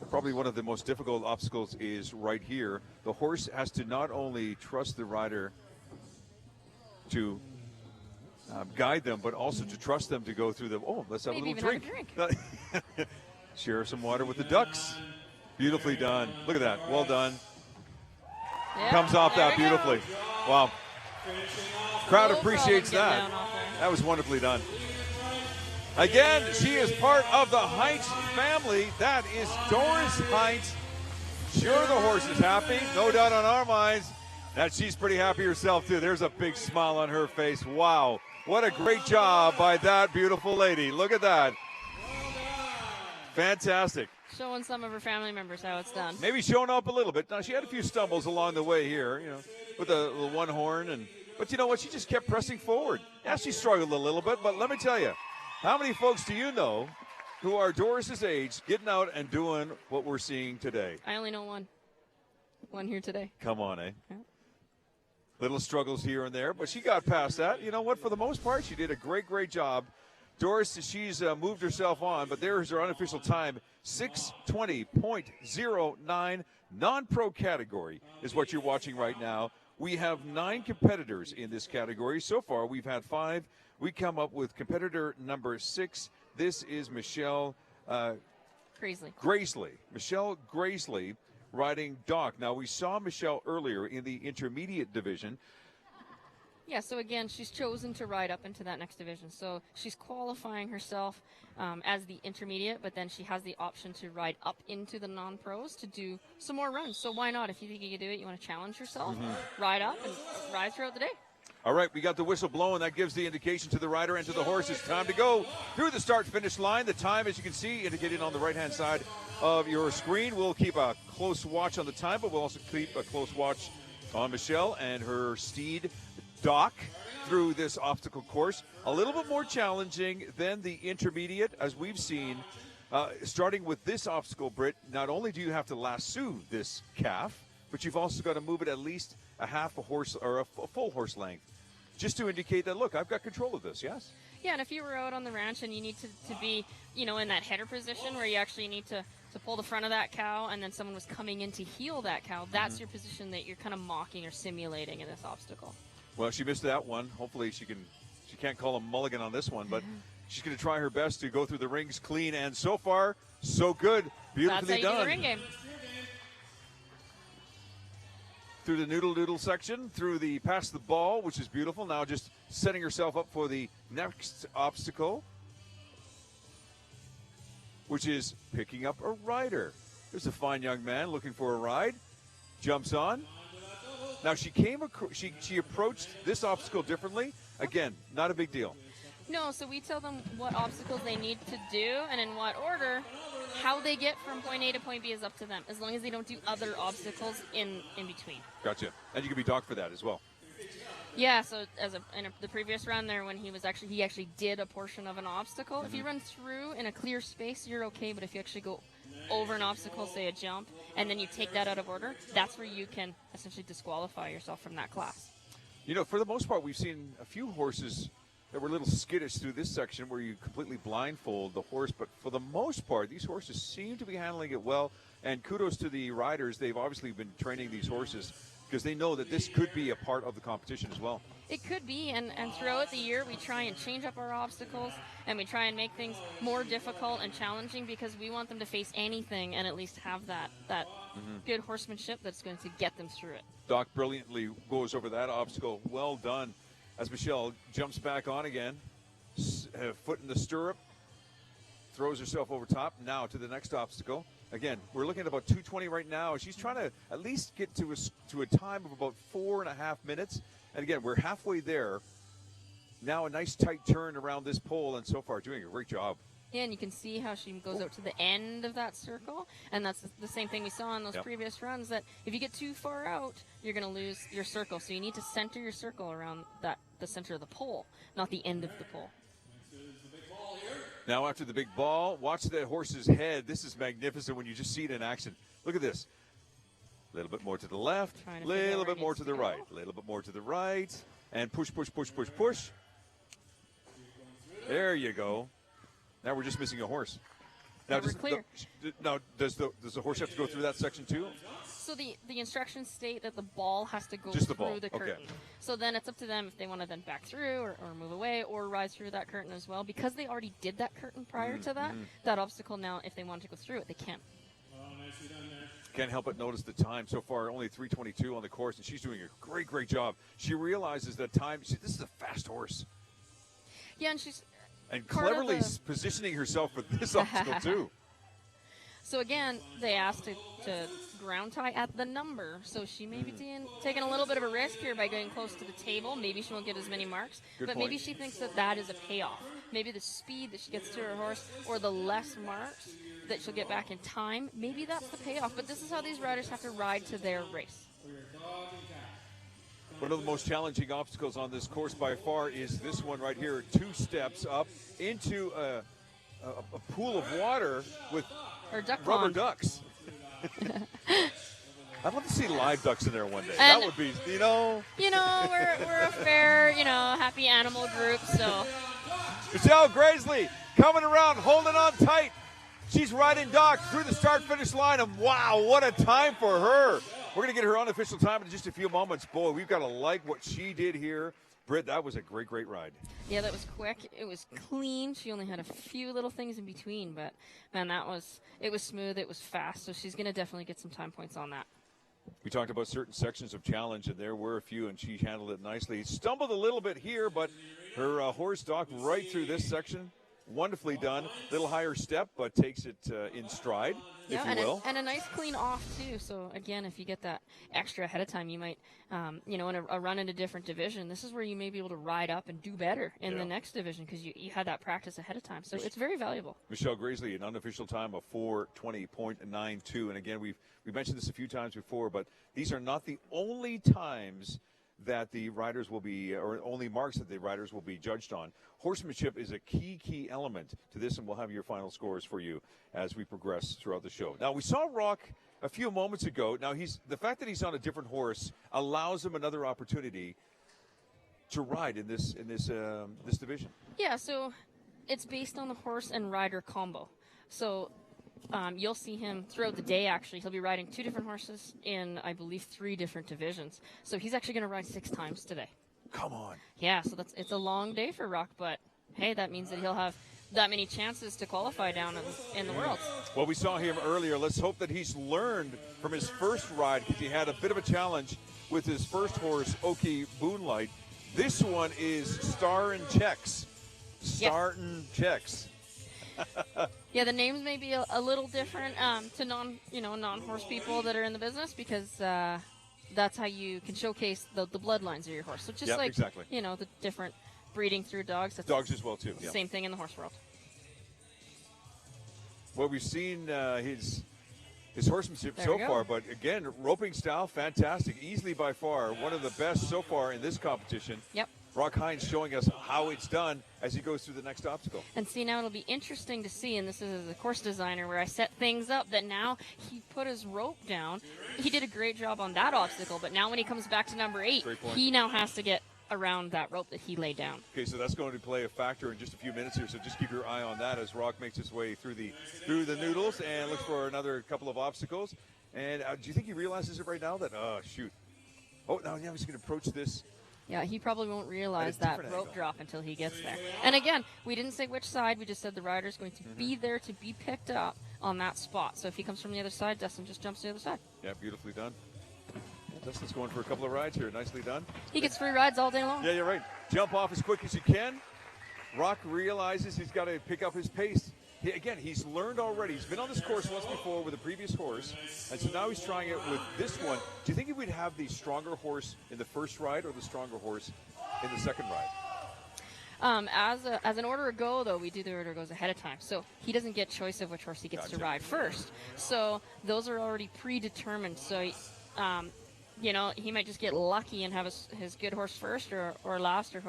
Probably one of the most difficult obstacles is right here. The horse has to not only trust the rider to guide them, but also to trust them to go through them. Oh, let's have a little drink. Share some water with the ducks. Beautifully done. Look at that. Well done. Yep, comes off that beautifully. Go. Wow. Crowd appreciates that. That was wonderfully done. Again, she is part of the Heins family. That is Doris Heins. Sure, the horse is happy. No doubt on our minds that she's pretty happy herself, too. There's a big smile on her face. Wow. What a great job by that beautiful lady. Look at that. Fantastic. Showing some of her family members how it's done. Maybe showing up a little bit. Now, she had a few stumbles along the way here, with the one horn. But you know what? She just kept pressing forward. Yeah, she struggled a little bit, but let me tell you, how many folks do you know who are Doris's age getting out and doing what we're seeing today? I only know one. One here today. Come on, eh? Yeah. Little struggles here and there, but she got past that. You know what? For the most part, she did a great job. Doris, she's moved herself on, but there's her unofficial time. 6:20.09. Non-pro category is what you're watching right now. We have 9 competitors in this category. So far, we've had 5. We come up with competitor number 6. This is Michelle Grassley. Michelle Grassley riding Doc. Now, we saw Michelle earlier in the intermediate division. Yeah, so again, she's chosen to ride up into that next division. So she's qualifying herself as the intermediate, but then she has the option to ride up into the non-pros to do some more runs. So why not? If you think you can do it, you want to challenge yourself, ride up and ride throughout the day. All right, we got the whistle blowing. That gives the indication to the rider and to the horse. It's time to go through the start-finish line. The time, as you can see, indicated on the right-hand side of your screen. We'll keep a close watch on the time, but we'll also keep a close watch on Michelle and her steed, Doc, through this obstacle course. A little bit more challenging than the intermediate, as we've seen. Starting with this obstacle, Britt, not only do you have to lasso this calf, but you've also got to move it at least a half a horse or a full horse length, just to indicate that, look, I've got control of this, yes? Yeah, and if you were out on the ranch and you need to be, in that header position where you actually need to pull the front of that cow, and then someone was coming in to heel that cow, that's your position that you're kind of mocking or simulating in this obstacle. Well, she missed that one. Hopefully she can't call a mulligan on this one, but she's going to try her best to go through the rings clean, and so far, so good. Beautifully That's how you done. do the ring game. Through the noodle section, past the ball, which is beautiful. Now just setting herself up for the next obstacle, which is picking up a rider. There's a fine young man looking for a ride. Jumps on. Now she approached this obstacle differently. Again, not a big deal. No, so we tell them what obstacles they need to do and in what order. How they get from point A to point B is up to them, as long as they don't do other obstacles in between. Gotcha. And you can be docked for that as well. Yeah, so in the previous run there, when he actually did a portion of an obstacle. If you run through in a clear space, you're okay, but if you actually go over an obstacle, say a jump, and then you take that out of order, that's where you can essentially disqualify yourself from that class. For the most part, we've seen a few horses that were a little skittish through this section where you completely blindfold the horse, but for the most part, these horses seem to be handling it well, and kudos to the riders. They've obviously been training these horses because they know that this could be a part of the competition as well. It could be, and throughout the year, we try and change up our obstacles, and we try and make things more difficult and challenging because we want them to face anything and at least have that good horsemanship that's going to get them through it. Doc brilliantly goes over that obstacle. Well done. As Michelle jumps back on again, foot in the stirrup, throws herself over top. Now to the next obstacle. Again, we're looking at about 2:20 right now. She's trying to at least get to a time of about 4.5 minutes. And again, we're halfway there. Now a nice tight turn around this pole, and so far doing a great job. Yeah, and you can see how she goes out to the end of that circle, and that's the same thing we saw in those previous runs, that if you get too far out, you're going to lose your circle. So you need to center your circle around the center of the pole, not the end of the pole. Now after the big ball, watch that horse's head. This is magnificent when you just see it in action. Look at this. A little bit more to the left, a little bit more to the right, a little bit more to the right, and push, push, push, push, push. There you go. Now we're just missing a horse. Now, we're clear. Does the horse have to go through that section too? So the instructions state that the ball has to go just the through ball. the curtain. Okay. So then it's up to them if they want to then back through or move away or rise through that curtain as well. Because they already did that curtain prior to that obstacle, now if they want to go through it, they can. Can't help but notice the time so far, only 3:22 on the course, and she's doing a great job. She realizes that time, this is a fast horse. Yeah, and she's... And cleverly positioning herself for this obstacle, too. So, again, they asked to ground tie at the number. So she may be taking a little bit of a risk here by going close to the table. Maybe she won't get as many marks. Good but point. Maybe she thinks that is a payoff. Maybe the speed that she gets to her horse or the less marks that she'll get back in time, maybe that's the payoff. But this is how these riders have to ride to their race. One of the most challenging obstacles on this course by far is this one right here. 2 steps up into a pool of water with rubber ducks. I'd love to see live ducks in there one day. And that would be, we're a fair, happy animal group, so. Michelle Grassley coming around, holding on tight. She's riding Doc through the start-finish line, and wow, what a time for her. We're going to get her unofficial time in just a few moments. Boy, we've got to like what she did here. Britt, that was a great, great ride. Yeah, that was quick. It was clean. She only had a few little things in between, but, man, it was smooth. It was fast, so she's going to definitely get some time points on that. We talked about certain sections of challenge, and there were a few, and she handled it nicely. Stumbled a little bit here, but her horse Doc right through this section. Wonderfully done. Little higher step, but takes it in stride, if you will. And a nice clean off, too. So, again, if you get that extra ahead of time, you might, in a run in a different division, this is where you may be able to ride up and do better in the next division because you had that practice ahead of time. So it's very valuable. Michelle Grassley, an unofficial time of 4:20.92. And, again, we've mentioned this a few times before, but these are not the only times that the riders will be, or only marks that the riders will be judged on. Horsemanship is a key element to this, and we'll have your final scores for you as we progress throughout the show. Now, we saw Rock a few moments ago. Now, the fact that he's on a different horse allows him another opportunity to ride in this division. Yeah, so it's based on the horse and rider combo. So you'll see him throughout the day, actually. He'll be riding 2 different horses in, I believe, 3 different divisions. So he's actually going to ride 6 times today. Come on. Yeah, so it's a long day for Rock, but, hey, that means that he'll have that many chances to qualify down in the Worlds. Well, we saw him earlier. Let's hope that he's learned from his first ride because he had a bit of a challenge with his first horse, Okie Boonlight. This one is Startin' Checks. Startin' Checks. Yeah, the names may be a little different to non-horse people that are in the business because that's how you can showcase the bloodlines of your horse. So just exactly. The different breeding through dogs. That's dogs as well too. Yeah. Same thing in the horse world. Well, we've seen his horsemanship so far, but again, roping style, fantastic, easily by far one of the best so far in this competition. Yep. Rock Heins showing us how it's done as he goes through the next obstacle. And see, now it'll be interesting to see, and this is as a course designer where I set things up that now he put his rope down. He did a great job on that obstacle, but now when he comes back to number 8, he now has to get around that rope that he laid down. Okay, so that's going to play a factor in just a few minutes here, so just keep your eye on that as Rock makes his way through the noodles and looks for another couple of obstacles. And do you think he realizes it right now that, now he's going to approach this. Yeah, he probably won't realize that rope drop until he gets there. And again, we didn't say which side. We just said the rider's going to be there to be picked up on that spot. So if he comes from the other side, Dustin just jumps to the other side. Yeah, beautifully done. Dustin's going for a couple of rides here. Nicely done. He gets free rides all day long. Yeah, you're right. Jump off as quick as you can. Rock realizes he's got to pick up his pace. He's learned already. He's been on this course once before with a previous horse, and so now he's trying it with this one. Do you think he would have the stronger horse in the first ride or the stronger horse in the second ride? As an order of go, though, we do the order goes ahead of time. So he doesn't get choice of which horse he gets to ride first. So those are already predetermined. So, he might just get lucky and have his good horse first or last or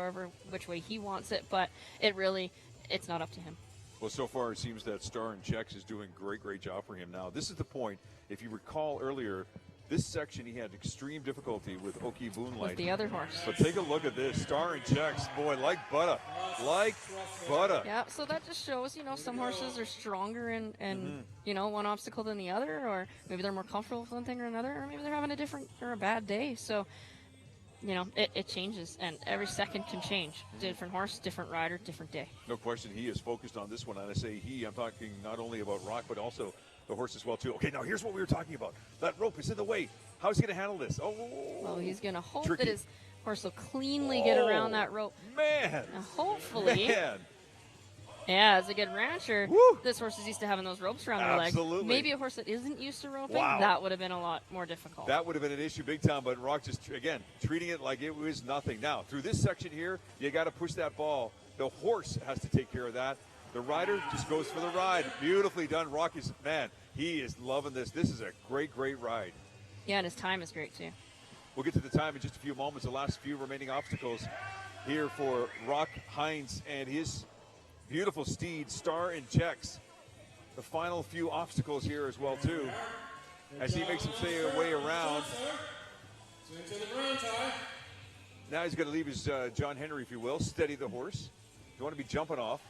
which way he wants it. But it's not up to him. Well, so far it seems that Startin' Checks is doing great job for him now. This is the point. If you recall earlier, this section he had extreme difficulty with Okie Boonlight. With the other horse. But take a look at this. Startin' Checks, boy, like butter. Like butter. Yeah, so that just shows, some horses are stronger in one obstacle than the other, or maybe they're more comfortable with one thing or another, or maybe they're having a different or a bad day. So, it changes, and every second can change. Different horse, different rider, different day. No question, he is focused on this one. And I say I'm talking not only about Rock, but also the horse as well, too. Okay, now here's what we were talking about. That rope is in the way. How is he going to handle this? Well, he's going to hope that his horse will cleanly get around that rope. Man! And hopefully. Man! Yeah, as a good rancher, this horse is used to having those ropes around their legs. Absolutely. Maybe a horse that isn't used to roping, that would have been a lot more difficult. That would have been an issue big time, but Rock just, again, treating it like it was nothing. Now, through this section here, you got to push that ball. The horse has to take care of that. The rider just goes for the ride. Beautifully done. Rocky's, man, he is loving this. This is a great, great ride. Yeah, and his time is great, too. We'll get to the time in just a few moments. The last few remaining obstacles here for Rock Heins and his beautiful steed, Star in Checks. The final few obstacles here as well, too, as he makes his way around. Now he's going to leave his John Henry, if you will, steady the horse. You want to be jumping off.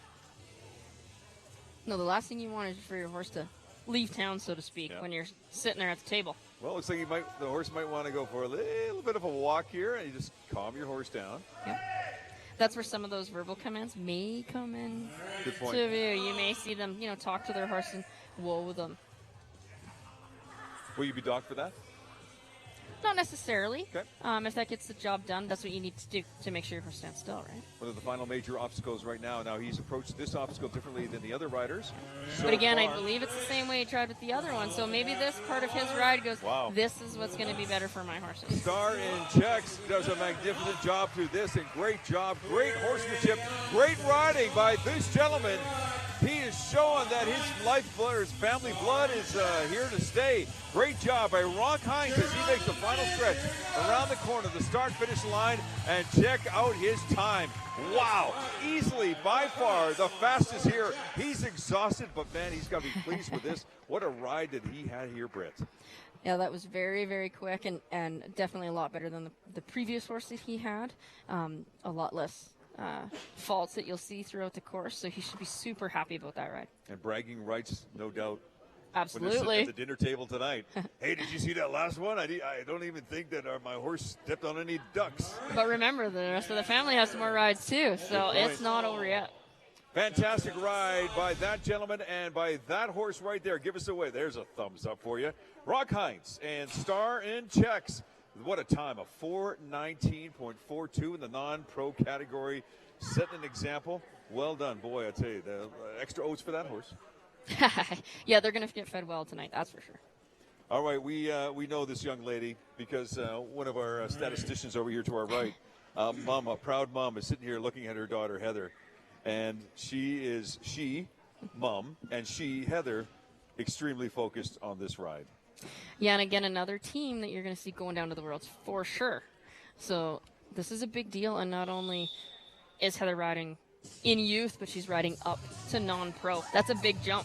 No, the last thing you want is for your horse to leave town, so to speak, when you're sitting there at the table. Well, it looks like the horse might want to go for a little bit of a walk here, and you just calm your horse down. Yep. That's where some of those verbal commands may come in Good point. to view. You may see them, talk to their horse and whoa them. Will you be docked for that? Not necessarily. Okay. If that gets the job done, that's what you need to do to make sure your horse stands still, right? One of the final major obstacles right now. Now he's approached this obstacle differently than the other riders. But again, I believe it's the same way he tried with the other one. So maybe this part of his ride goes, this is what's going to be better for my horses. Star in Checks does a magnificent job through this, and great job, great horsemanship, great riding by this gentleman. He is showing that his lifeblood, or his family blood, is here to stay. Great job by Rock Heins as he makes the final stretch around the corner, the start-finish line, and check out his time. Wow, easily, by far, the fastest here. He's exhausted, but man, he's got to be pleased with this. What a ride that he had here, Britt. Yeah, that was very, very quick and definitely a lot better than the previous horse that he had. A lot less faults that you'll see throughout the course, so he should be super happy about that ride. And bragging rights, no doubt. Absolutely. At the dinner table tonight. Hey, did you see that last one? I don't even think that my horse stepped on any ducks. But remember, the rest of the family has some more rides too, so it's not over yet. Fantastic ride by that gentleman and by that horse right there. Give us away. There's a thumbs up for you. Rock Heins and Star in Checks. What a time, a 4:19.42 in the non-pro category. Setting an example. Well done. Boy, I tell you, the extra oats for that horse. Yeah, they're going to get fed well tonight, that's for sure. All right, we know this young lady because one of our statisticians over here to our right, mom, a proud mom, is sitting here looking at her daughter, Heather. And mom, and Heather, extremely focused on this ride. Yeah, and again, another team that you're going to see going down to the Worlds for sure. So this is a big deal, and not only is Heather riding in youth, but she's riding up to non-pro. That's a big jump.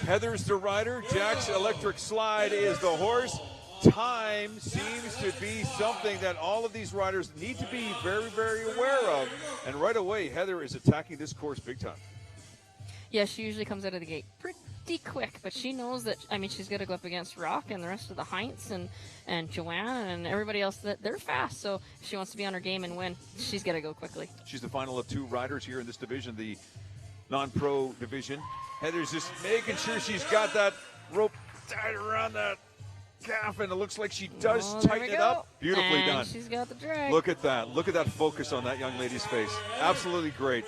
Heather's the rider. Jack's electric slide is the horse. Time seems to be something that all of these riders need to be very, very aware of. And right away, Heather is attacking this course big time. Yeah, she usually comes out of the gate pretty quick, but she knows that, she's got to go up against Rock and the rest of the Heins and Joanne and everybody else, that they're fast. So if she wants to be on her game and win, she's got to go quickly. She's the final of two riders here in this division, the non-pro division. Heather's just making sure she's got that rope tied around that calf, and it looks like she does tighten it up. Beautifully done. She's got the drag. Look at that. Look at that focus on that young lady's face. Absolutely great.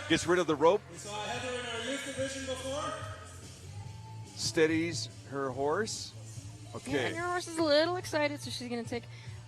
Gets rid of the rope. We saw Heather in our youth division before. Steadies her horse. Okay. Yeah, and your horse is a little excited, so she's going to take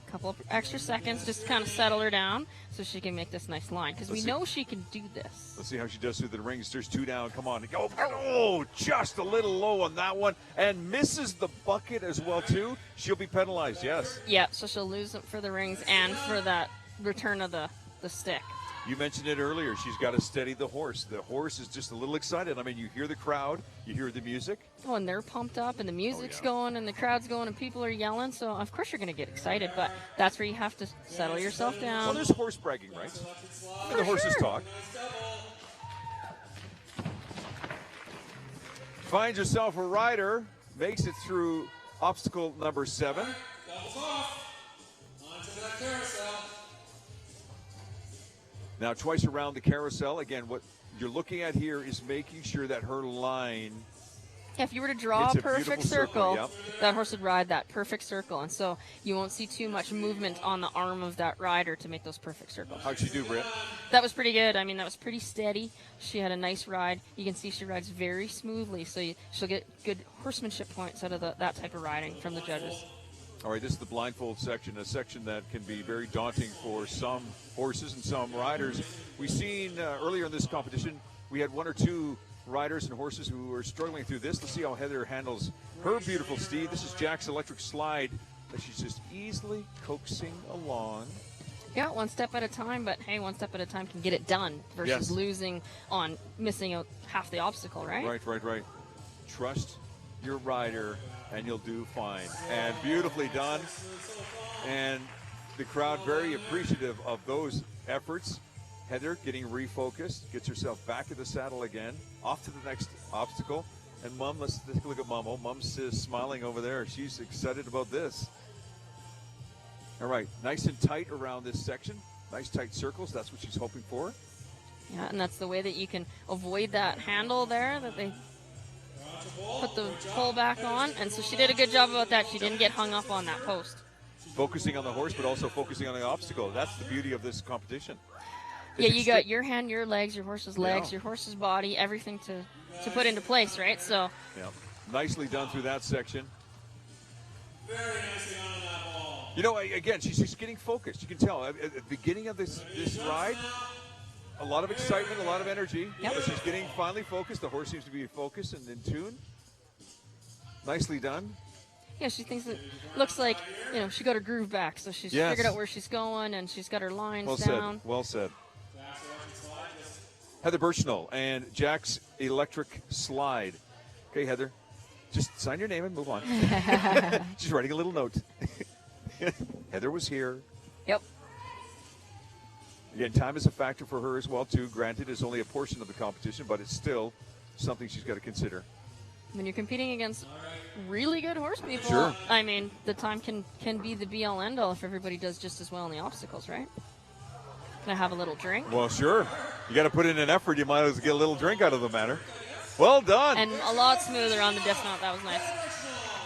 a couple of extra seconds just to kind of settle her down so she can make this nice line, because we know she can do this. Let's see how she does through the rings. There's two down. Come on. Oh, just a little low on that one, and misses the bucket as well, too. She'll be penalized, yes. Yeah, so she'll lose it for the rings and for that return of the stick. You mentioned it earlier. She's got to steady the horse. The horse is just a little excited. I mean, you hear the crowd. You hear the music. Oh, and they're pumped up, and the music's going, and the crowd's going, and people are yelling. So, of course, you're going to get excited. But that's where you have to settle yourself down. Well, there's horse bragging, right? The horses talk. Finds herself a rider. Makes it through obstacle number 7. Doubles off. Onto that carousel. Now, twice around the carousel. Again, what you're looking at here is making sure that her line. Yeah, if you were to draw a perfect circle, yep, that horse would ride that perfect circle. And so you won't see too much movement on the arm of that rider to make those perfect circles. How'd she do, Britt? That was pretty good. I mean, that was pretty steady. She had a nice ride. You can see she rides very smoothly, so she'll get good horsemanship points out of that type of riding from the judges. All right, this is the blindfold section, a section that can be very daunting for some horses and some riders. We've seen earlier in this competition, we had one or two riders and horses who are struggling through this. Let's see how Heather handles her beautiful steed. This is Jack's electric slide that she's just easily coaxing along. Yeah, one step at a time, but hey, one step at a time can get it done versus losing on missing out half the obstacle, right? Right. Trust your rider and you'll do fine. And beautifully done. And the crowd very appreciative of those efforts. Heather getting refocused, gets herself back in the saddle again, off to the next obstacle. And Mom, let's take a look at Mom. Oh, Mom's smiling over there. She's excited about this. All right, nice and tight around this section. Nice tight circles. That's what she's hoping for. Yeah, and that's the way that you can avoid that handle there that they put the pole back on. And so she did a good job about that. She didn't get hung up on that post. Focusing on the horse, but also focusing on the obstacle. That's the beauty of this competition. Yeah, you got your hand, your legs, your horse's legs, your horse's body, everything to put into place, right? So. Yeah, nicely done through that section. Very nicely done on that ball. You know, again, she's just getting focused. You can tell at the beginning of this ride, a lot of excitement, a lot of energy. Yep. But she's getting finally focused. The horse seems to be focused and in tune. Nicely done. Yeah, she thinks it looks like, she got her groove back. So she's figured out where she's going and she's got her lines down. Well said. Heather Birchnell and Jack's electric slide. Okay, Heather, just sign your name and move on. She's writing a little note. Heather was here. Yep. Again, time is a factor for her as well, too. Granted, it's only a portion of the competition, but it's still something she's got to consider. When you're competing against really good horse people, sure. I mean, the time can be the be-all, end-all if everybody does just as well in the obstacles, right? Can I have a little drink? Well, sure. You got to put in an effort. You might as well get a little drink out of the matter. Well done. And a lot smoother on the dismount. That was nice.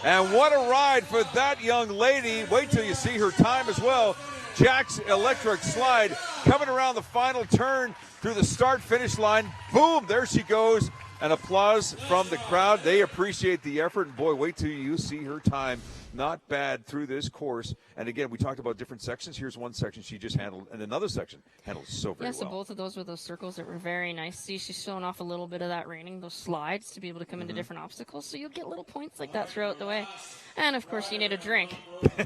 And what a ride for that young lady. Wait till you see her time as well. Jack's electric slide coming around the final turn through the start-finish line. Boom, there she goes. And applause from the crowd. They appreciate the effort. And boy, wait till you see her time. Not bad through this course. And again, we talked about different sections. Here's one section she just handled, and another section handled so very well. Yeah, so both of those were those circles that were very nice. See, she's showing off a little bit of that reining, those slides to be able to come into different obstacles. So you'll get little points like that throughout the way. And, of course, you need a drink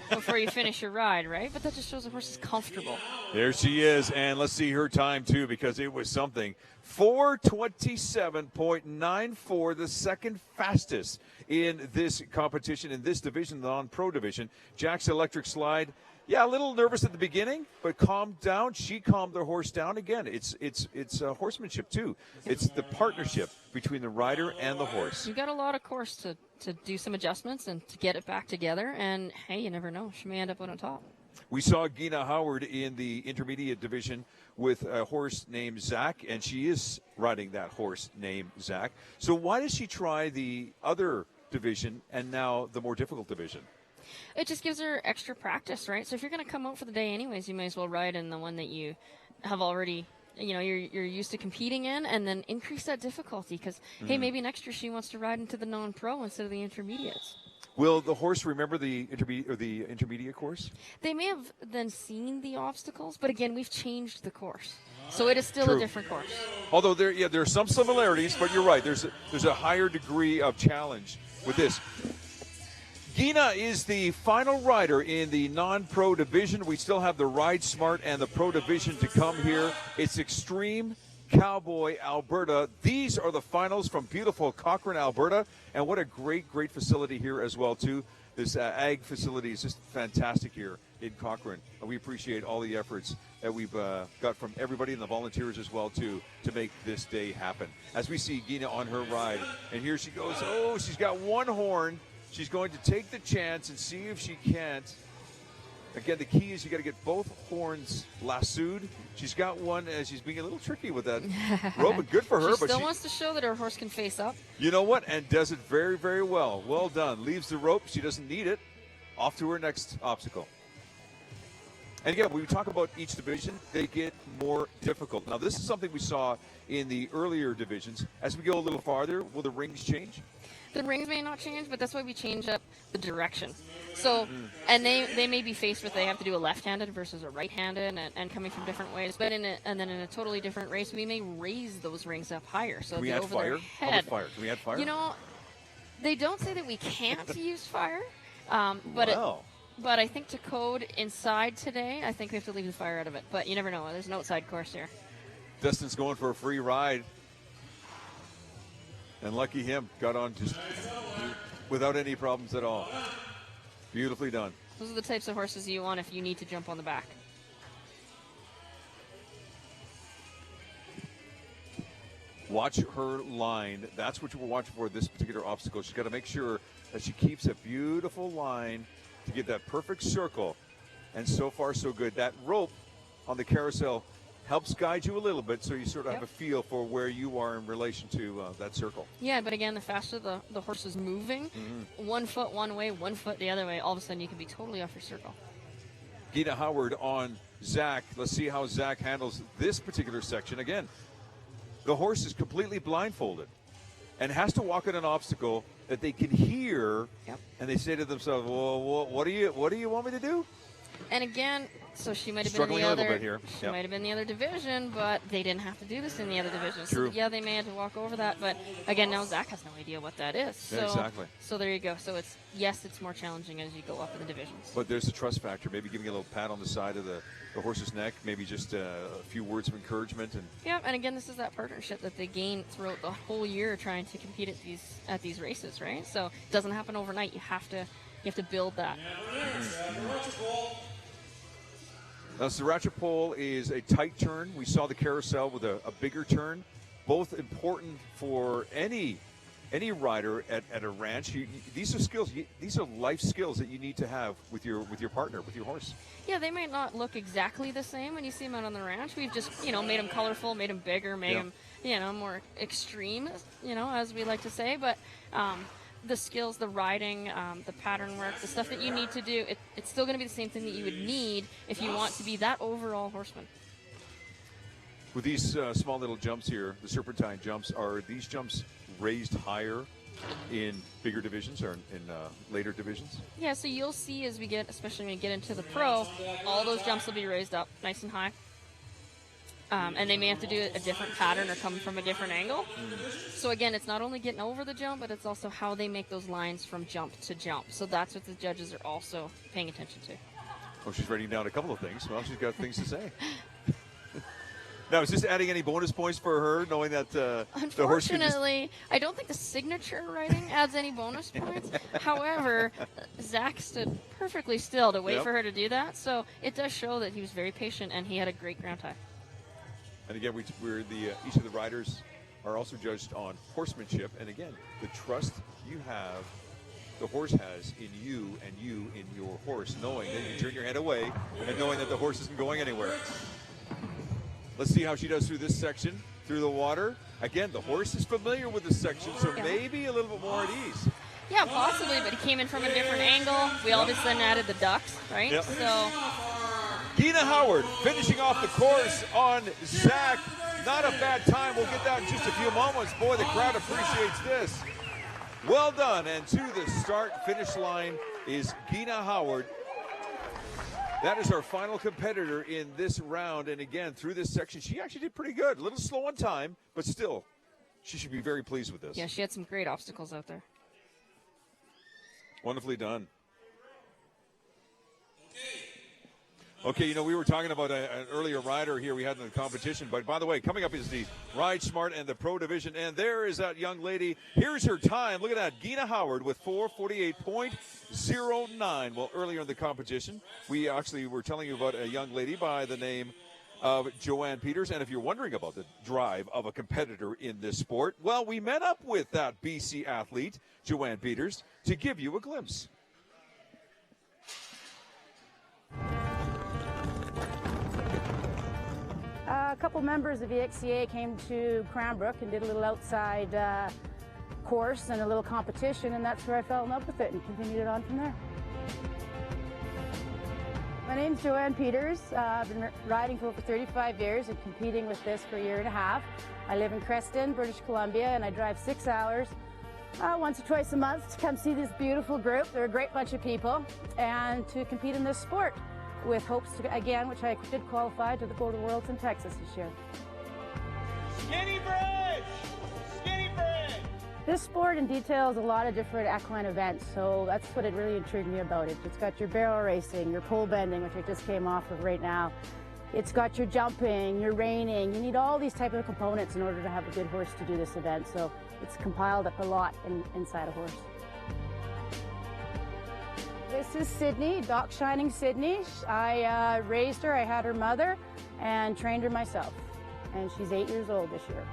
before you finish your ride, right? But that just shows the horse is comfortable. There she is. And let's see her time, too, because it was something. 4:27.94, the second fastest in this competition, in this division, the non-pro division. Jack's electric slide, a little nervous at the beginning, but calmed down. She calmed the horse down. Again, it's horsemanship, too. It's the partnership between the rider and the horse. You got a lot of course to do some adjustments and to get it back together. And, hey, you never know. She may end up on top. We saw Gina Howard in the intermediate division with a horse named Zach, and she is riding that horse named Zach. So why does she try the other division and now the more difficult division? It just gives her extra practice, right? So if you're going to come out for the day anyways, you may as well ride in the one that you have already, you're used to competing in, and then increase that difficulty because, hey, maybe next year she wants to ride into the non-pro instead of the intermediates. Will the horse remember the intermediate course? They may have then seen the obstacles, but again, we've changed the course. So it is still a different course. Although there are some similarities, but you're right. There's a higher degree of challenge with this. Gina is the final rider in the non-pro division. We still have the Ride Smart and the pro division to come here. It's Extreme Cowboy, Alberta. These are the finals from beautiful Cochrane, Alberta. And what a great, great facility here as well, too. This ag facility is just fantastic here in Cochrane. And we appreciate all the efforts that we've got from everybody and the volunteers as well, too, to make this day happen. As we see Gina on her ride. And here she goes. Oh, she's got one horn. She's going to take the chance and see if she can't. Again, the key is you got to get both horns lassoed. She's got one, as she's being a little tricky with that rope, but good for her. She still wants to show that her horse can face up. You know what? And does it very, very well. Well done. Leaves the rope. She doesn't need it. Off to her next obstacle. And again, when we talk about each division, they get more difficult. Now, this is something we saw in the earlier divisions. As we go a little farther, will the rings change? The rings may not change, but that's why we change up the direction. So, and they may be faced with they have to do a left-handed versus a right-handed and coming from different ways. But then in a totally different race, we may raise those rings up higher. So Can we add over fire? their How head. about fire? Can we add fire? You know, they don't say that we can't use fire, but but I think to code inside today, I think we have to leave the fire out of it. But you never know. There's an outside course here. Dustin's going for a free ride. And lucky him, got on just without any problems at all. Beautifully done. Those are the types of horses you want if you need to jump on the back. Watch her line. That's what we're watching for this particular obstacle. She's got to make sure that she keeps a beautiful line to get that perfect circle. And so far, so good. That rope on the carousel helps guide you a little bit so you sort of have a feel for where you are in relation to that circle. Yeah, but again, the faster the horse is moving, 1 foot one way, 1 foot the other way, all of a sudden you can be totally off your circle. Gina Howard on Zach. Let's see how Zach handles this particular section. Again, the horse is completely blindfolded and has to walk in an obstacle that they can hear, and they say to themselves, well, what do you want me to do? And again, so she might have Struggling been in a the little other. bit here. She might have been in the other division, but they didn't have to do this in the other division. True. So yeah, they may have to walk over that, but again, now Zach has no idea what that is. So, exactly. So there you go. So it's more challenging as you go up in the divisions. But there's a trust factor. Maybe giving a little pat on the side of the horse's neck. Maybe just a few words of encouragement. And yeah, and again, this is that partnership that they gain throughout the whole year trying to compete at these races, right? So it doesn't happen overnight. You have to build that. Now, Sriracha Pole is a tight turn. We saw the carousel with a bigger turn. Both important for any rider at a ranch. These are skills. These are life skills that you need to have with your partner, with your horse. Yeah, they might not look exactly the same when you see them out on the ranch. We've just made them colorful, made them bigger, made them more extreme, as we like to say. But the skills, the riding, the pattern work, the stuff that you need to do, it's still going to be the same thing that you would need if you want to be that overall horseman. With these small little jumps here, the serpentine jumps, are these jumps raised higher in bigger divisions or in later divisions? Yeah, so you'll see as we get, especially when we get into the pro, all those jumps will be raised up nice and high. And they may have to do a different pattern or come from a different angle. So again, it's not only getting over the jump, but it's also how they make those lines from jump to jump. So that's what the judges are also paying attention to. Oh, she's writing down a couple of things. Well, she's got things to say. Now, is this adding any bonus points for her, knowing that the horse can Unfortunately, I don't think the signature writing adds any bonus points. However, Zach stood perfectly still to wait for her to do that. So it does show that he was very patient and he had a great ground tie. And again, we're each of the riders are also judged on horsemanship. And again, the trust you have, the horse has in you and you in your horse, knowing that you turn your head away and knowing that the horse isn't going anywhere. Let's see how she does through this section, through the water. Again, the horse is familiar with this section, so maybe a little bit more at ease. Yeah, possibly, but he came in from a different angle. We all of a sudden added the ducks, right? Yep. So Gina Howard finishing off the course on Zach. Not a bad time. We'll get that in just a few moments. Boy, the crowd appreciates this. Well done. And to the start-finish line is Gina Howard. That is our final competitor in this round. And again, through this section, she actually did pretty good. A little slow on time, but still, she should be very pleased with this. yeah, she had some great obstacles out there. Wonderfully done. Okay, we were talking about an earlier rider here we had in the competition. But by the way, coming up is the Ride Smart and the Pro Division. And there is that young lady. Here's her time. Look at that. Gina Howard with 4:48.09. Well, earlier in the competition, we actually were telling you about a young lady by the name of Joanne Peters. And if you're wondering about the drive of a competitor in this sport, well, we met up with that BC athlete, Joanne Peters, to give you a glimpse. A couple members of the XCA came to Cranbrook and did a little outside course and a little competition, and that's where I fell in love with it and continued it on from there. My name's Joanne Peters. I've been riding for over 35 years and competing with this for a year and a half. I live in Creston, British Columbia, and I drive 6 hours once or twice a month to come see this beautiful group. They're a great bunch of people, and to compete in this sport with hopes to, again, which I did qualify to go to the Worlds in Texas this year. Skinny bridge! Skinny bridge! This sport entails a lot of different equine events, so that's what it really intrigued me about it. It's got your barrel racing, your pole bending, which I just came off of right now. It's got your jumping, your reining. You need all these type of components in order to have a good horse to do this event, so it's compiled up a lot inside a horse. This is Sydney, Doc Shining Sydney. I raised her, I had her mother, and trained her myself. And she's 8 years old this year.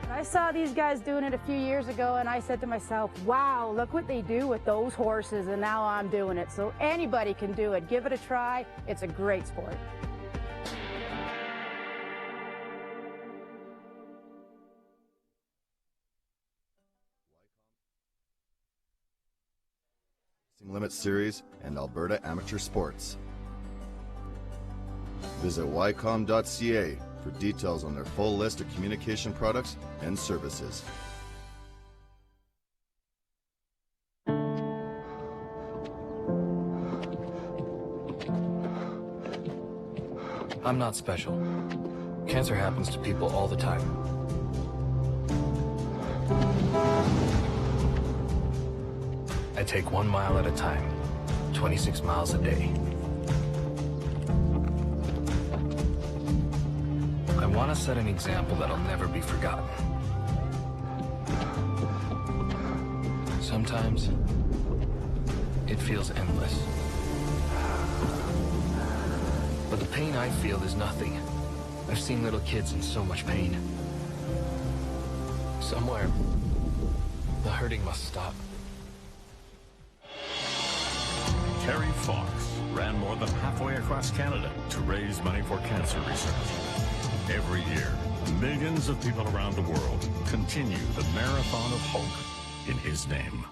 I saw these guys doing it a few years ago, and I said to myself, wow, look what they do with those horses, and now I'm doing it. So anybody can do it. Give it a try. It's a great sport. Limit Series and Alberta Amateur Sports. Visit ycom.ca for details on their full list of communication products and services. I'm not special. Cancer happens to people all the time. I take 1 mile at a time, 26 miles a day. I want to set an example that'll never be forgotten. Sometimes, it feels endless. But the pain I feel is nothing. I've seen little kids in so much pain. Somewhere, the hurting must stop. Terry Fox ran more than halfway across Canada to raise money for cancer research. Every year, millions of people around the world continue the marathon of hope in his name.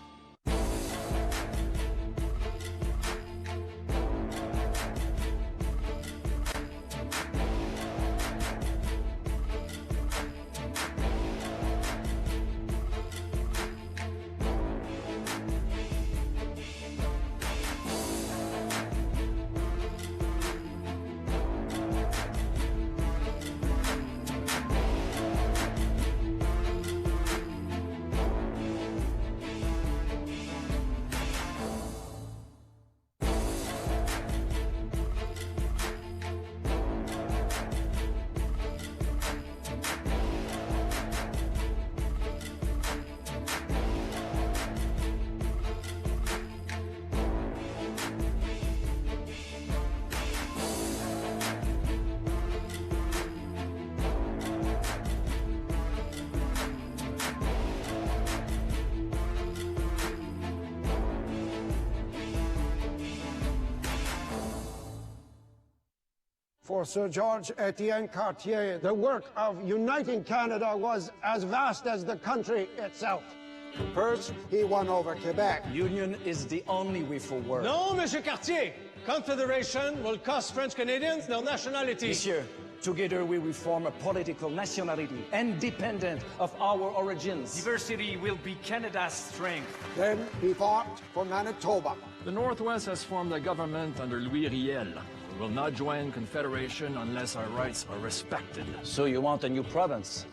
For Sir George Etienne Cartier, the work of uniting Canada was as vast as the country itself. First, he won over Quebec. Union is the only way forward. No, Monsieur Cartier. Confederation will cost French Canadians their nationality. Monsieur, together we will form a political nationality independent of our origins. Diversity will be Canada's strength. Then he fought for Manitoba. The Northwest has formed a government under Louis Riel. We will not join Confederation unless our rights are respected. So you want a new province?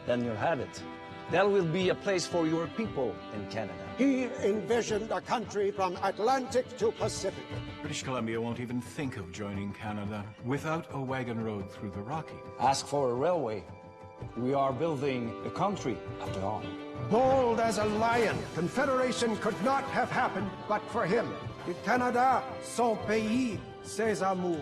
Then you have it. There will be a place for your people in Canada. He envisioned a country from Atlantic to Pacific. British Columbia won't even think of joining Canada without a wagon road through the Rockies. Ask for a railway. We are building a country after all. Bold as a lion, Confederation could not have happened but for him. Le Canada, son pays, ses amours.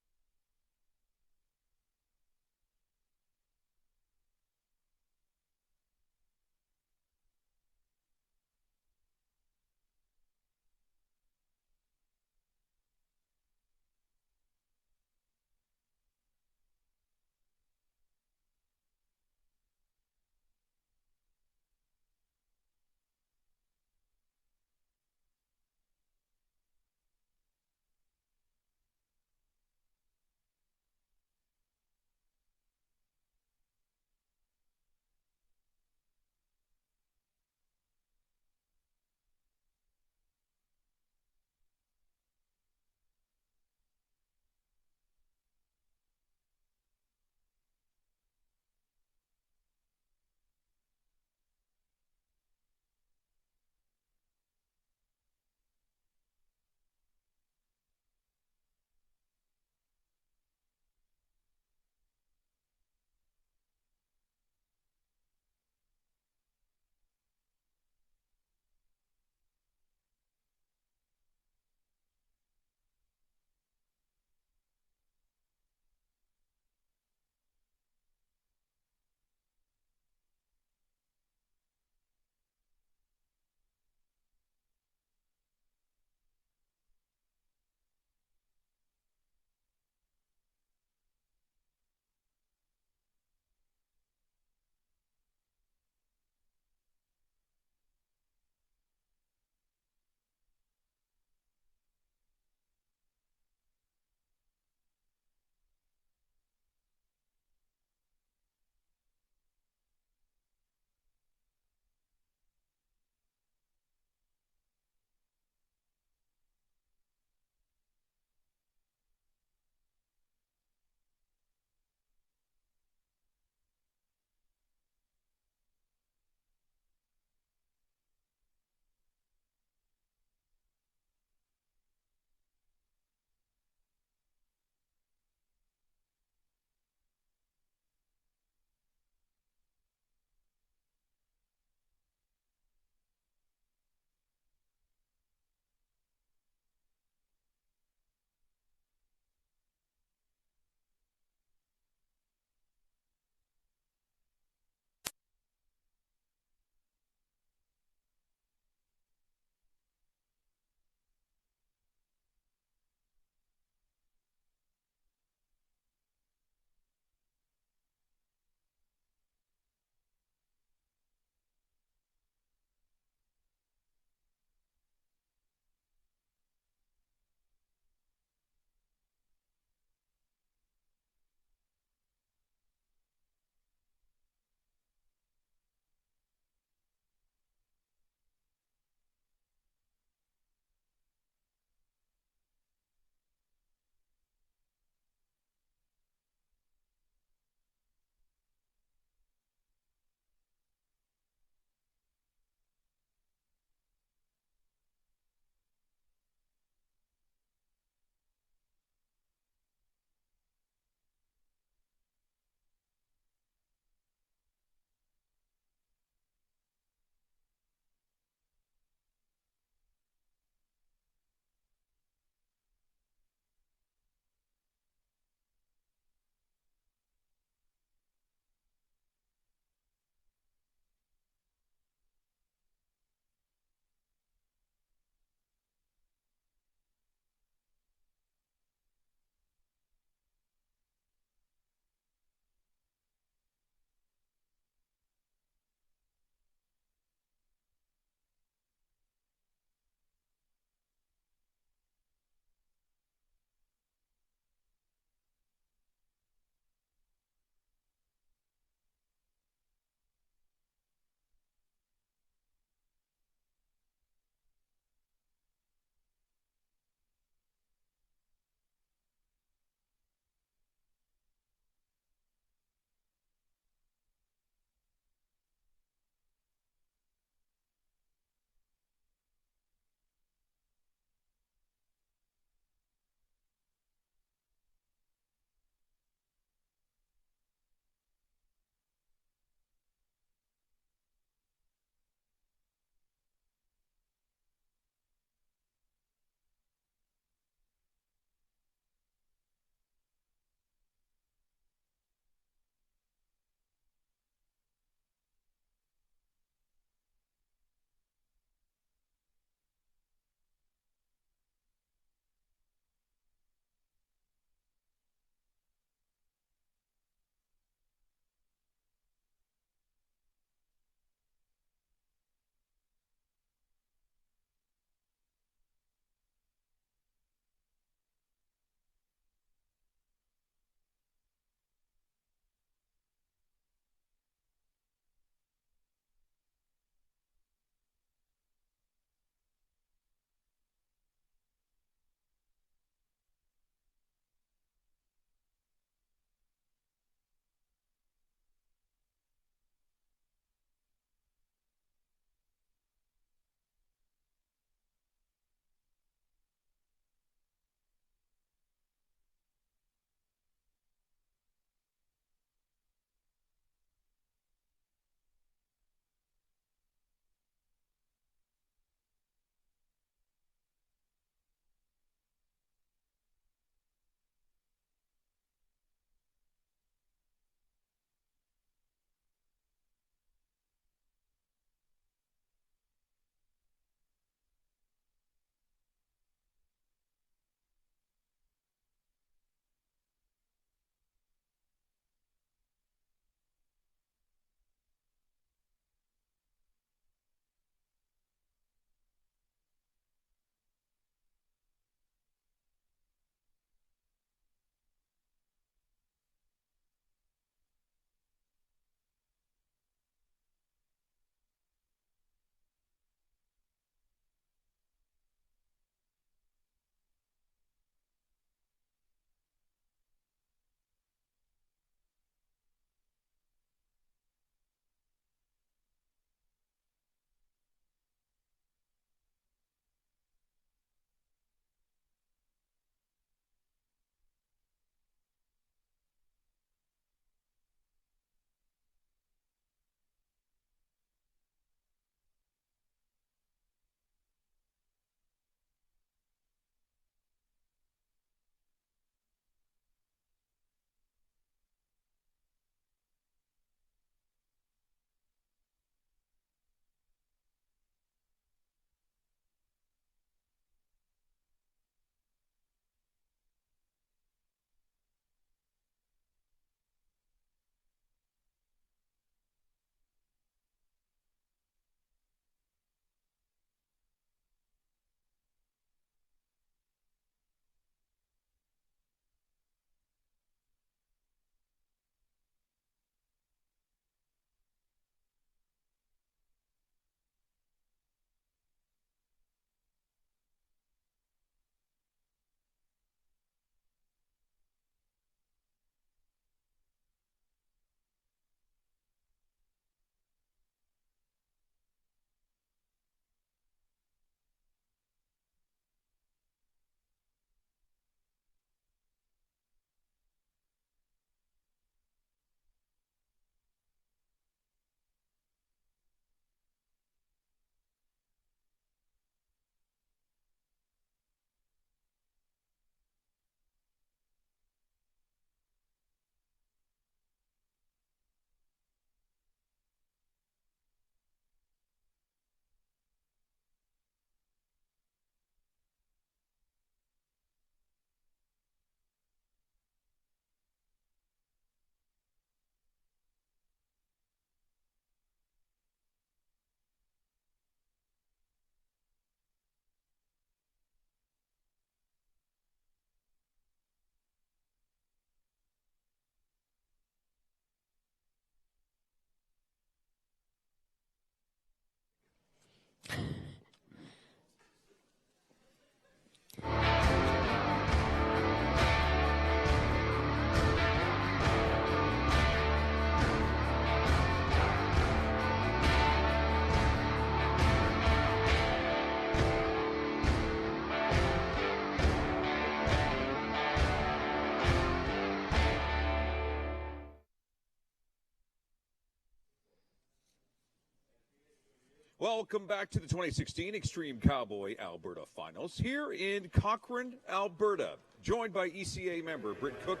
Welcome back to the 2016 Extreme Cowboy Alberta Finals here in Cochrane, Alberta. Joined by ECA member Britt Cook.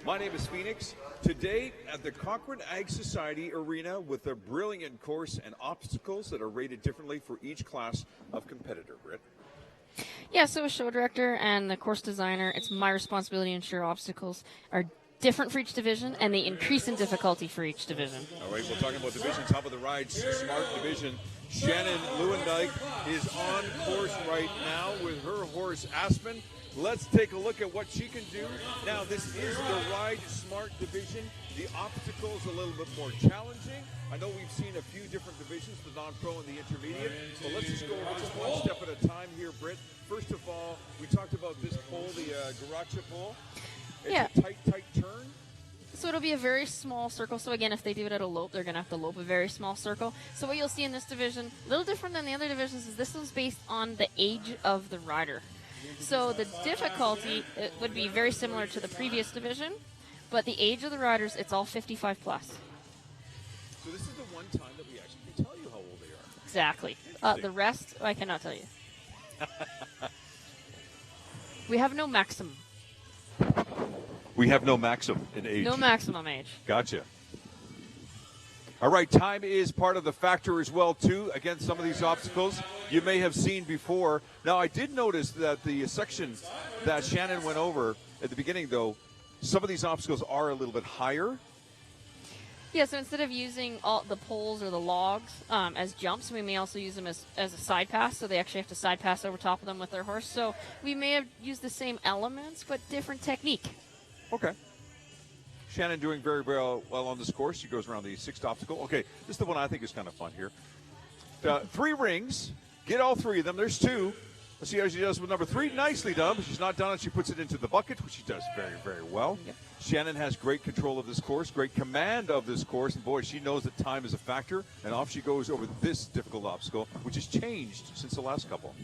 My name is Phoenix. Today at the Cochrane Ag Society Arena with a brilliant course and obstacles that are rated differently for each class of competitor. Britt. Yeah, so as show director and the course designer, it's my responsibility to ensure obstacles are different for each division, and they increase in difficulty for each division. All right, we're talking about division, top of the ride, smart division. Shannon Lewandike is on course right now with her horse Aspen. Let's take a look at what she can do. Now, this is the ride smart division. The obstacle's a little bit more challenging. I know we've seen a few different divisions, the non-pro and the intermediate. So let's just go over this one step at a time here, Britt. First of all, we talked about this pole, the Garacha pole. It's a tight turn. So it'll be a very small circle. So again, if they do it at a lope, they're going to have to lope a very small circle. So what you'll see in this division, a little different than the other divisions, is this is based on the age of the rider. So the difficulty it would be very similar to the previous division, but the age of the riders, it's all 55 plus. So this is the one time that we actually can tell you how old they are. Exactly. The rest, I cannot tell you. We have no maximum. We have no maximum in age. No maximum age. Gotcha. All right, time is part of the factor as well, too. Again, some of these obstacles you may have seen before. Now, I did notice that the section that Shannon went over at the beginning, though, some of these obstacles are a little bit higher. Yeah, so instead of using all the poles or the logs as jumps, we may also use them as a side pass, so they actually have to side pass over top of them with their horse. So we may have used the same elements, but different technique. Okay. Shannon doing very, very well on this course. She goes around the sixth obstacle. Okay, this is the one I think is kind of fun here. 3 rings. Get all 3 of them. There's 2. Let's see how she does with number 3. Nicely done. But she's not done it. She puts it into the bucket, which she does very, very well. Yep. Shannon has great control of this course, great command of this course. And, boy, she knows that time is a factor. And off she goes over this difficult obstacle, which has changed since the last couple.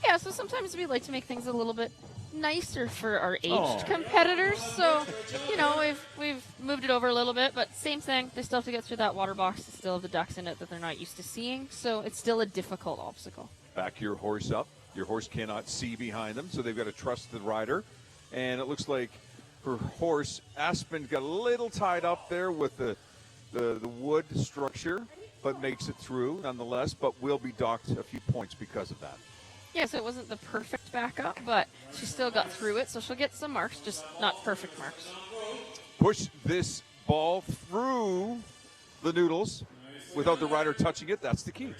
Yeah, so sometimes we like to make things a little bit nicer for our aged competitors. So, you know, we've moved it over a little bit, but same thing. They still have to get through that water box. They still have the ducks in it that they're not used to seeing. So it's still a difficult obstacle. Back your horse up. Your horse cannot see behind them, so they've got to trust the rider. And it looks like her horse, Aspen, got a little tied up there with the wood structure, but makes it through nonetheless, but will be docked a few points because of that. Yeah, so it wasn't the perfect backup, but she still got through it, so she'll get some marks, just not perfect marks. Push this ball through the noodles without the rider touching it. That's the key.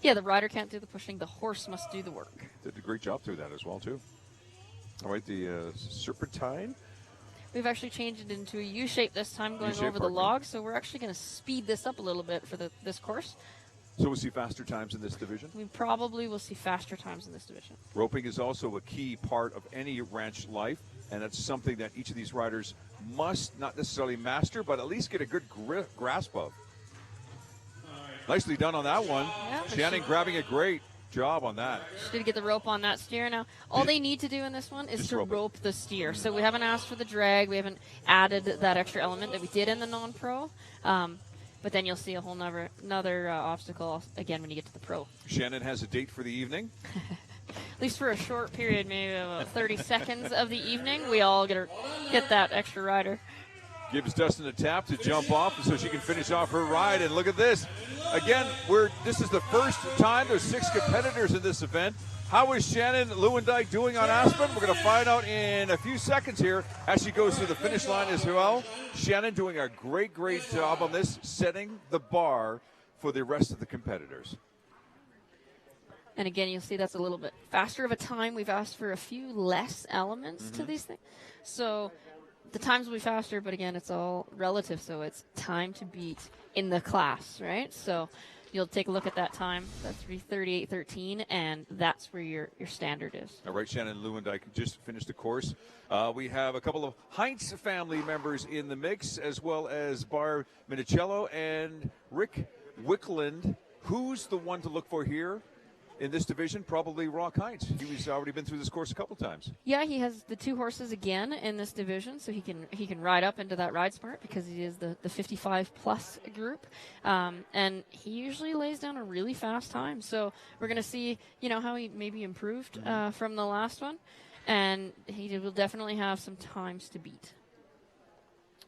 Yeah, the rider can't do the pushing. The horse must do the work. Did a great job through that as well, too. All right, the serpentine. We've actually changed it into a U shape this time, going over the log, so we're actually going to speed this up a little bit for this course. So we'll see faster times in this division? We probably will see faster times in this division. Roping is also a key part of any ranch life, and that's something that each of these riders must not necessarily master, but at least get a good grasp of. Nicely done on that one. Yeah, Shannon grabbing a great job on that. She did get the rope on that steer. Now, all they need to do in this one is to rope the steer. So we haven't asked for the drag. We haven't added that extra element that we did in the non-pro. But then you'll see a whole another obstacle again when you get to the pro. Shannon has a date for the evening. At least for a short period, maybe about 30 seconds of the evening, we all get that extra rider. Gives Dustin a tap to jump off so she can finish off her ride. And look at this. Again, this is the first time there's 6 competitors in this event. How is Shannon Lewandike doing on Aspen? We're going to find out in a few seconds here as she goes to the finish line as well. Shannon doing a great, great job on this, setting the bar for the rest of the competitors. And again, you'll see that's a little bit faster of a time. We've asked for a few less elements to these things. So the times will be faster, but again, it's all relative. So it's time to beat in the class, right? So you'll take a look at that time. That's 3:38.13, and that's where your standard is. All right, Shannon Lewandike just finished the course. We have a couple of Heins family members in the mix, as well as Barb Minichello and Rick Wickland. Who's the one to look for here? in this division, probably Rock Heins. He's already been through this course a couple times. Yeah, he has the 2 horses again in this division, so he can ride up into that ride smart because he is the 55-plus group. And he usually lays down a really fast time. So we're going to see, how he maybe improved from the last one. And he will definitely have some times to beat.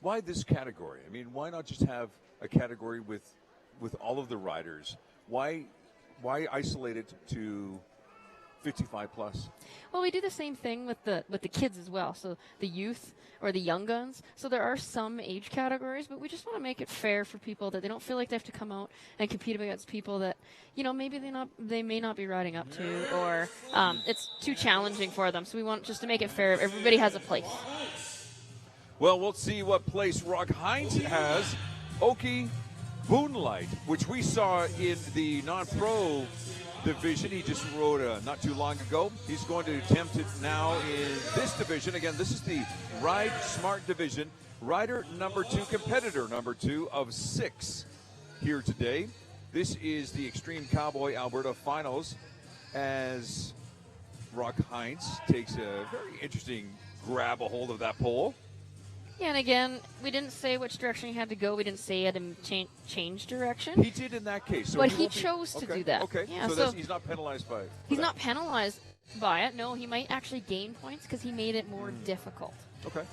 Why this category? I mean, why not just have a category with all of the riders? Why isolate it to 55 plus? Well, we do the same thing with the kids as well. So the youth or the young guns. So there are some age categories, but we just want to make it fair for people that they don't feel like they have to come out and compete against people that, maybe they may not be riding up to, or it's too challenging for them. So we want just to make it fair. Everybody has a place. Well, we'll see what place Rock Heins has. Okie Boonlight, which we saw in the non-pro division. He just rode not too long ago. He's going to attempt it now in this division. Again, this is the Ride Smart division. Rider number 2, competitor number 2 of 6 here today. This is the Extreme Cowboy Alberta Finals as Rock Heins takes a very interesting grab a hold of that pole. Yeah, and again, we didn't say which direction he had to go. We didn't say he had to change direction. He did in that case. So but he chose to do that. Okay, yeah, so he's not penalized by it. He's not penalized by it. No, he might actually gain points because he made it more difficult. Okay.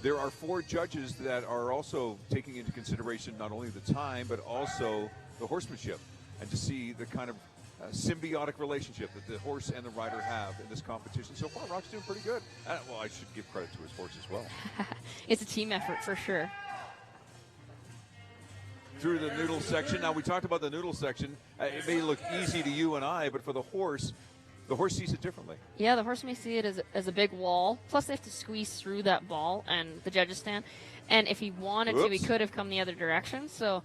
There are 4 judges that are also taking into consideration not only the time, but also the horsemanship, and to see the kind of symbiotic relationship that the horse and the rider have in this competition. So far, Rock's doing pretty good. Well, I should give credit to his horse as well. It's a team effort for sure. Through the noodle section. Now, we talked about the noodle section. It may look easy to you and I, but for the horse sees it differently. Yeah, the horse may see it as a big wall. Plus, they have to squeeze through that ball and the judges stand. And if he wanted to, he could have come the other direction. So,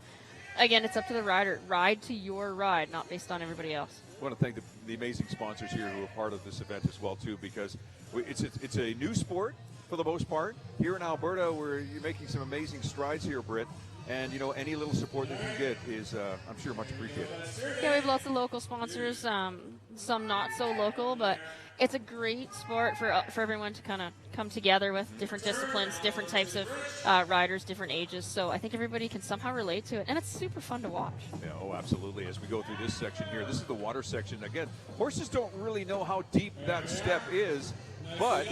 again, it's up to the rider. Ride to your ride, not based on everybody else. I want to thank the amazing sponsors here who are part of this event as well, too, because it's a new sport for the most part. Here in Alberta, where you're making some amazing strides here, Britt. And, any little support that you get is, I'm sure, much appreciated. Yeah, we have lots of local sponsors, some not so local, but it's a great sport for everyone to kind of come together with different disciplines, different types of riders, different ages. So I think everybody can somehow relate to it, and it's super fun to watch. Yeah, absolutely. As we go through this section here, this is the water section. Again, horses don't really know how deep that step is, but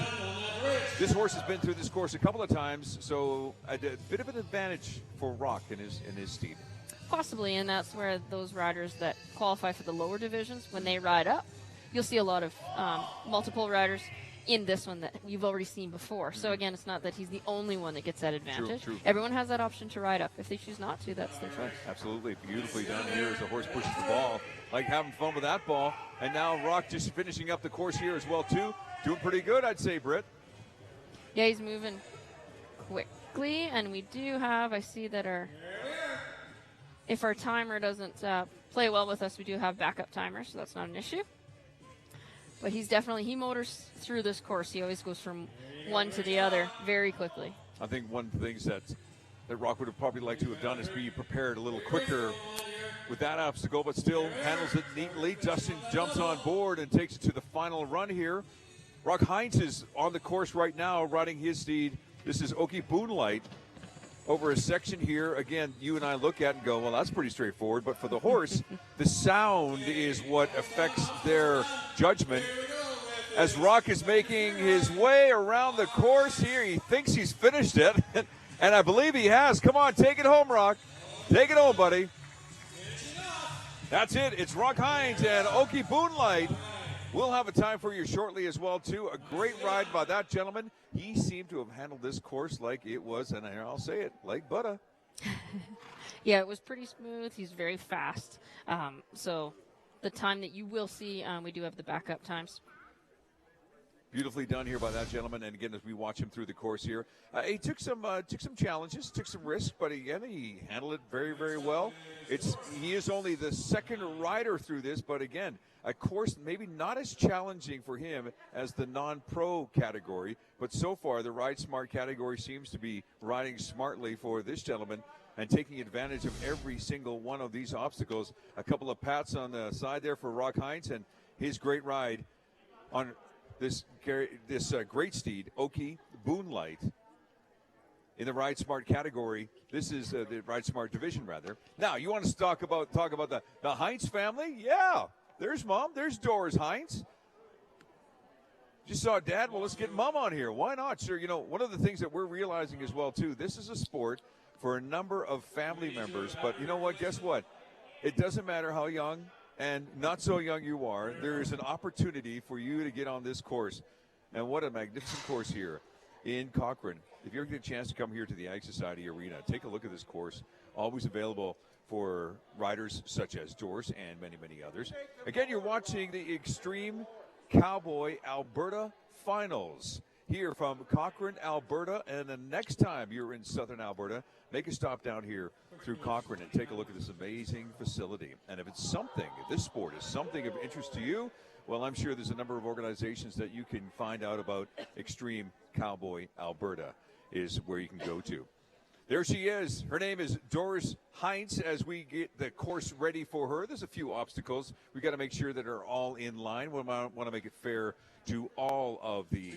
this horse has been through this course a couple of times, so a bit of an advantage for Rock in his steed. Possibly, and that's where those riders that qualify for the lower divisions, when they ride up, you'll see a lot of multiple riders in this one that you've already seen before. So again, it's not that he's the only one that gets that advantage. True. Everyone has that option to ride up. If they choose not to, that's their choice. Absolutely. Beautifully done here as the horse pushes the ball. Like having fun with that ball. And now Rock just finishing up the course here as well, too. Doing pretty good, I'd say, Britt. Yeah, he's moving quickly. And we do have, I see that if our timer doesn't play well with us, we do have backup timers, so that's not an issue. But he motors through this course. He always goes from one to the other very quickly. I think one of the things that Rock would have probably liked to have done is be prepared a little quicker with that obstacle, but still handles it neatly. Justin jumps on board and takes it to the final run here. Rock Heins is on the course right now, riding his steed. This is Okie Boonlight. Over a section here, again, you and I look at and go, well, that's pretty straightforward. But for the horse, the sound is what affects their judgment. As Rock is making his way around the course here, he thinks he's finished it. And I believe he has. Come on, take it home, Rock. Take it home, buddy. That's it. It's Rock Heins and Okie Boonlight. We'll have a time for you shortly as well, too. A great ride by that gentleman. He seemed to have handled this course like it was, and I'll say it, like butter. Yeah, it was pretty smooth. He's very fast. So the time that you will see, we do have the backup times. Beautifully done here by that gentleman. And again, as we watch him through the course here, he took some challenges, took some risks, but again, he handled it very, very well. He is only the second rider through this, but again, a course maybe not as challenging for him as the non-pro category, but so far the Ride Smart category seems to be riding smartly for this gentleman. and taking advantage of every single one of these obstacles. A couple of pats on the side there for Rock Heins and his great ride on this great steed, Oki Boonlight, in the Ride Smart category. This is the Ride Smart division, rather. Now, you want to talk about the Heins family? Yeah, there's Mom. There's Doris Heins. Just saw Dad. Well, let's get Mom on here. Why not? Sure. You know, one of the things that we're realizing as well, too, this is a sport for a number of family members. But you know what? Guess what? It doesn't matter how young and not so young you are. There is an opportunity for you to get on this course. And what a magnificent course here in Cochrane. If you ever get a chance to come here to the Ag Society Arena, take a look at this course. Always available for riders such as Doris and many, many others. Again, you're watching the Extreme Cowboy Alberta Finals here from Cochrane, Alberta. And the next time you're in southern Alberta, make a stop down here through Cochrane and take a look at this amazing facility. And if this sport is something of interest to you, well, I'm sure there's a number of organizations that you can find out about. Extreme Cowboy Alberta is where you can go to. There she is. Her name is Doris Heins. As we get the course ready for her, there's a few obstacles. We've got to make sure that are all in line. We want to make it fair to all of the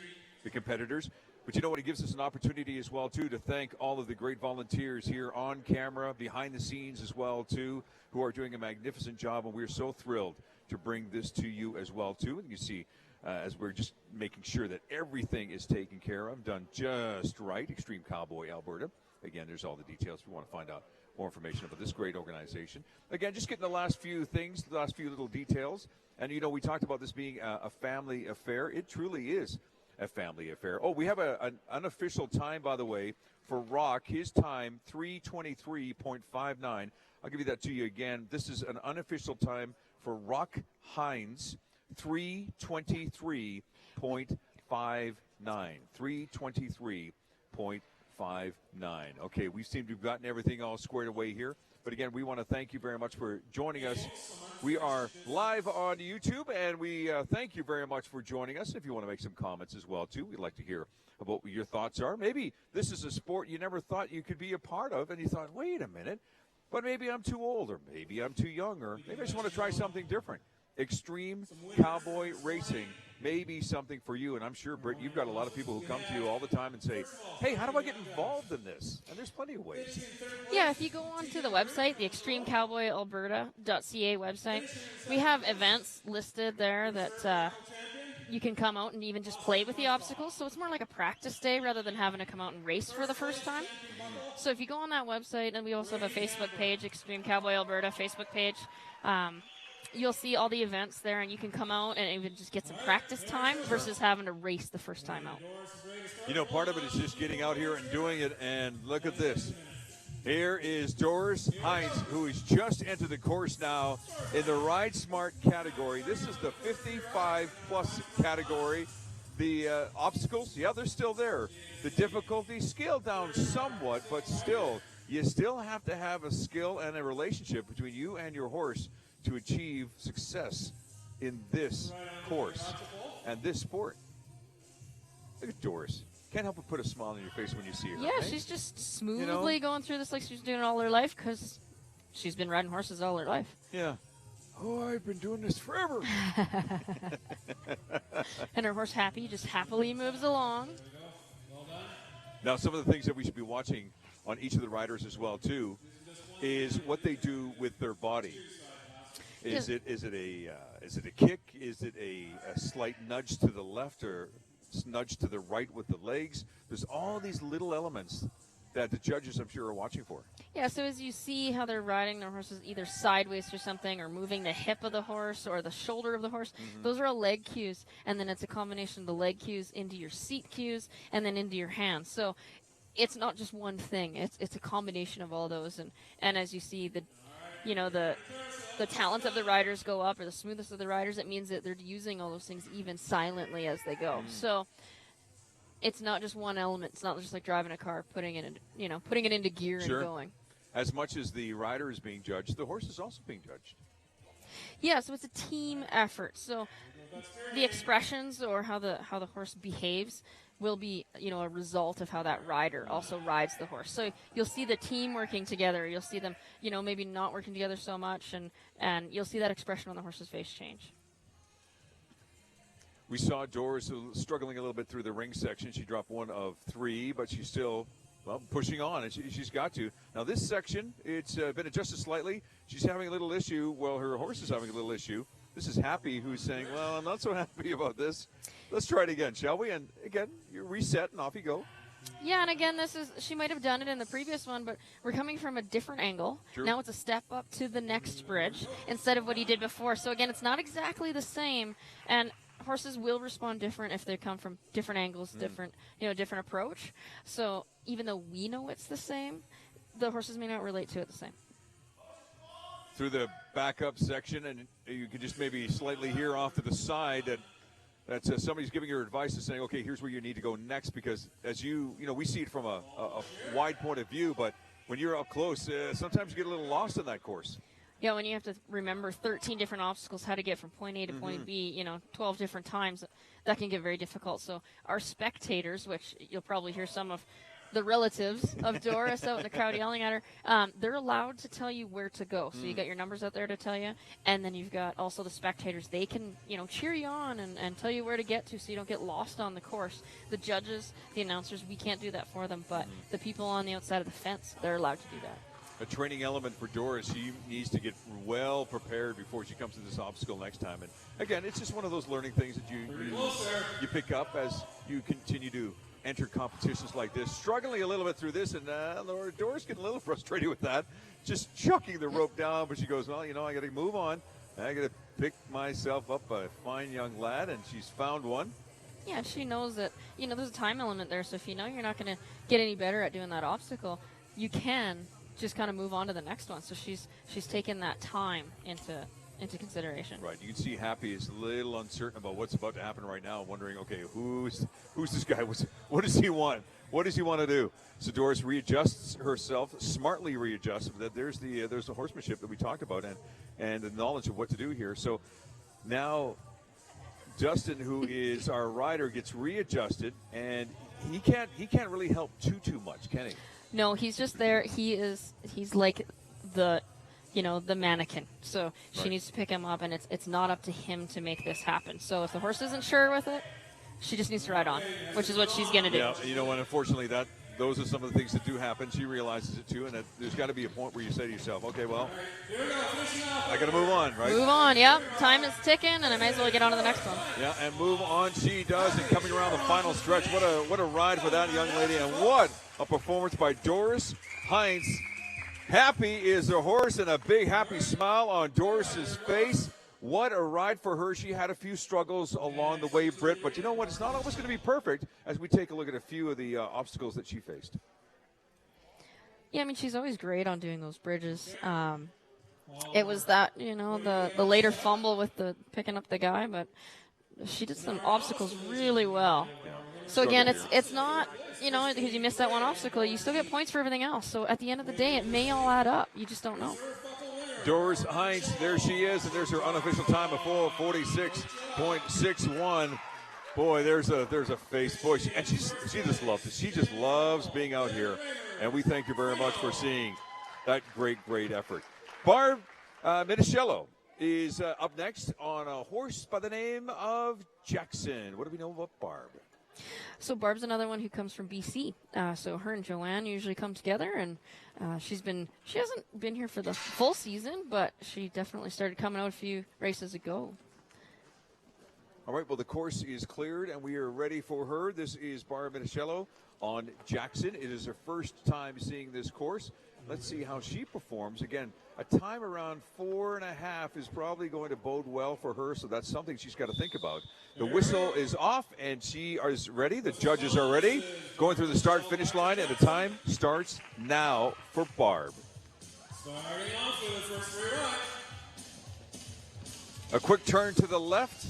competitors. But you know what? It gives us an opportunity as well, too, to thank all of the great volunteers here on camera, behind the scenes as well, too, who are doing a magnificent job. And we're so thrilled to bring this to you as well, too. And you see, as we're just making sure that everything is taken care of, done just right. Extreme Cowboy Alberta. Again, there's all the details if you want to find out more information about this great organization. Again, just getting the last few things, the last few little details. And, you know, we talked about this being a family affair. It truly is a family affair. Oh, we have an unofficial time, by the way, for Rock. His time, 3:23.59. I'll give you that to you again. This is an unofficial time for Rock Heins, 3:23.59. 3:23.59. Okay, we seem to have gotten everything all squared away here. But again, we want to thank you very much for joining us. We are live on YouTube, and we thank you very much for joining us. If you want to make some comments as well, too, we'd like to hear about what your thoughts are. Maybe this is a sport you never thought you could be a part of, and you thought, wait a minute, but maybe I'm too old, or maybe I'm too young, or maybe I just want to try something different. Extreme Cowboy Racing may be something for you, and I'm sure, Britt, you've got a lot of people who come to you all the time and say, hey, how do I get involved in this? And there's plenty of ways. Yeah, if you go onto the website, the extremecowboyalberta.ca website, we have events listed there that you can come out and even just play with the obstacles. So it's more like a practice day rather than having to come out and race for the first time. So if you go on that website, and we also have a Facebook page, Extreme Cowboy Alberta Facebook page, you'll see all the events there, and you can come out and even just get some practice time versus having to race the first time out. You know, part of it is just getting out here and doing it, and look at this. Here is Doris Heins, who has just entered the course now in the Ride Smart category. This is the 55-plus category. The obstacles, yeah, they're still there. The difficulty scaled down somewhat, but still, you still have to have a skill and a relationship between you and your horse to achieve success in this course and this sport. Look at Doris. Can't help but put a smile on your face when you see her. Yeah, right? She's just smoothly going through this like she's doing it all her life because she's been riding horses all her life. Yeah. Oh, I've been doing this forever. And her horse Happy just happily moves along. Now, some of the things that we should be watching on each of the riders as well, too, is what they do with their body. Is it a kick? Is it a slight nudge to the left or nudge to the right with the legs? There's all these little elements that the judges, I'm sure, are watching for. Yeah, so as you see how they're riding their horses either sideways or something, or moving the hip of the horse or the shoulder of the horse, those are all leg cues. And then it's a combination of the leg cues into your seat cues and then into your hands. So it's not just one thing. It's a combination of all those. And as you see, the talent of the riders go up, or the smoothness of the riders, it means that they're using all those things even silently as they go. So it's not just one element. It's not just like driving a car, putting it into gear and going. As much as the rider is being judged, the horse is also being judged. Yeah, so it's a team effort. So the expressions or how the horse behaves will be, a result of how that rider also rides the horse. So you'll see the team working together. You'll see them, maybe not working together so much, and you'll see that expression on the horse's face change. We saw Doris struggling a little bit through the ring section. She dropped 1 of 3, but she's still, pushing on, and she's got to. Now this section, it's been adjusted slightly. She's having a little issue. Well, her horse is having a little issue. This is Happy, who's saying, well, I'm not so happy about this. Let's try it again, shall we? And again, you reset, and off you go. Yeah, and again, she might have done it in the previous one, but we're coming from a different angle. True. Now it's a step up to the next bridge instead of what he did before. So again, it's not exactly the same, and horses will respond different if they come from different angles, different approach. So even though we know it's the same, the horses may not relate to it the same. Through the backup section, and you can just maybe slightly hear off to the side that somebody's giving her advice and saying, okay, here's where you need to go next, because as we see it from a wide point of view, but when you're up close, sometimes you get a little lost in that course. Yeah, when you have to remember 13 different obstacles, how to get from point A to point B, 12 different times, that can get very difficult. So our spectators, which you'll probably hear some of the relatives of Doris out in the crowd yelling at her, they're allowed to tell you where to go. So you got your numbers out there to tell you, and then you've got also the spectators. They can, cheer you on and tell you where to get to so you don't get lost on the course. The judges, the announcers, we can't do that for them, but the people on the outside of the fence, they're allowed to do that. A training element for Doris. She needs to get well prepared before she comes to this obstacle next time. And again, it's just one of those learning things that you pick up as you continue to enter competitions like this. Struggling a little bit through this, and Doris getting a little frustrated with that, just chucking the rope down. But she goes, well, I got to move on. I got to pick myself up a fine young lad, and she's found one. Yeah, she knows that, there's a time element there. So if you know you're not going to get any better at doing that obstacle, you can just kind of move on to the next one. So she's taken that time into consideration. Right. You can see Happy is a little uncertain about what's about to happen right now, wondering, okay, who's this guy? What does he want? What does he want to do? So Doris readjusts herself, smartly readjusts. There's the horsemanship that we talked about and the knowledge of what to do here. So now Dustin, who is our rider, gets readjusted, and he can't really help too much, can he? No, he's just there. He's like the mannequin. So she needs to pick him up, and it's not up to him to make this happen. So if the horse isn't sure with it, she just needs to ride on, which is what she's going to do. Yeah, and unfortunately those are some of the things that do happen. She realizes it too, and there's got to be a point where you say to yourself, okay, well, I got to move on, right? Move on, yep. Time is ticking, and I might as well get on to the next one. Yeah, and move on she does, and coming around the final stretch, what a ride for that young lady, and what a performance by Doris Heins. Happy is the horse, and a big happy smile on Doris's face. What a ride for her. She had a few struggles along the way, Britt, but you know what? It's not always going to be perfect as we take a look at a few of the obstacles that she faced. Yeah, I mean, she's always great on doing those bridges. It was that, the later fumble with the picking up the guy, but she did some obstacles really well. Yeah. So again, it's not, because you missed that one obstacle, you still get points for everything else. So at the end of the day, it may all add up. You just don't know. Doris Heins, there she is, and there's her unofficial time of 4:46.61. Boy, there's a face. Boy, she just loves it. She just loves being out here, and we thank you very much for seeing that great effort. Barb Minichello is up next on a horse by the name of Jackson. What do we know about Barb? So Barb's another one who comes from BC. So her and Joanne usually come together, and she hasn't been here for the full season, but she definitely started coming out a few races ago. All right, well, the course is cleared, and we are ready for her. This is Barb Minichello on Jackson. It is her first time seeing this course. Let's see how she performs. Again, a time around 4.5 is probably going to bode well for her, so that's something she's got to think about. The whistle is off, and she is ready. The judges are ready. Going through the start-finish line, and the time starts now for Barb. Starting off with the first free ride. A quick turn to the left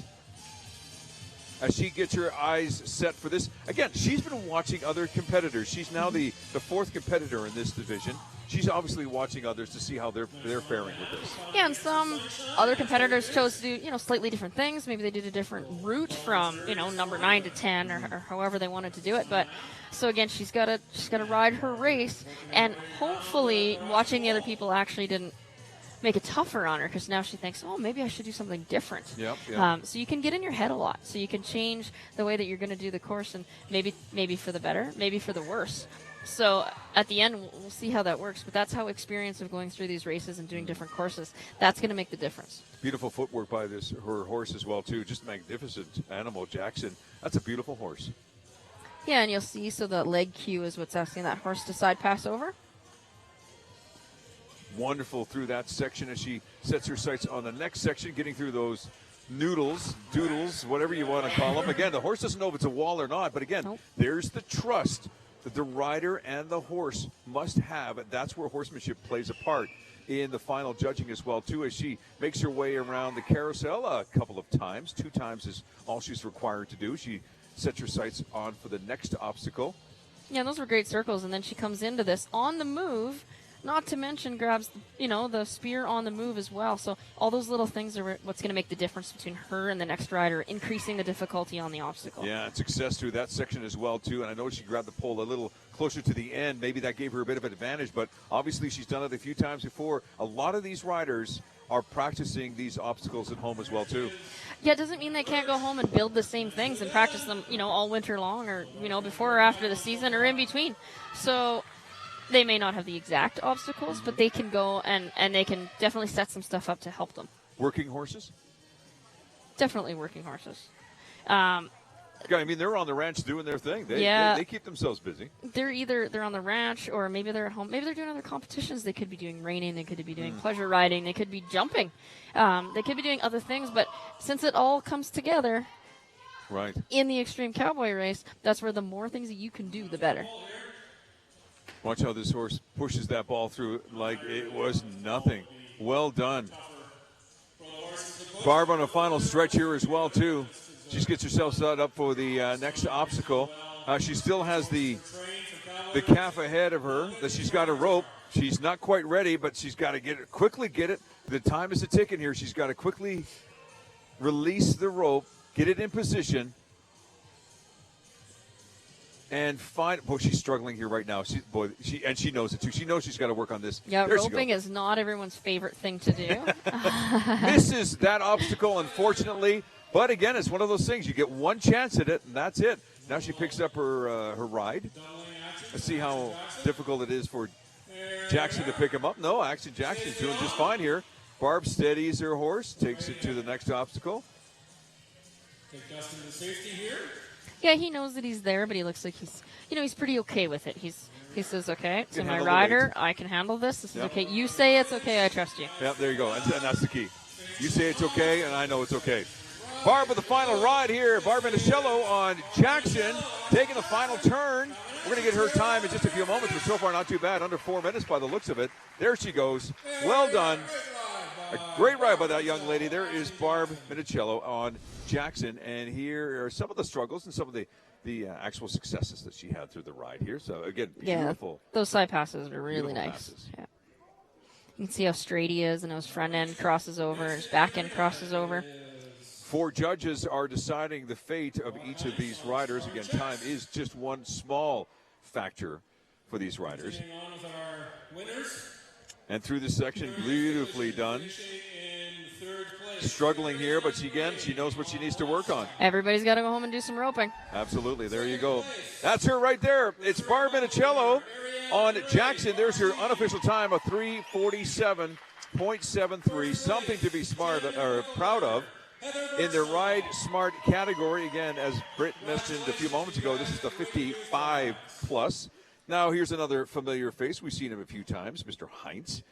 as she gets her eyes set for this. Again, she's been watching other competitors. She's now the fourth competitor in this division. she's obviously watching others to see how they're faring with this. Yeah, and some other competitors chose to do, slightly different things. Maybe they did a different route from, number 9 to 10 or however they wanted to do it. But so again, she's got to ride her race, and hopefully watching the other people actually didn't make it tougher on her, because now she thinks, oh, maybe I should do something different. Yep. So you can get in your head a lot. So you can change the way that you're going to do the course, and maybe for the better, maybe for the worse. So at the end, we'll see how that works. But that's how experience of going through these races and doing different courses, that's going to make the difference. Beautiful footwork by her horse as well, too. Just magnificent animal, Jackson. That's a beautiful horse. Yeah, and you'll see, so the leg cue is what's asking that horse to side pass over. Wonderful through that section as she sets her sights on the next section, getting through those doodles, whatever you want to call them. Again, the horse doesn't know if it's a wall or not, but again, there's the trust that the rider and the horse must have. That's where horsemanship plays a part in the final judging as well, too, as she makes her way around the carousel a couple of times. 2 times is all she's required to do. She sets her sights on for the next obstacle. Yeah, those were great circles, and then she comes into this on the move. Not to mention grabs, the spear on the move as well. So all those little things are what's going to make the difference between her and the next rider, increasing the difficulty on the obstacle. Yeah, and success through that section as well, too. And I know she grabbed the pole a little closer to the end. Maybe that gave her a bit of an advantage, but obviously she's done it a few times before. A lot of these riders are practicing these obstacles at home as well, too. Yeah, it doesn't mean they can't go home and build the same things and practice them, all winter long, or, before or after the season or in between. So they may not have the exact obstacles, but they can go and they can definitely set some stuff up to help them. Working horses? Definitely working horses. They're on the ranch doing their thing. They keep themselves busy. They're on the ranch, or maybe they're at home. Maybe they're doing other competitions. They could be doing reining. They could be doing pleasure riding. They could be jumping. They could be doing other things. But since it all comes together in the Extreme Cowboy race, that's where the more things that you can do, the better. Watch how this horse pushes that ball through like it was nothing. Well done. Barb on a final stretch here as well, too. She just gets herself set up for the next obstacle. She still has the calf ahead of her that she's got a rope. She's not quite ready, but she's got to quickly get it. The time is a ticking here. She's got to quickly release the rope, get it in position, and find. Boy, she's struggling here right now. She knows it too. She knows she's got to work on this. Yeah, roping is not everyone's favorite thing to do. Misses that obstacle, unfortunately. But again, it's one of those things. You get one chance at it, and that's it. Now she picks up her ride. Let's see how difficult it is for Jackson to pick him up. No, actually, Jackson's doing just fine here. Barb steadies her horse, takes it to the next obstacle. Take Dustin to safety here. Yeah, he knows that he's there, but he looks like he's pretty okay with it. He says, okay, to my rider, I can handle this. This is okay. You say it's okay, I trust you. Yep, there you go. And that's the key. You say it's okay, and I know it's okay. Barb with the final ride here. Barb Minichello on Jackson, taking the final turn. We're going to get her time in just a few moments, but so far not too bad. Under 4 minutes by the looks of it. There she goes. Well done. A great ride by that young lady. There is Barb Minichello on Jackson, and here are some of the struggles and some of the actual successes that she had through the ride here. So, again, beautiful. Yeah, those side passes are really nice. Passes. Yeah. You can see how straight he is, and his front end crosses over, his back end crosses over. 4 judges are deciding the fate of each of these riders. Again, time is just one small factor for these riders. And through this section, beautifully done. Struggling here, but she knows what she needs to work on. Everybody's got to go home and do some roping. Absolutely. There you go. That's her right there. It's Barb Minichello on Jackson. There's her unofficial time of 3:47.73. Something to be proud of. In the Ride Smart category, again, as Britt mentioned a few moments ago, this is the 55+. Now, here's another familiar face. We've seen him a few times. Mr. Heins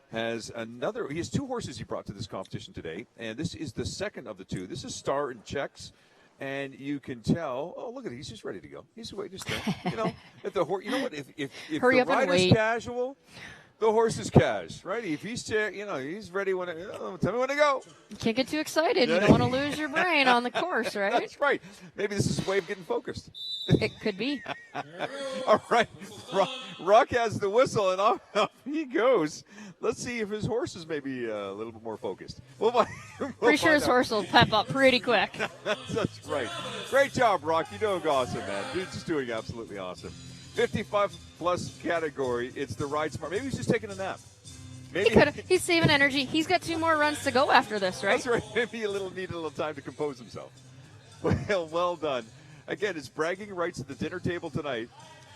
he has 2 horses he brought to this competition today, and this is the second of the 2. This is Star and Checks, and you can tell, oh, look at it, he's just ready to go. He's waiting to start. If the horse, if the rider's casual, the horse is cash, right? If he's he's ready when tell me when to go. You can't get too excited. You don't want to lose your brain on the course, right? That's right. Maybe this is his way of getting focused. It could be. All right. Rock has the whistle, and off he goes. Let's see if his horse is maybe a little bit more focused. Pretty sure his horse will pep up pretty quick. That's right. Great job, Rock. You're doing awesome, man. Dude's just doing absolutely awesome. 55-plus category. It's the Ride Smart. Maybe he's just taking a nap. He's saving energy. He's got 2 more runs to go after this, right? That's right. Maybe need a little time to compose himself. Well done. Again, it's bragging rights at the dinner table tonight.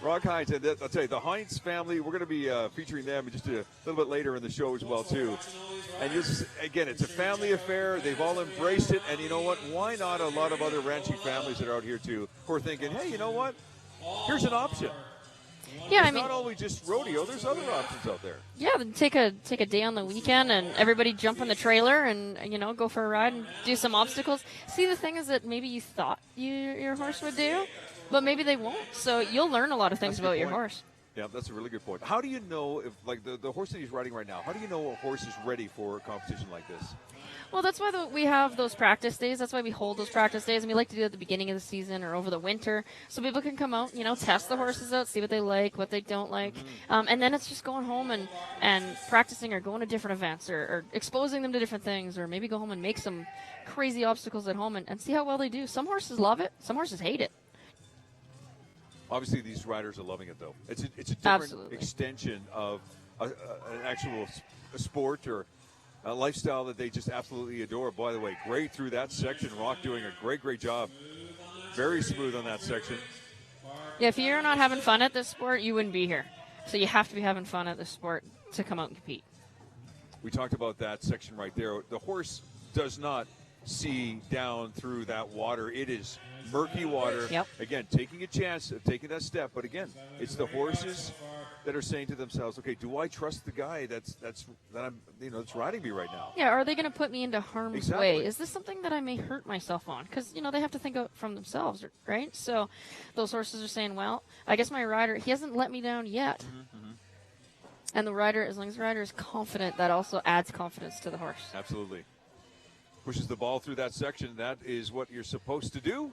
Rock Heins, and I'll tell you, the Heins family, we're going to be featuring them just a little bit later in the show as well, too. And again, it's a family affair. They've all embraced it. And you know what? Why not a lot of other ranching families that are out here, too, who are thinking, hey, you know what? Here's an option. Yeah, it's not only just rodeo. There's other options out there. Yeah, take a day on the weekend and everybody jump in the trailer and go for a ride and do some obstacles. See, the thing is that maybe you thought your horse would do, but maybe they won't. So you'll learn a lot of things about your horse. Yeah, that's a really good point. How do you know if, like, the horse that he's riding right now, how do you know a horse is ready for a competition like this? Well, that's why we have those practice days. That's why we hold those practice days, and we like to do it at the beginning of the season or over the winter, so people can come out, test the horses out, see what they like, what they don't like, and then it's just going home and practicing or going to different events or exposing them to different things, or maybe go home and make some crazy obstacles at home and see how well they do. Some horses love it. Some horses hate it. Obviously, these riders are loving it, though. It's a different Absolutely. extension of an actual sport or a lifestyle that they just absolutely adore. By the way, great through that section. Rock doing a great job. Very smooth on that section. Yeah, if you're not having fun at this sport, you wouldn't be here. So you have to be having fun at this sport to come out and compete. We talked about that section right there. The horse does not see down through that water. It is murky water. Yep. Again, taking a chance of taking that step. But again, it's the horses that are saying to themselves, okay, do I trust the guy that's riding me right now? Yeah, are they going to put me into harm's Exactly. way? Is this something that I may hurt myself on? Because, they have to think of from themselves, right? So those horses are saying, well, I guess my rider, he hasn't let me down yet. Mm-hmm. And the rider, as long as the rider is confident, that also adds confidence to the horse. Absolutely. Pushes the ball through that section. That is what you're supposed to do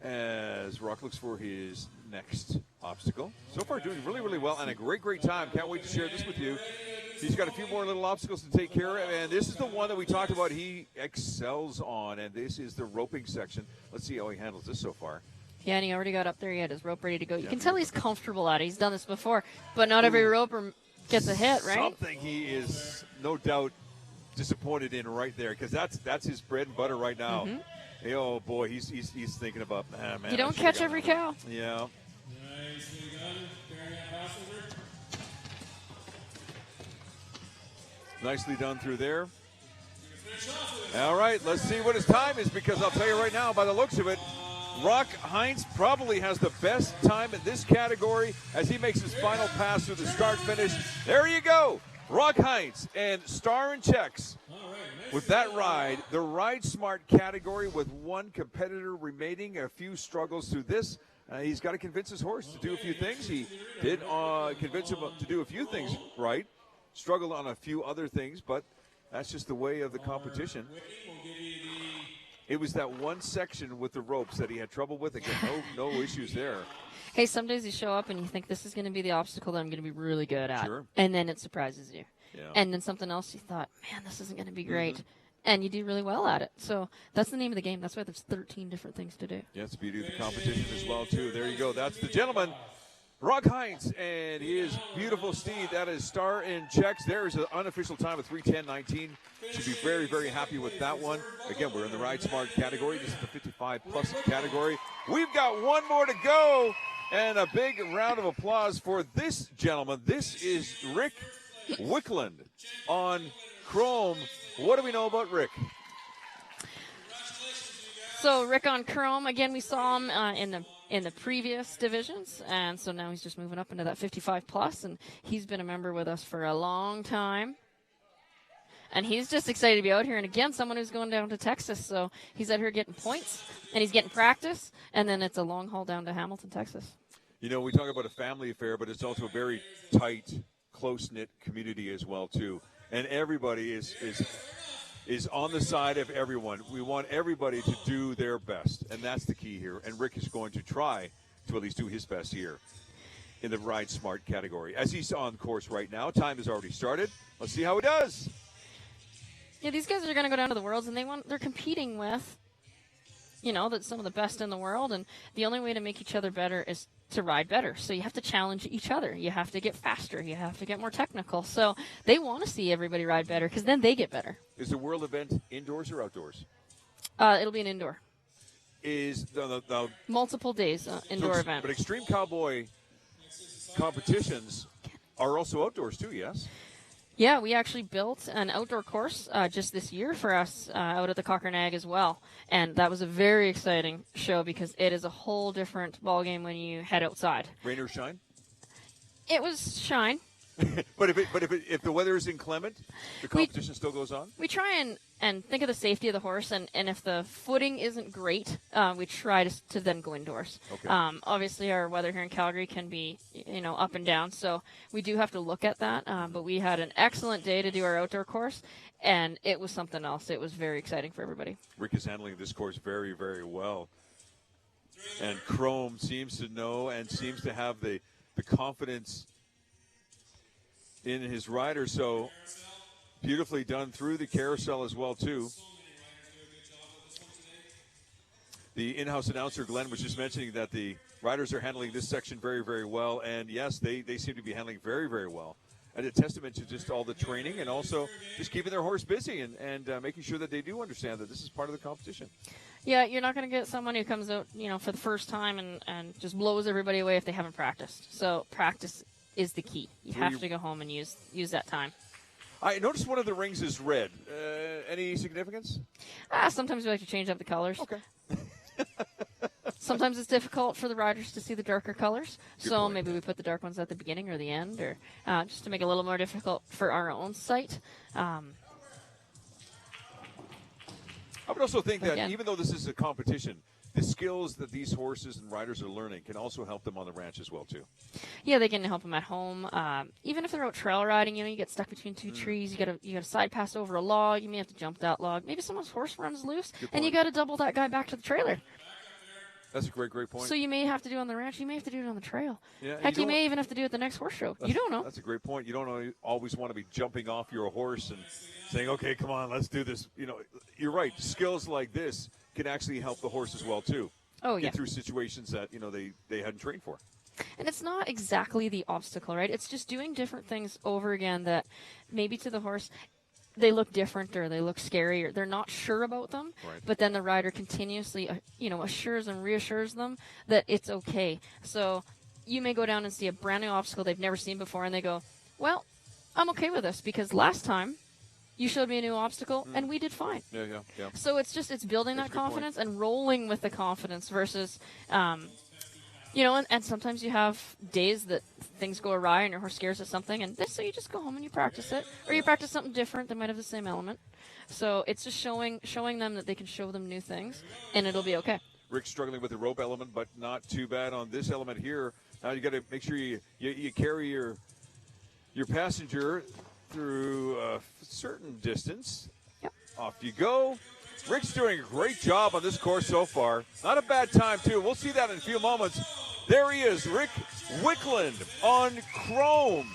as Rock looks for his next obstacle. So far doing really well and a great time. Can't wait to share this with you. He's got a few more little obstacles to take care of, and this is the one that we talked about he excels on, and this is the roping section. Let's see how he handles this so far. Yeah, and he already got up there. He had his rope ready to go. You can tell he's comfortable at it. He's done this before, but not every roper gets a hit, right? Something he is no doubt disappointed in right there, because that's his bread and butter right now. Mm-hmm. Hey, oh boy, he's thinking about, man. You don't catch every cow. Yeah. Nicely done through there. All right, let's see what his time is, because I'll tell you right now, by the looks of it, Rock Heins probably has the best time in this category as he makes his final pass through the start-finish. There you go. Rock Heins and Star and Checks with that ride, the Ride Smart category with one competitor remaining, a few struggles through this. He's got to convince his horse to do a few things. He did convince him to do a few things right, struggled on a few other things, but that's just the way of the competition. It was that one section with the ropes that he had trouble with. Again, no issues there. Hey, some days you show up and you think this is going to be the obstacle that I'm going to be really good at. Sure. And then it surprises you. Yeah. And then something else you thought, man, this isn't going to be great. Mm-hmm. And you do really well at it. So that's the name of the game. That's why there's 13 different things to do. Yeah, it's the beauty of the competition as well, too. There you go. That's the gentleman, Rock Heins, and his beautiful steed. That is Star and Checks. There is an unofficial time of 3:10.19. Should be very, very happy with that one. Again, we're in the Ride Smart category. This is the 55-plus category. We've got one more to go. And a big round of applause for this gentleman. This is Rick Wickland on Chrome. What do we know about Rick? So Rick on Chrome, again, we saw him in the previous divisions, and so now he's just moving up into that 55-plus, and he's been a member with us for a long time. And he's just excited to be out here. And, again, someone who's going down to Texas. So he's out here getting points, and he's getting practice, and then it's a long haul down to Hamilton, Texas. You know, we talk about a family affair, but it's also a very tight, close-knit community as well, too. And everybody is on the side of everyone. We want everybody to do their best, and that's the key here. And Rick is going to try to at least do his best here in the Ride Smart category. As he's on course right now, time has already started. Let's see how he does. Yeah, these guys are going to go down to the Worlds, and they're competing with, some of the best in the world, and the only way to make each other better is to ride better. So you have to challenge each other. You have to get faster. You have to get more technical. So they want to see everybody ride better because then they get better. Is the World event indoors or outdoors? It'll be an indoor. Is the multiple days indoor event. But Extreme Cowboy competitions are also outdoors too, yes? Yeah, we actually built an outdoor course just this year for us out at the Cockernag as well. And that was a very exciting show because it is a whole different ballgame when you head outside. Rain or shine? It was shine. But if the weather is inclement, the competition still goes on? We try and think of the safety of the horse, and if the footing isn't great, we try to then go indoors. Okay. Obviously, our weather here in Calgary can be, up and down, so we do have to look at that. But we had an excellent day to do our outdoor course, and it was something else. It was very exciting for everybody. Rick is handling this course very, very well. And Chrome seems to know and seems to have the confidence in his rider, so beautifully done through the carousel as well, too. The in-house announcer, Glenn, was just mentioning that the riders are handling this section very, very well, and yes, they seem to be handling very, very well. And a testament to just all the training and also just keeping their horse busy and making sure that they do understand that this is part of the competition. Yeah, you're not going to get someone who comes out, for the first time and just blows everybody away if they haven't practiced. So practice is the key. You have to go home and use that time. I noticed one of the rings is red. Any significance? Sometimes we like to change up the colors. Okay. Sometimes it's difficult for the riders to see the darker colors, Good so point. maybe we put the dark ones at the beginning or the end, or just to make it a little more difficult for our own sight. I would also think that even though this is a competition, the skills that these horses and riders are learning can also help them on the ranch as well, too. Yeah, they can help them at home. Even if they're out trail riding, you get stuck between two trees. You got to side pass over a log. You may have to jump that log. Maybe someone's horse runs loose, and you got to double that guy back to the trailer. That's a great point. So you may have to do it on the ranch. You may have to do it on the trail. Yeah, heck, you may even have to do it the next horse show. You don't know. That's a great point. You don't always want to be jumping off your horse and saying, okay, come on, let's do this. You're right. Skills like this can actually help the horse as well, too. Oh, yeah. Get through situations that, they hadn't trained for. And it's not exactly the obstacle, right? It's just doing different things over again that maybe to the horse they look different or they look scary or they're not sure about them. Right. But then the rider continuously, assures and reassures them that it's okay. So you may go down and see a brand new obstacle they've never seen before and they go, well, I'm okay with this because last time you showed me a new obstacle and we did fine. Yeah. So it's building that confidence and rolling with the confidence versus, and sometimes you have days that things go awry and your horse scares at something, and so you just go home and you practice it, or you practice something different that might have the same element. So it's just showing them that they can show them new things, and it'll be okay. Rick's struggling with the rope element, but not too bad on this element here. Now you got to make sure you carry your passenger through a certain distance. Yep. Off you go. Rick's doing a great job on this course so far. Not a bad time, too. We'll see that in a few moments. There he is, Rick Wickland on Chrome,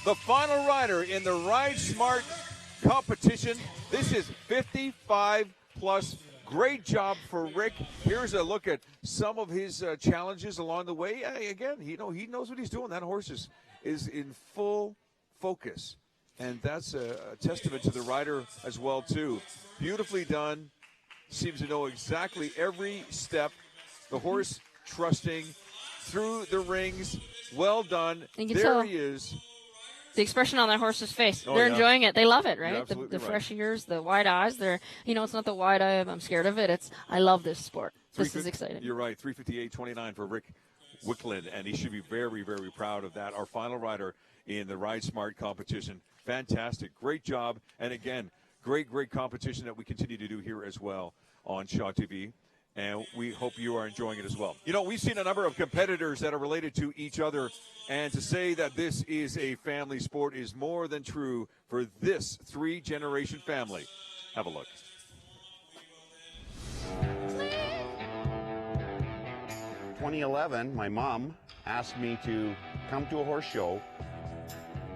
the final rider in the Ride Smart competition. This is 55+. Great job for Rick. Here's a look at some of his challenges along the way. Again, he knows what he's doing. That horse is in full focus. And that's a testament to the rider as well, too. Beautifully done. Seems to know exactly every step. The horse trusting through the rings. Well done. There he is. The expression on that horse's face. Oh, they're yeah. enjoying it. They love it, right? You're The right. fresh ears, the wide eyes. It's not the wide eye of I'm scared of it. It's I love this sport. This is exciting. You're right. 3:58.29 for Rick Wickland, and he should be very, very proud of that. Our final rider in the Ride Smart competition. Fantastic. Great job. And again, great competition that we continue to do here as well on Shaw TV. and we hope you are enjoying it as well. You know, we've seen a number of competitors that are related to each other, and to say that this is a family sport is more than true for this three-generation family. Have a look. In 2011, my mom asked me to come to a horse show,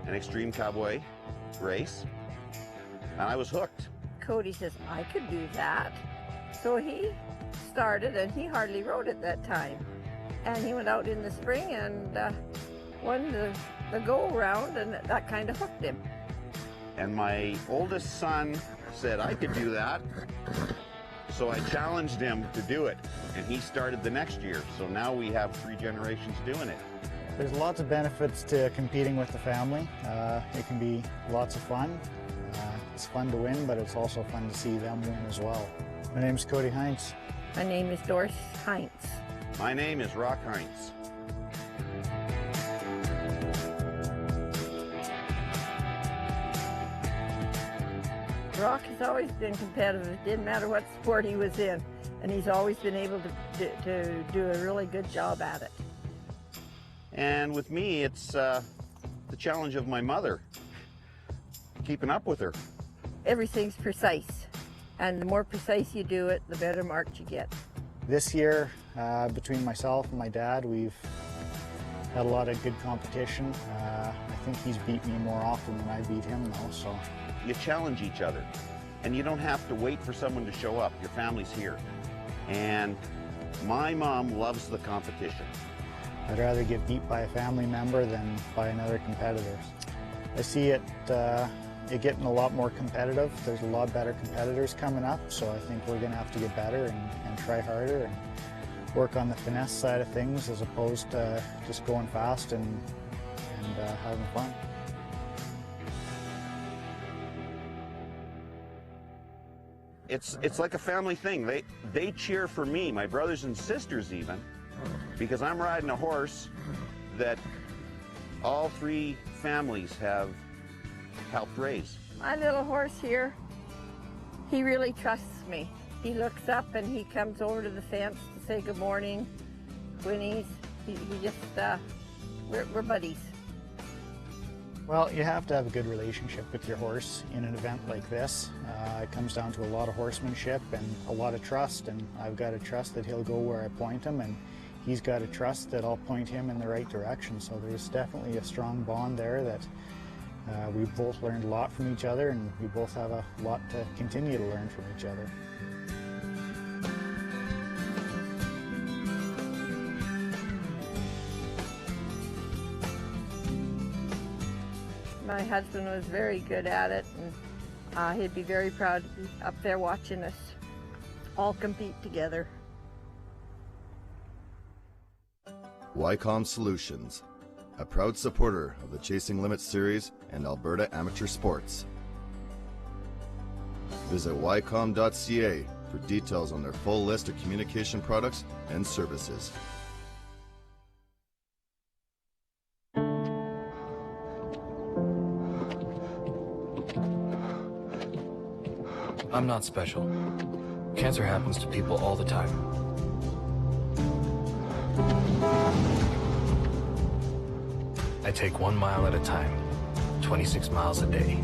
an extreme cowboy race, and I was hooked. Cody says, I could do that. So he started, and he hardly rode at that time. And he went out in the spring and won the go-around, and that kind of hooked him. And my oldest son said I could do that, so I challenged him to do it, and he started the next year. So now we have 3 generations doing it. There's lots of benefits to competing with the family. It can be lots of fun. It's fun to win, but it's also fun to see them win as well. My name is Cody Heins. My name is Doris Heins. My name is Heins. Rock has always been competitive. It didn't matter what sport he was in, and he's always been able to do a really good job at it. And with me, it's the challenge of my mother, keeping up with her. Everything's precise, and the more precise you do it, the better marks you get. This year, between myself and my dad, we've had a lot of good competition. I think he's beat me more often than I beat him though, so. You challenge each other, and you don't have to wait for someone to show up. Your family's here. And my mom loves the competition. I'd rather get beat by a family member than by another competitor. I see it getting a lot more competitive. There's a lot better competitors coming up, so I think we're going to have to get better and try harder and work on the finesse side of things as opposed to just going fast and having fun. It's like a family thing. They cheer for me, my brothers and sisters even, because I'm riding a horse that all 3 families have helped raise. My little horse here, he really trusts me. He looks up and he comes over to the fence to say good morning. He just, we're buddies. Well, you have to have a good relationship with your horse in an event like this. It comes down to a lot of horsemanship and a lot of trust, and I've got to trust that he'll go where I point him, and he's got to trust that I'll point him in the right direction. So there's definitely a strong bond there that we both learned a lot from each other, and we both have a lot to continue to learn from each other. My husband was very good at it, and he'd be very proud to be up there watching us all compete together. YCOM Solutions, a proud supporter of the Chasing Limits series and Alberta amateur sports. Visit ycom.ca for details on their full list of communication products and services. I'm not special. Cancer happens to people all the time. I take 1 mile at a time, 26 miles a day.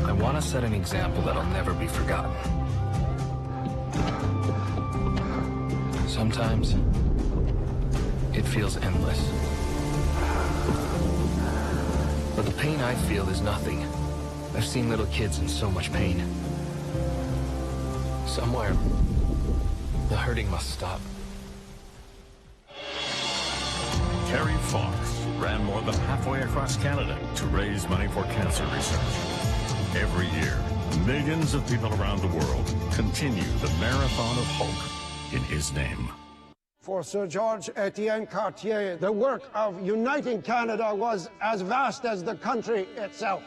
I want to set an example that'll never be forgotten. Sometimes, it feels endless. But the pain I feel is nothing. I've seen little kids in so much pain. Somewhere, the hurting must stop. Terry Fox ran more than halfway across Canada to raise money for cancer research. Every year, millions of people around the world continue the marathon of hope in his name. For Sir George Etienne Cartier, the work of uniting Canada was as vast as the country itself.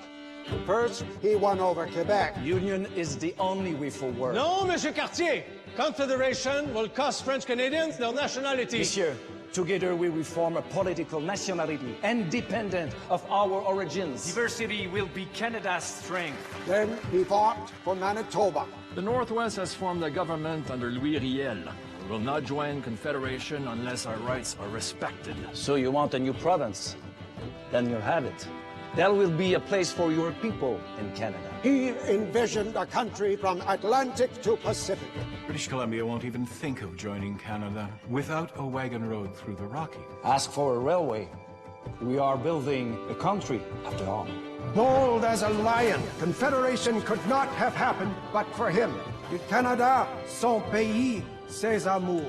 First, he won over Quebec. Union is the only way forward. No, Monsieur Cartier. Confederation will cost French Canadians their nationality. Monsieur, Together we reform a political nationality, independent of our origins. Diversity will be Canada's strength. Then he fought for Manitoba. The Northwest has formed a government under Louis Riel. We will not join Confederation unless our rights are respected. So you want a new province? Then you have it. There will be a place for your people in Canada. He envisioned a country from Atlantic to Pacific. British Columbia won't even think of joining Canada without a wagon road through the Rockies. Ask for a railway. We are building a country, after all. Bold as a lion, Confederation could not have happened but for him. Le Canada, son pays, ses amours.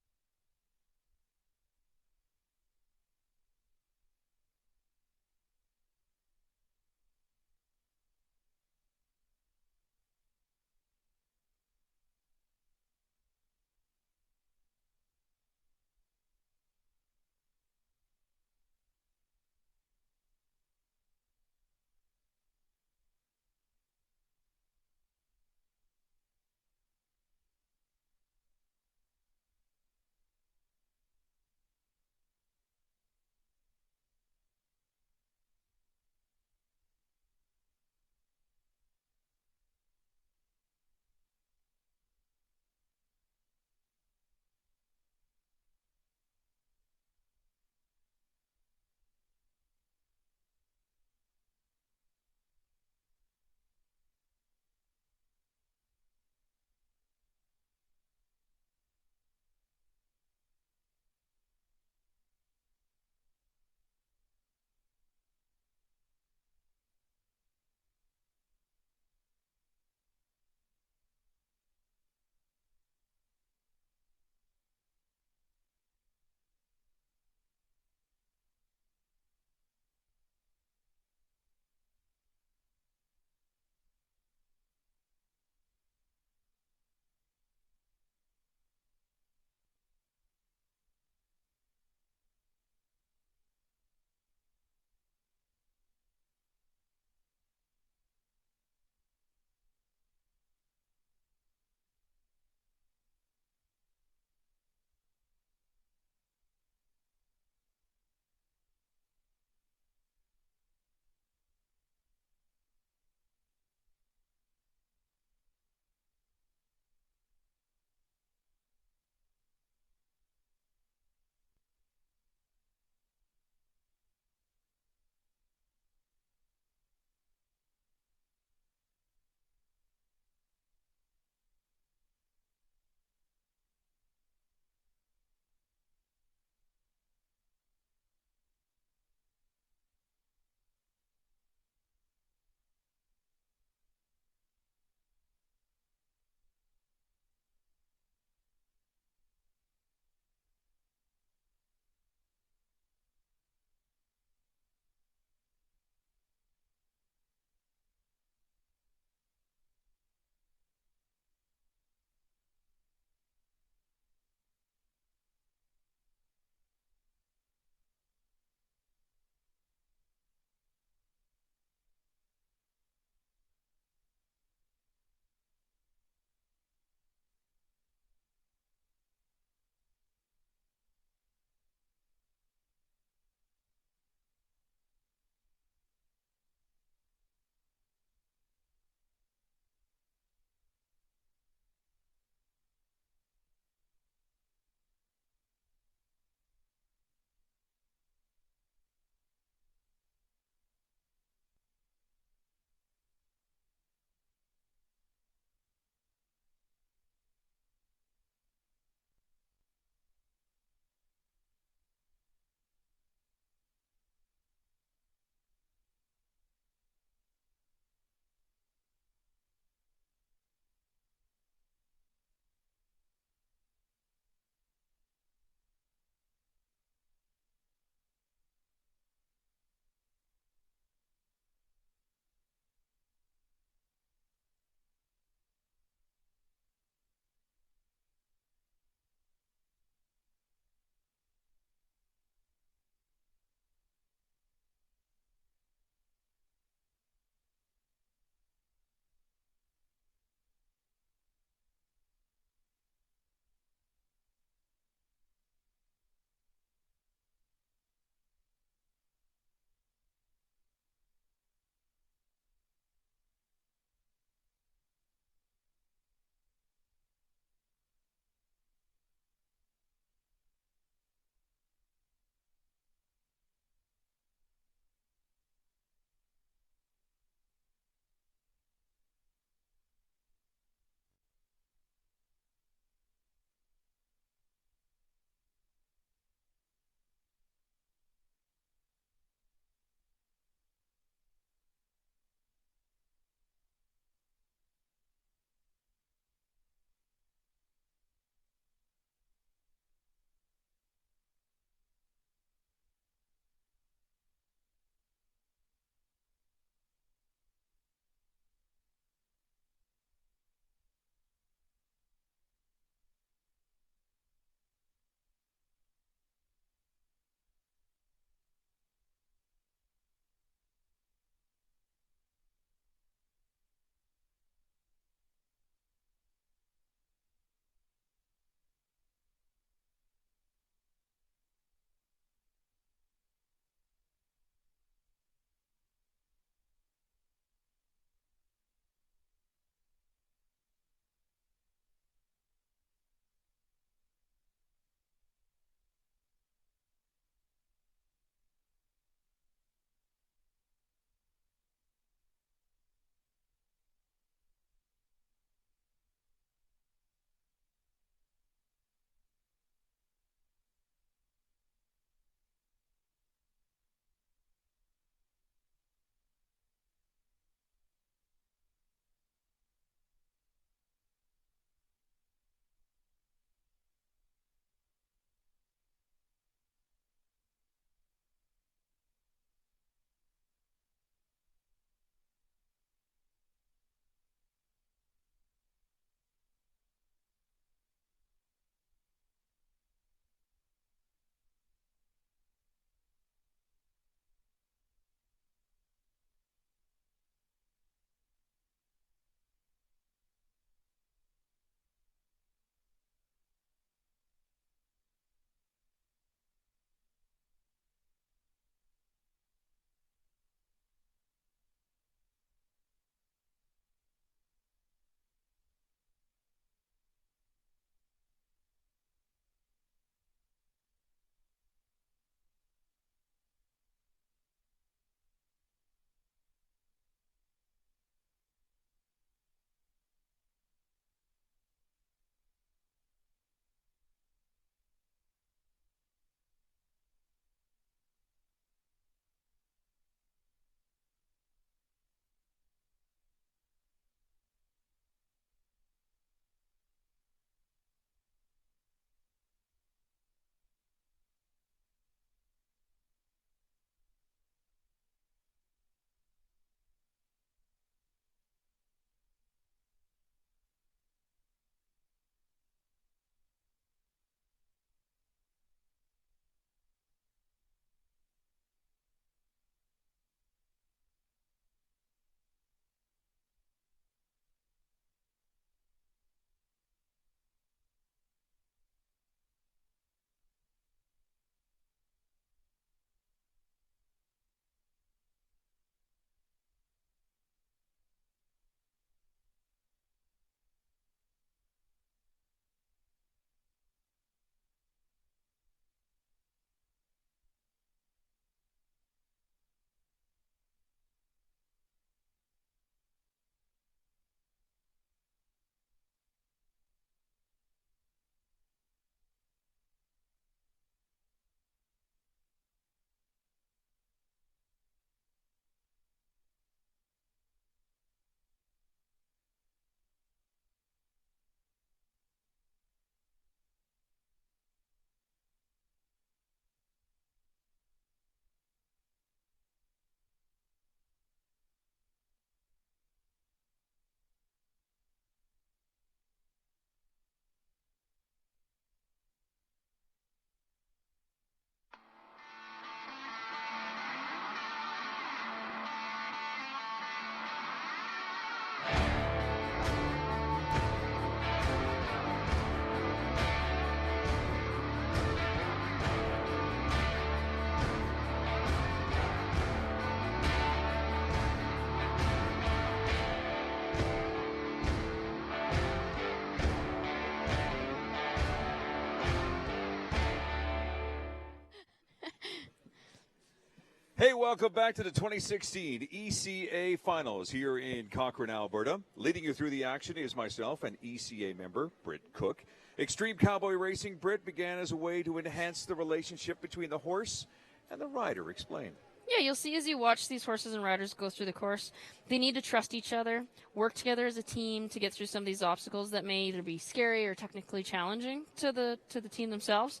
welcome back to the 2016 ECA Finals here in Cochrane, Alberta. Leading you through the action is myself and ECA member Britt Cook. Extreme Cowboy Racing, Britt, began as a way to enhance the relationship between the horse and the rider. Explain. Yeah, you'll see as you watch these horses and riders go through the course, they need to trust each other, work together as a team to get through some of these obstacles that may either be scary or technically challenging to the team themselves.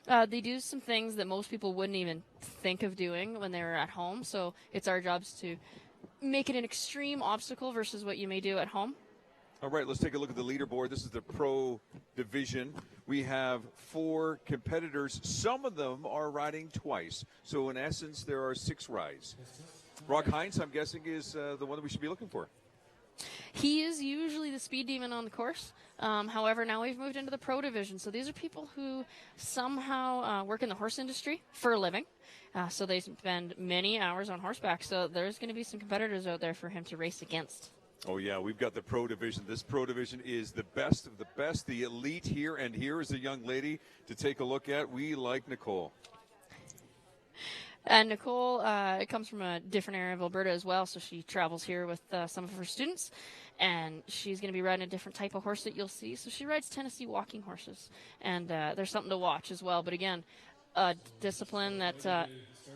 They do some things that most people wouldn't even think of doing when they were at home, so it's our jobs to make it an extreme obstacle versus what you may do at home. All right, let's take a look at the leaderboard. This is the pro division. We have 4 competitors. Some of them are riding twice, so in essence there are 6 rides. Brock Heins, I'm guessing, is the one that we should be looking for. He is usually the speed demon on the course. However, now we've moved into the pro division. So these are people who somehow work in the horse industry for a living. So they spend many hours on horseback. So there's going to be some competitors out there for him to race against. Oh, yeah, we've got the pro division. This pro division is the best of the best, the elite here. And here is a young lady to take a look at. We like Nicole. And Nicole comes from a different area of Alberta as well, so she travels here with some of her students, and she's going to be riding a different type of horse that you'll see. So she rides Tennessee walking horses, and there's something to watch as well. But again, a discipline that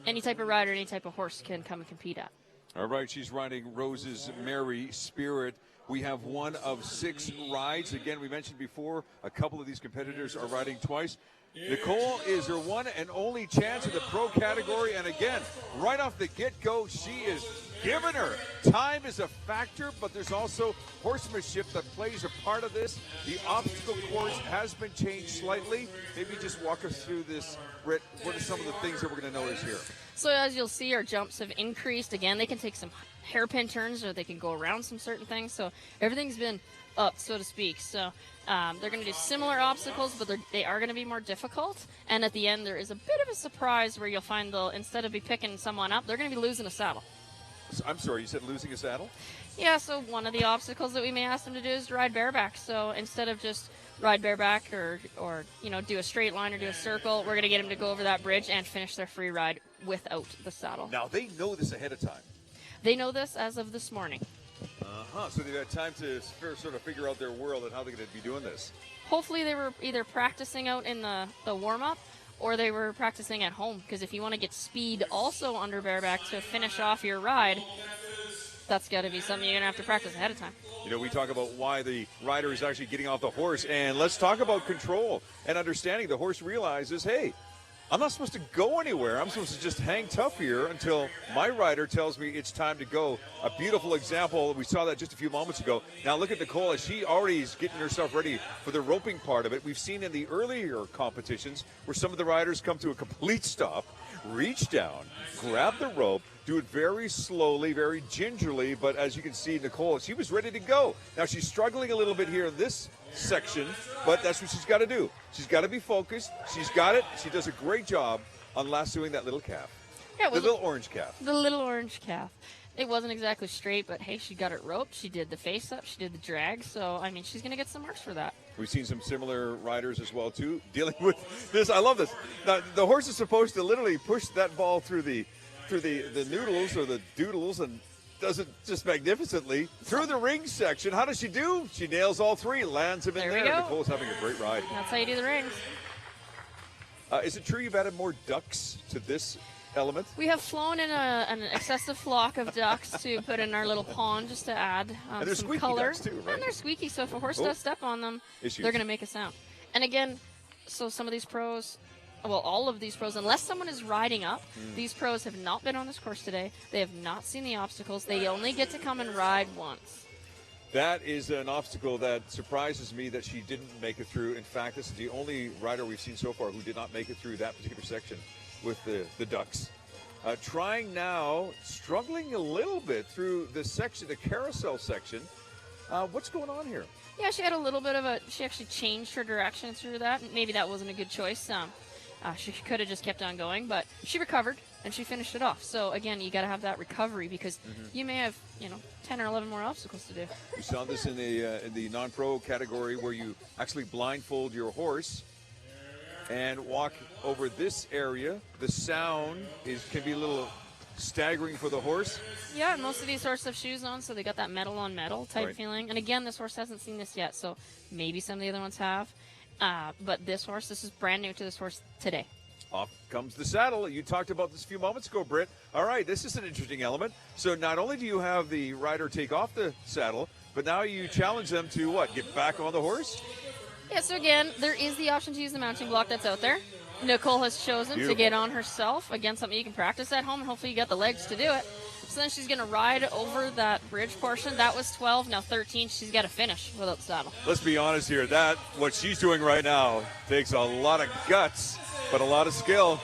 any type of rider, any type of horse can come and compete at. All right, she's riding Rose's Merry Spirit. We have 1 of 6 rides. Again, we mentioned before, a couple of these competitors are riding twice. Nicole is her one and only chance in the pro category, and again, right off the get-go, she is giving her. Time is a factor, but there's also horsemanship that plays a part of this. The obstacle course has been changed slightly. Maybe just walk us through this, Britt. What are some of the things that we're going to notice here? So as you'll see, our jumps have increased. Again, they can take some hairpin turns, or they can go around some certain things. So everything's been up, so to speak. So they're going to do similar obstacles, but they are going to be more difficult. And at the end, there is a bit of a surprise where you'll find instead of be picking someone up, they're going to be losing a saddle. I'm sorry, you said losing a saddle? Yeah, so one of the obstacles that we may ask them to do is to ride bareback. So instead of just ride bareback or do a straight line or do a circle, we're going to get them to go over that bridge and finish their free ride without the saddle. Now, they know this ahead of time. They know this as of this morning. So they've had time to sort of figure out their world and how they're going to be doing this. Hopefully they were either practicing out in the warm-up or they were practicing at home, because if you want to get speed also under bareback to finish off your ride, that's got to be something you're going to have to practice ahead of time. You know, we talk about why the rider is actually getting off the horse, and let's talk about control and understanding. The horse realizes, hey, I'm not supposed to go anywhere. I'm supposed to just hang tough here until my rider tells me it's time to go. A beautiful example. We saw that just a few moments ago. Now look at Nicole as she already is getting herself ready for the roping part of it. We've seen in the earlier competitions where some of the riders come to a complete stop, reach down, grab the rope, do it very slowly, very gingerly, but as you can see, Nicole, she was ready to go. Now she's struggling a little bit here in this section, but that's what she's got to do. She's got to be focused. She's got it. She does a great job on lassoing that little calf. Yeah, the little orange calf. The little orange calf. It wasn't exactly straight, but hey, she got it roped. She did the face-up. She did the drag. So, I mean, she's going to get some marks for that. We've seen some similar riders as well, too, dealing with this. I love this. Now, the horse is supposed to literally push that ball through the noodles or the doodles and does it just magnificently through the ring section. How does she do? She nails all 3, lands him in there. Nicole's having a great ride. That's how you do the rings. Is it true you've added more ducks to this element? We have flown in an excessive flock of ducks to put in our little pond just to add and they're some squeaky color. Ducks too, right? And they're squeaky, so if a horse does step on them, they're going to make a sound. And again, so some of these pros, well, all of these pros, unless someone is riding up, these pros have not been on this course today. They have not seen the obstacles. They only get to come and ride once. That is an obstacle that surprises me that she didn't make it through. In fact, this is the only rider we've seen so far who did not make it through that particular section with the ducks. Trying now, struggling a little bit through the section, the carousel section. What's going on here? Yeah, she had a little bit of she actually changed her direction through that. Maybe that wasn't a good choice. She could have just kept on going, but she recovered and she finished it off. So again, you got to have that recovery because you may have 10 or 11 more obstacles to do. We saw this in the non-pro category where you actually blindfold your horse and walk over this area. The sound can be a little staggering for the horse. Yeah, and most of these horses have shoes on, so they got that metal on metal type feeling. And again, this horse hasn't seen this yet, so maybe some of the other ones have. But this is brand new to this horse today. Off comes the saddle. You talked about this a few moments ago, Britt. All right, this is an interesting element. So not only do you have the rider take off the saddle, but now you challenge them to what? Get back on the horse? Yeah, so again, there is the option to use the mounting block that's out there. Nicole has chosen to get on herself. Again, something you can practice at home, and hopefully you got the legs to do it. So then she's going to ride over that bridge portion. That was 12, now 13. She's got to finish without the saddle. Let's be honest here. What she's doing right now takes a lot of guts, but a lot of skill.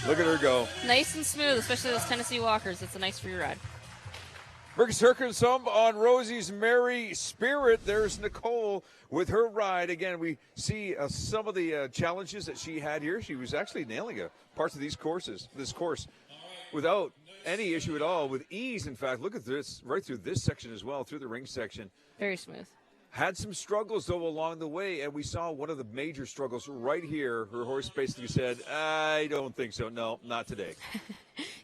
Look at her go. Nice and smooth, especially those Tennessee walkers. It's a nice free ride. Brooks Herkensum on Rosie's Merry Spirit. There's Nicole with her ride. Again, we see some of the challenges that she had here. She was actually nailing parts of this course without any issue at all, with ease. In fact, look at this, right through this section as well, through the ring section. Very smooth. Had some struggles, though, along the way, and we saw one of the major struggles right here. Her horse basically said, I don't think so. No, not today.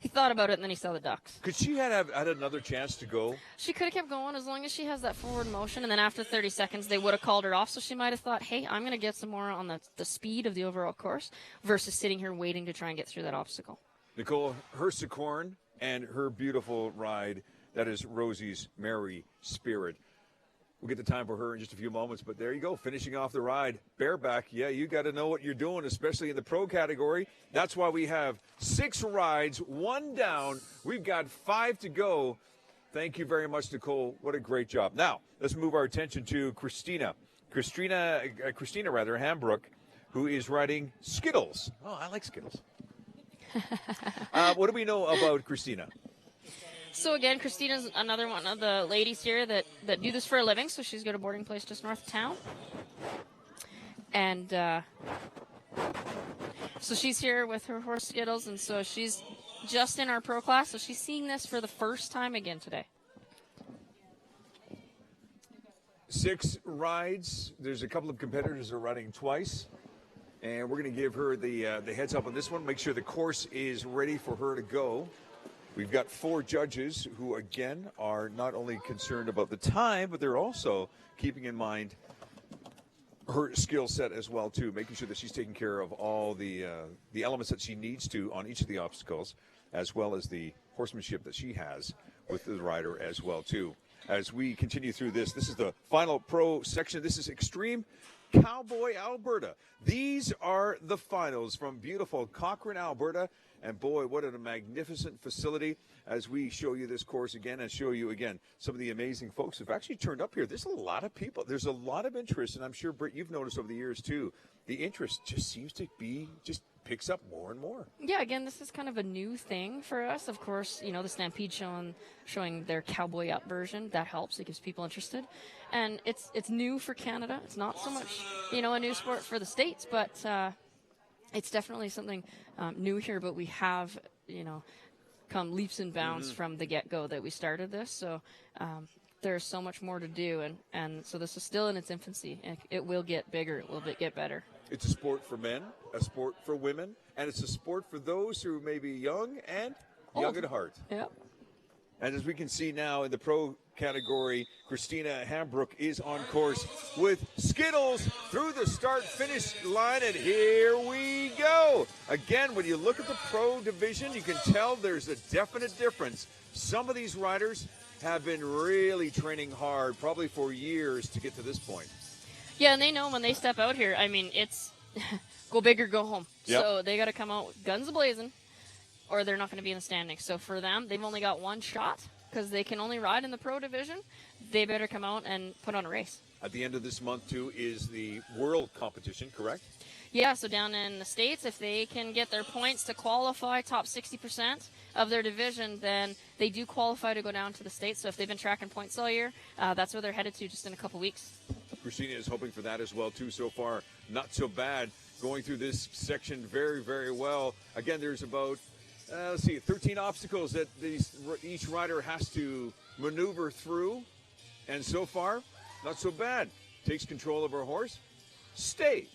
He thought about it, and then he saw the ducks. Could she had another chance to go? She could have kept going as long as she has that forward motion, and then after 30 seconds, they would have called her off, so she might have thought, hey, I'm going to get some more on the speed of the overall course versus sitting here waiting to try and get through that obstacle. Nicole Herkensum and her beautiful ride. That is Rosie's Merry Spirit. We'll get the time for her in just a few moments, but there you go, finishing off the ride. Bareback, yeah, you got to know what you're doing, especially in the pro category. That's why we have 6 rides, 1 down. We've got 5 to go. Thank you very much, Nicole. What a great job. Now, let's move our attention to Christina Hambrook, who is riding Skittles. Oh, I like Skittles. What do we know about Christina? So again, Christina's another one of the ladies here that do this for a living. So she's got a boarding place just north of town. And so she's here with her horse Skittles. And so she's just in our pro class. So she's seeing this for the first time again today. 6 rides. There's a couple of competitors that are riding twice. And we're going to give her the heads up on this one. Make sure the course is ready for her to go. We've got 4 judges who, again, are not only concerned about the time, but they're also keeping in mind her skill set as well, too, making sure that she's taking care of all the elements that she needs to on each of the obstacles, as well as the horsemanship that she has with the rider as well, too. As we continue through this is the final pro section. This is Extreme Cowboy, Alberta. These are the finals from beautiful Cochrane, Alberta. And boy, what a magnificent facility as we show you this course again and show you again some of the amazing folks who've actually turned up here. There's a lot of people. There's a lot of interest, and I'm sure, Britt, you've noticed over the years too. The interest just seems to be picks up more and more. Yeah, again, this is kind of a new thing for us. Of course, the Stampede showing their Cowboy Up version. That helps. It gives people interested. And it's new for Canada. It's not so much, a new sport for the States, but it's definitely something new here. But we have, come leaps and bounds from the get-go that we started this. So there's so much more to do. And so this is still in its infancy. It will get bigger. It will get better. It's a sport for men, a sport for women, and it's a sport for those who may be young and young at heart. Yep. And as we can see now in the pro category, Christina Hambrook is on course with Skittles through the start-finish line, and here we go. Again, when you look at the pro division, you can tell there's a definite difference. Some of these riders have been really training hard, probably for years, to get to this point. Yeah, and they know when they step out here, it's go big or go home. Yep. So they got to come out guns a-blazing, or they're not going to be in the standings. So for them, they've only got one shot because they can only ride in the pro division. They better come out and put on a race. At the end of this month, too, is the world competition, correct? Yeah, so down in the States, if they can get their points to qualify top 60% of their division, then they do qualify to go down to the States. So if they've been tracking points all year, that's where they're headed to just in a couple weeks. Christina is hoping for that as well, too, so far. Not so bad going through this section very, very well. Again, there's about, 13 obstacles that each rider has to maneuver through. And so far, not so bad. Takes control of her horse. Stay.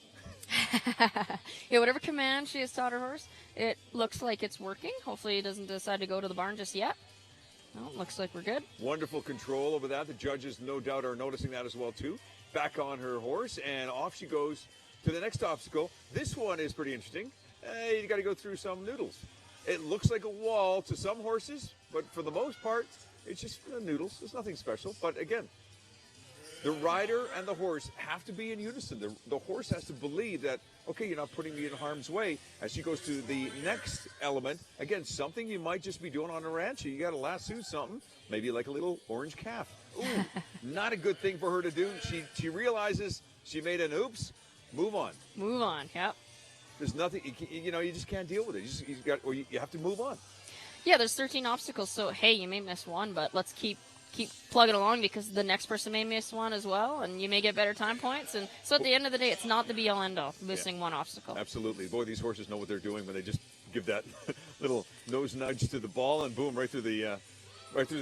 Yeah, whatever command she has taught her horse, it looks like it's working. Hopefully it doesn't decide to go to the barn just yet. No, looks like we're good. Wonderful control over that. The judges, no doubt, are noticing that as well, too. Back on her horse, and off she goes to the next obstacle. This one is pretty interesting. You got to go through some noodles. It looks like a wall to some horses, but for the most part, it's just noodles. There's nothing special. But again, the rider and the horse have to be in unison. The horse has to believe that, okay, you're not putting me in harm's way. As she goes to the next element, again, something you might just be doing on a ranch. You got to lasso something, maybe like a little orange calf. Ooh, not a good thing for her to do. She realizes she made an oops. Move on. Move on, yep. There's nothing, you just can't deal with it. You have to move on. Yeah, there's 13 obstacles, so hey, you may miss one, but let's keep plugging along because the next person may miss one as well, and you may get better time points. And so at the end of the day, it's not the be-all, end-all, missing one obstacle. Absolutely. Boy, these horses know what they're doing when they just give that little nose nudge to the ball and boom, right through the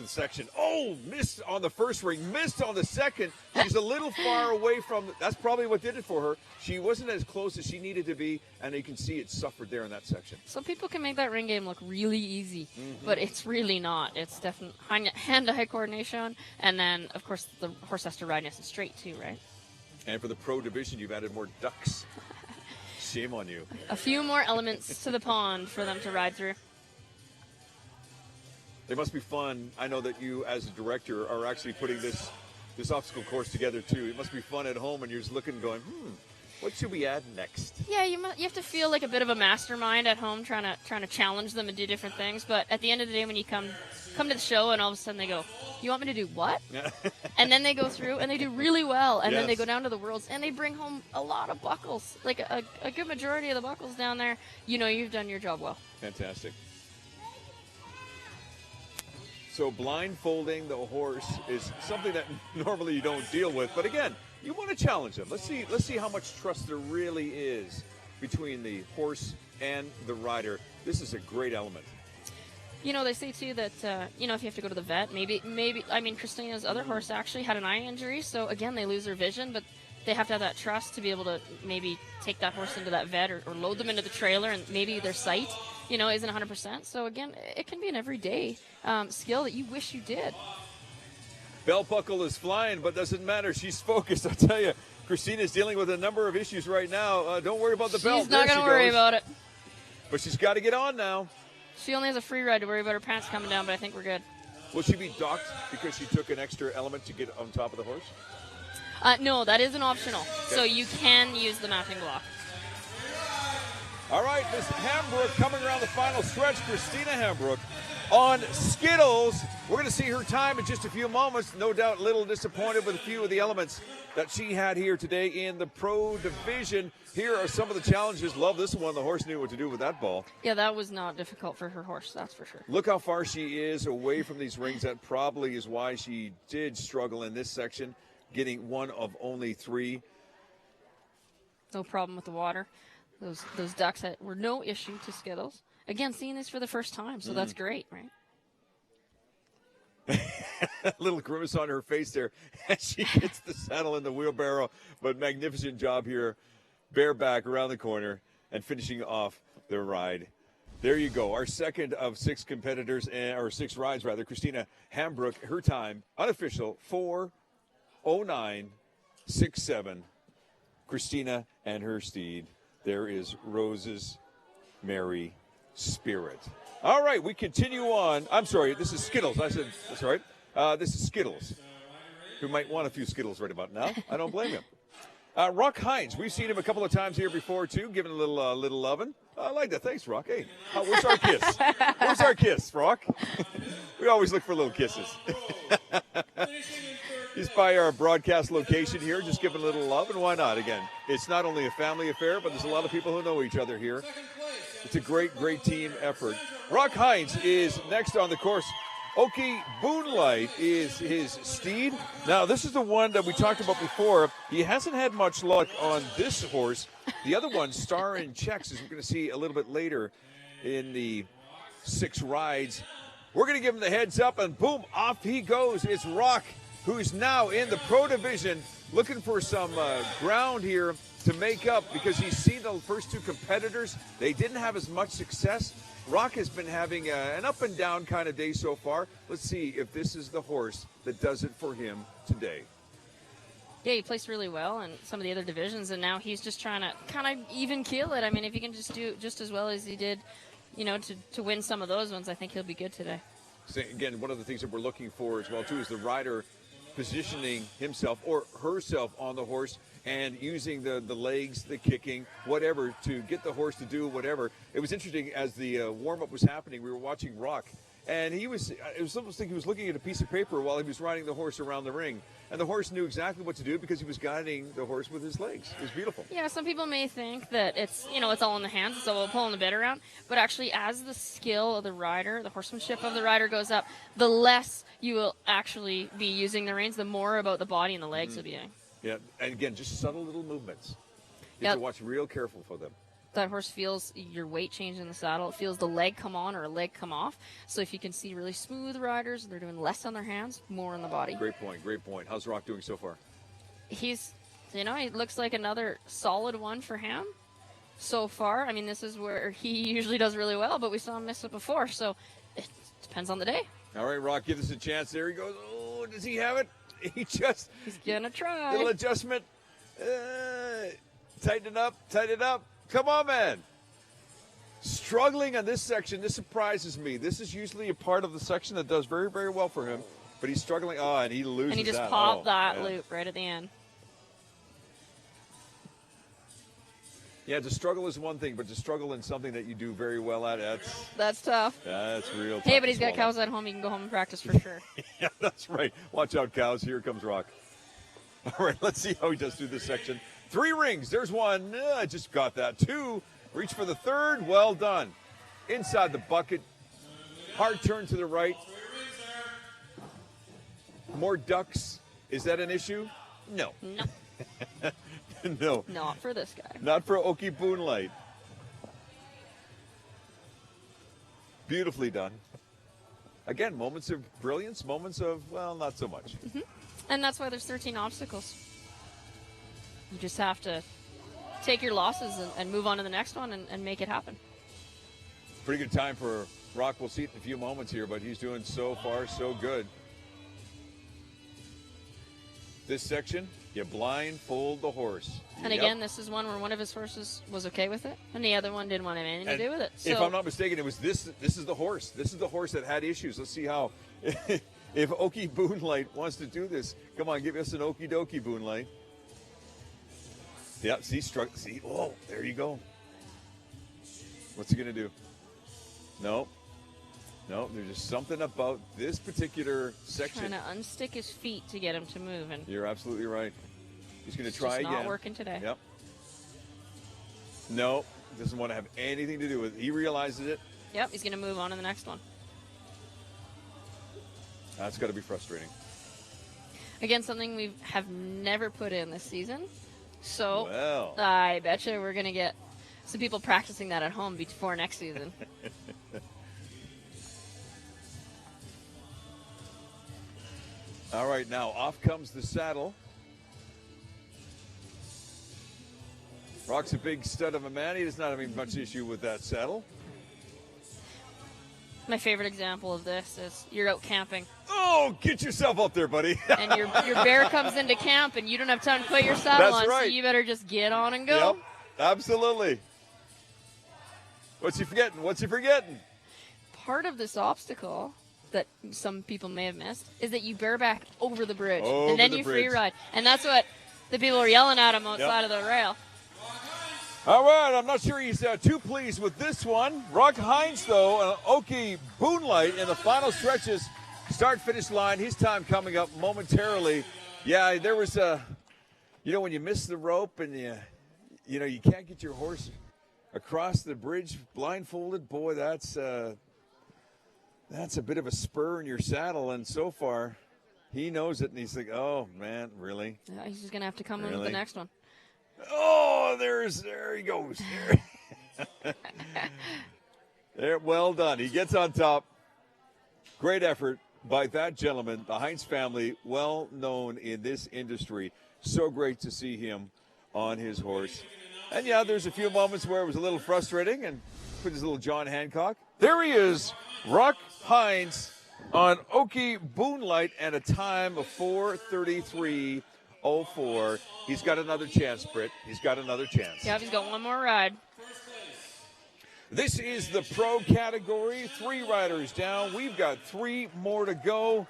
section. Oh, missed on the first ring, missed on the second. She's a little far away from, that's probably what did it for her. She wasn't as close as she needed to be, and you can see it suffered there in that section. Some people can make that ring game look really easy, but it's really not. It's definitely hand-eye coordination, and then, of course, the horse has to ride nice and straight, too, right? And for the pro division, you've added more ducks. Shame on you. A few more elements to the pond for them to ride through. They must be fun. I know that you, as a director, are actually putting this obstacle course together, too. It must be fun at home, and you're just looking and going, what should we add next? Yeah, you have to feel like a bit of a mastermind at home trying to challenge them and do different things. But at the end of the day, when you come to the show and all of a sudden they go, you want me to do what? And then they go through and they do really well. And then they go down to the Worlds and they bring home a lot of buckles. Like a good majority of the buckles down there, you've done your job well. Fantastic. So blindfolding the horse is something that normally you don't deal with. But again, you want to challenge them. Let's see how much trust there really is between the horse and the rider. This is a great element. They say too that if you have to go to the vet, maybe Christina's other horse actually had an eye injury, so again they lose their vision, but they have to have that trust to be able to maybe take that horse into that vet or load them into the trailer, and maybe their sight isn't 100%. So again, it can be an everyday skill that you wish you did. Belt buckle is flying, but doesn't matter. She's focused. I'll tell you, Christina's dealing with a number of issues right now. Don't worry about the belt. She's not going to worry about it. But she's got to get on now. She only has a free ride to worry about her pants coming down, but I think we're good. Will she be docked because she took an extra element to get on top of the horse? No, that isn't optional. Okay. So you can use the mapping block. All right, Miss Hambrook coming around the final stretch. Christina Hambrook on Skittles. We're going to see her time in just a few moments. No doubt a little disappointed with a few of the elements that she had here today in the pro division. Here are some of the challenges. Love this one. The horse knew what to do with that ball. Yeah, that was not difficult for her horse, that's for sure. Look how far she is away from these rings. That probably is why she did struggle in this section, getting one of only 3. No problem with the water. Those ducks were no issue to Skittles. Again, seeing this for the first time, so that's great, right? A little grimace on her face there as she gets the saddle in the wheelbarrow. But magnificent job here. Bareback around the corner and finishing off the ride. There you go. Our second of 6 competitors, or 6 rides rather. Christina Hambrook, her time, unofficial, 4:09.67. Christina and her steed. There is Rose's Merry Spirit. All right, we continue on. I'm sorry, this is Skittles. I said, that's right. This is Skittles, who might want a few Skittles right about now. I don't blame him. Rock Heins, we've seen him a couple of times here before, too, giving a little loving. I like that. Thanks, Rock. Hey, where's our kiss? Where's our kiss, Rock? We always look for little kisses. He's by our broadcast location here, just giving a little love, and why not? Again, it's not only a family affair, but there's a lot of people who know each other here. It's a great, great team effort. Rock Heins is next on the course. Oki Boonlight is his steed. Now, this is the one that we talked about before. He hasn't had much luck on this horse. The other one, Star in Checks, as we're going to see a little bit later in the 6 rides. We're going to give him the heads up, and boom, off he goes. It's Rock who is now in the pro division, looking for some ground here to make up because he's seen the first two competitors. They didn't have as much success. Rock has been having an up and down kind of day so far. Let's see if this is the horse that does it for him today. Yeah, he placed really well in some of the other divisions, and now he's just trying to kind of even keel it. I mean, if he can just do just as well as he did, you know, to win some of those ones, I think he'll be good today. So again, one of the things that we're looking for as well, too, is the rider positioning himself or herself on the horse and using the legs, the kicking, whatever, to get the horse to do whatever. It was interesting as the warm-up was happening, we were watching Rock, and it was almost like he was looking at a piece of paper while he was riding the horse around the ring. And the horse knew exactly what to do because he was guiding the horse with his legs. It was beautiful. Yeah, some people may think that it's all in the hands, it's all pulling the bit around. But actually, as the skill of the rider, the horsemanship of the rider goes up, the less you will actually be using the reins, the more about the body and the legs will be doing. Yeah, and again, just subtle little movements. You have to watch real careful for them. That horse feels your weight change in the saddle. It feels the leg come on or a leg come off. So if you can see really smooth riders, they're doing less on their hands, more on the body. Great point, great point. How's Rock doing so far? He's, he looks like another solid one for him so far. I mean, this is where he usually does really well, but we saw him miss it before. So it depends on the day. All right, Rock, give us a chance. There he goes. Oh, does he have it? He's going to try. Little adjustment. Tighten it up. Come on, man. Struggling on this section. This surprises me. This is usually a part of the section that does very, very well for him. But he's struggling. Oh, and he loses that. And he just popped that loop right at the end. Yeah, to struggle is one thing, but to struggle in something that you do very well at, that's tough. That's real tough. Hey, but he's got cows at home. He can go home and practice for sure. Yeah, that's right. Watch out, cows. Here comes Rock. All right, let's see how he does through this section. 3 rings. There's 1. I just got that. 2. Reach for the 3rd. Well done. Inside the bucket. Hard turn to the right. More ducks. Is that an issue? No. No. No. Not for this guy. Not for Okie Boonlight. Beautifully done. Again, moments of brilliance, moments of, well, not so much. Mm-hmm. And that's why there's 13 obstacles. You just have to take your losses and move on to the next one and make it happen. Pretty good time for Rock. We'll see it in a few moments here, but he's doing so far so good. This section, you blindfold the horse. And again, this is one where one of his horses was okay with it, and the other one didn't want anything to do with it. So if I'm not mistaken, it was this. This is the horse. This is the horse that had issues. Let's see how. If Okie Boonlight wants to do this, come on, give us an Okie Dokie Boonlight. Yeah, see, oh, there you go. What's he going to do? No, there's just something about this particular section. Trying to unstick his feet to get him to move. And you're absolutely right. He's going to try just again. Not working today. Yep. No, doesn't want to have anything to do with it. He realizes it. Yep, he's going to move on to the next one. That's got to be frustrating. Again, something we have never put in this season. So well. I bet you we're going to get some people practicing that at home before next season. All right, now off comes the saddle. Rock's a big stud of a man. He does not have much issue with that saddle. My favorite example of this is you're out camping. Oh, get yourself up there, buddy. And your bear comes into camp and you don't have time to put your saddle on, right. So you better just get on and go. Yep, absolutely. What's he forgetting? Part of this obstacle that some people may have missed is that you bareback over the bridge. Over and then the you bridge. free ride. And that's what the people were yelling at him outside of the rail. All right, I'm not sure he's too pleased with this one. Rock Heins, though, Okie Boonlight in the final stretches, start-finish line. His time coming up momentarily. Yeah, there was when you miss the rope and you can't get your horse across the bridge blindfolded. Boy, that's a bit of a spur in your saddle. And so far, he knows it, and he's like, oh man, really? Yeah, he's just gonna have to come in with the next one. Oh, there he goes. There, well done. He gets on top. Great effort. by that gentleman, the Heins family, well known in this industry. So great to see him on his horse. And yeah, there's a few moments where it was a little frustrating and put his little John Hancock. There he is, Rock Heins on Okie Boonlight and a time of 4:33.04. He's got another chance, Britt. He's got another chance. Yeah, he's got one more ride. This is the pro category. 3 riders down. We've got 3 more to go.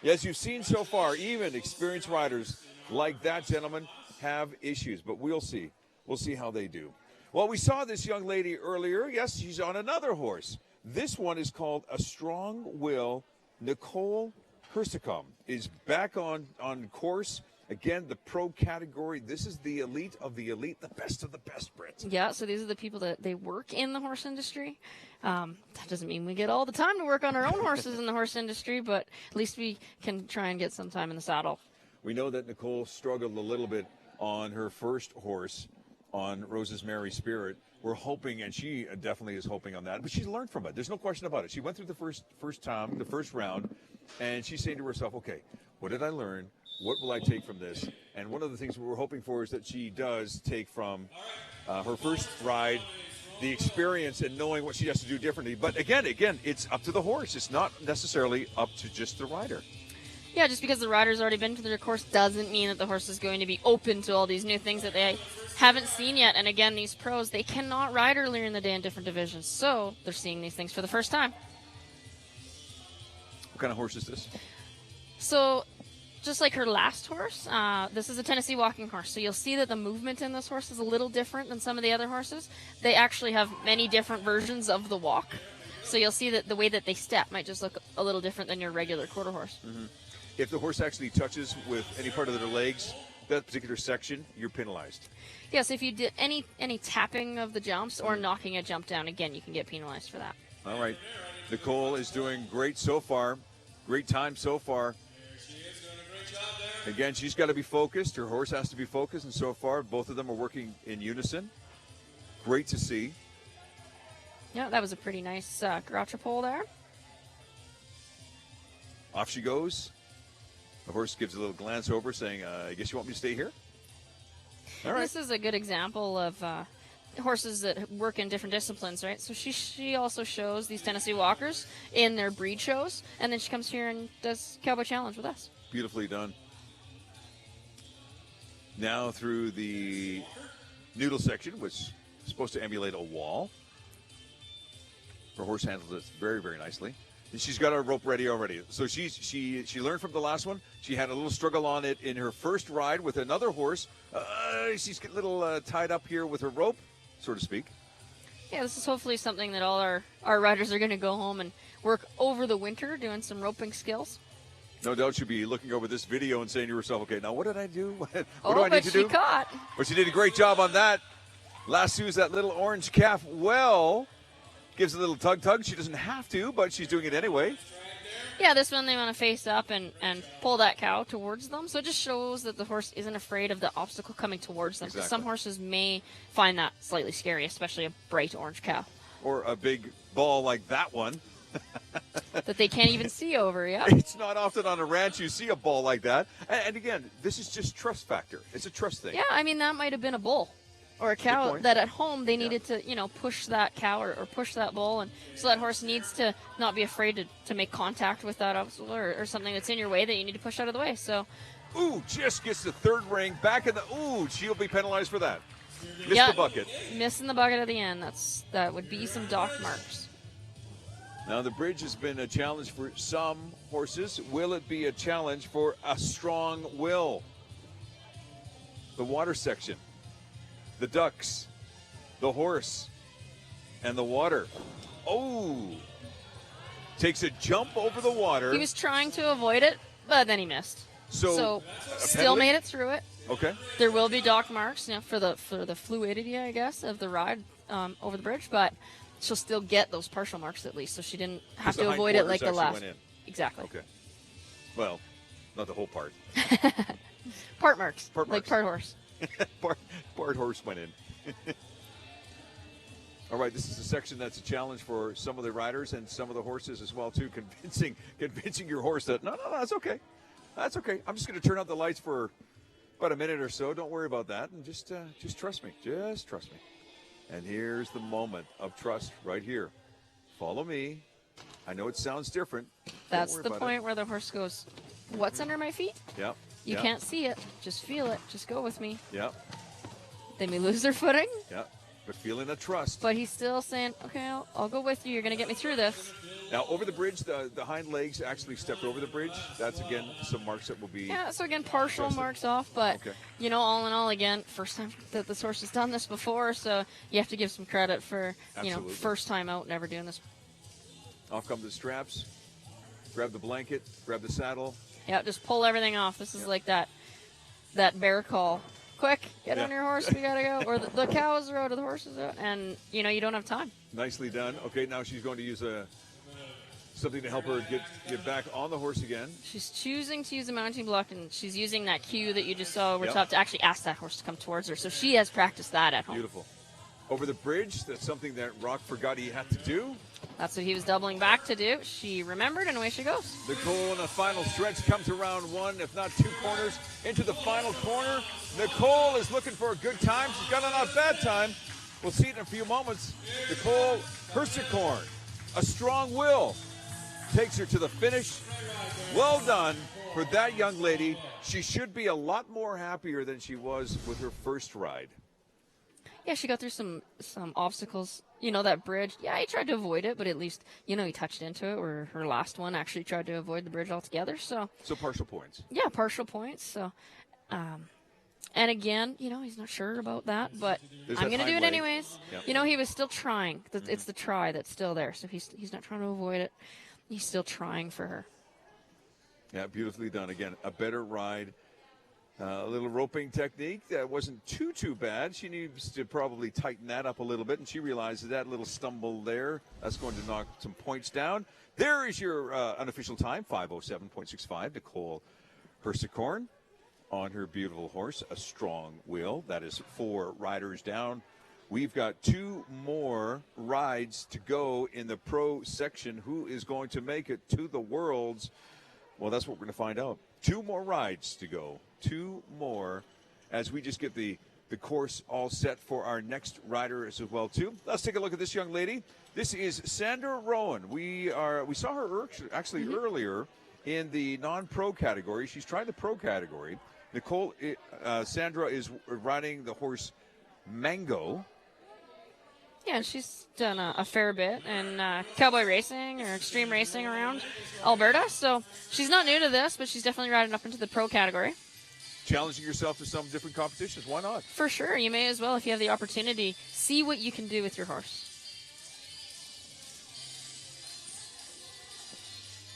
As you've seen so far, even experienced riders like that gentleman have issues, but we'll see. We'll see how they do. Well, we saw this young lady earlier. Yes, she's on another horse. This one is called A Strong Will. Nicole Korn is back on course. Again, the pro category. This is the elite of the elite, the best of the best, Brits. Yeah, so these are the people that they work in the horse industry. That doesn't mean we get all the time to work on our own horses in the horse industry, but at least we can try and get some time in the saddle. We know that Nicole struggled a little bit on her first horse, on Rose's Merry Spirit. We're hoping, and she definitely is hoping on that, but she's learned from it. There's no question about it. She went through the first round, and she's saying to herself, okay, what did I learn? What will I take from this? And one of the things we're hoping for is that she does take from her first ride the experience and knowing what she has to do differently. But again, it's up to the horse. It's not necessarily up to just the rider. Yeah, just because the rider's already been to their course doesn't mean that the horse is going to be open to all these new things that they haven't seen yet. And again, these pros, they cannot ride earlier in the day in different divisions. So they're seeing these things for the first time. What kind of horse is this? So just like her last horse, this is a Tennessee walking horse. So you'll see that the movement in this horse is a little different than some of the other horses. They actually have many different versions of the walk. So you'll see that the way that they step might just look a little different than your regular quarter horse. Mm-hmm. If the horse actually touches with any part of their legs, that particular section, you're penalized. Yes, if you did any tapping of the jumps or knocking a jump down, again, you can get penalized for that. All right. Nicole is doing great so far. Great time so far. Again, she's got to be focused. Her horse has to be focused, and so far, both of them are working in unison. Great to see. Yeah, that was a pretty nice groucho pole there. Off she goes. The horse gives a little glance over, saying, I guess you want me to stay here? All right. This is a good example of horses that work in different disciplines, right? So she also shows these Tennessee walkers in their breed shows, and then she comes here and does Cowboy Challenge with us. Beautifully done. Now through the noodle section, which is supposed to emulate a wall. Her horse handles it very, very nicely. And she's got her rope ready already. So she learned from the last one. She had a little struggle on it in her first ride with another horse. She's a little tied up here with her rope, so to speak. Yeah, this is hopefully something that all our riders are going to go home and work over the winter doing some roping skills. No doubt she'll be looking over this video and saying to herself, okay, now what did I do? What do I need but to she do? caught. But she did a great job on that. Lassoes that little orange calf well. Gives a little tug. She doesn't have to, but she's doing it anyway. Yeah, this one they want to face up and pull that cow towards them. So it just shows that the horse isn't afraid of the obstacle coming towards them. Exactly. Some horses may find that slightly scary, especially a bright orange cow. Or a big ball like that one. That they can't even see over, yeah. It's not often on a ranch you see a ball like that. And again, this is just trust factor. It's a trust thing. Yeah, I mean, that might have been a bull or a cow that at home they needed to, push that cow or push that bull. And so that horse needs to not be afraid to make contact with that obstacle or something that's in your way that you need to push out of the way. So, ooh, just gets the third ring back in the, ooh, she'll be penalized for that. Missed the bucket. Missing the bucket at the end. That would be some dock marks. Now, the bridge has been a challenge for some horses. Will it be a challenge for A Strong Will? The water section, the ducks, the horse, and the water. Oh, takes a jump over the water. He was trying to avoid it, but then he missed. So still made it through it. Okay. There will be dock marks, for the fluidity, I guess, of the ride over the bridge, but she'll still get those partial marks at least, so she didn't have to avoid it like the last. Exactly. Okay. Well, not the whole part. Part marks. Part marks. Like part horse. part horse went in. All right, this is a section that's a challenge for some of the riders and some of the horses as well, too. Convincing your horse that, no, that's okay. That's okay. I'm just going to turn out the lights for about a minute or so. Don't worry about that. And just trust me. Just trust me. And here's the moment of trust right here. Follow me. I know it sounds different. That's the point where the horse goes, what's under my feet? Yep. You can't see it. Just feel it. Just go with me. Yep. They may lose their footing. Yep. But feeling that trust. But he's still saying, okay, I'll go with you. You're going to get me through this. Now, over the bridge, the hind legs actually stepped over the bridge. That's, again, some marks that will be... Yeah, so, again, partial marks off. But, all in all, again, first time that this horse has done this before. So you have to give some credit for, first time out, never doing this. Off come the straps. Grab the blanket. Grab the saddle. Yeah, just pull everything off. This is like that bear call. Quick, get on your horse, we gotta go. Or the cows are out or the horses out, and you don't have time. Nicely done. Okay, now she's going to use something to help her get back on the horse again. She's choosing to use a mounting block, and she's using that cue that you just saw over top to actually ask that horse to come towards her. So she has practiced that at home. Beautiful. Over the bridge, that's something that Rock forgot he had to do. That's what he was doubling back to do. She remembered, and away she goes. Nicole in the final stretch comes around one, if not two corners, into the final corner. Nicole is looking for a good time. She's got a not bad time. We'll see it in a few moments. Nicole Korn, a strong will, takes her to the finish. Well done for that young lady. She should be a lot more happier than she was with her first ride. Yeah, she got through some obstacles. That bridge. Yeah, he tried to avoid it, but at least, he touched into it, where her last one actually tried to avoid the bridge altogether. So partial points. Yeah, partial points. So, and again, he's not sure about that, but I'm going to do it anyways. Yep. He was still trying. It's the try that's still there. So he's not trying to avoid it. He's still trying for her. Yeah, beautifully done. Again, a better ride. A little roping technique that wasn't too bad. She needs to probably tighten that up a little bit, and she realizes that little stumble there, that's going to knock some points down. There is your unofficial time, 5:07.65. Nicole Korn on her beautiful horse, a strong will. That is 4 riders down. We've got 2 more rides to go in the pro section. Who is going to make it to the Worlds? Well, that's what we're going to find out. 2 more rides to go. 2 more as we just get the course all set for our next rider as well, too. Let's take a look at this young lady. This is Sandra Rowan. We saw her actually earlier in the non-pro category. She's trying the pro category. Sandra is riding the horse Mango. Yeah, she's done a fair bit in cowboy racing or extreme racing around Alberta. So she's not new to this, but she's definitely riding up into the pro category. Challenging yourself to some different competitions. Why not? For sure. You may as well, if you have the opportunity, see what you can do with your horse.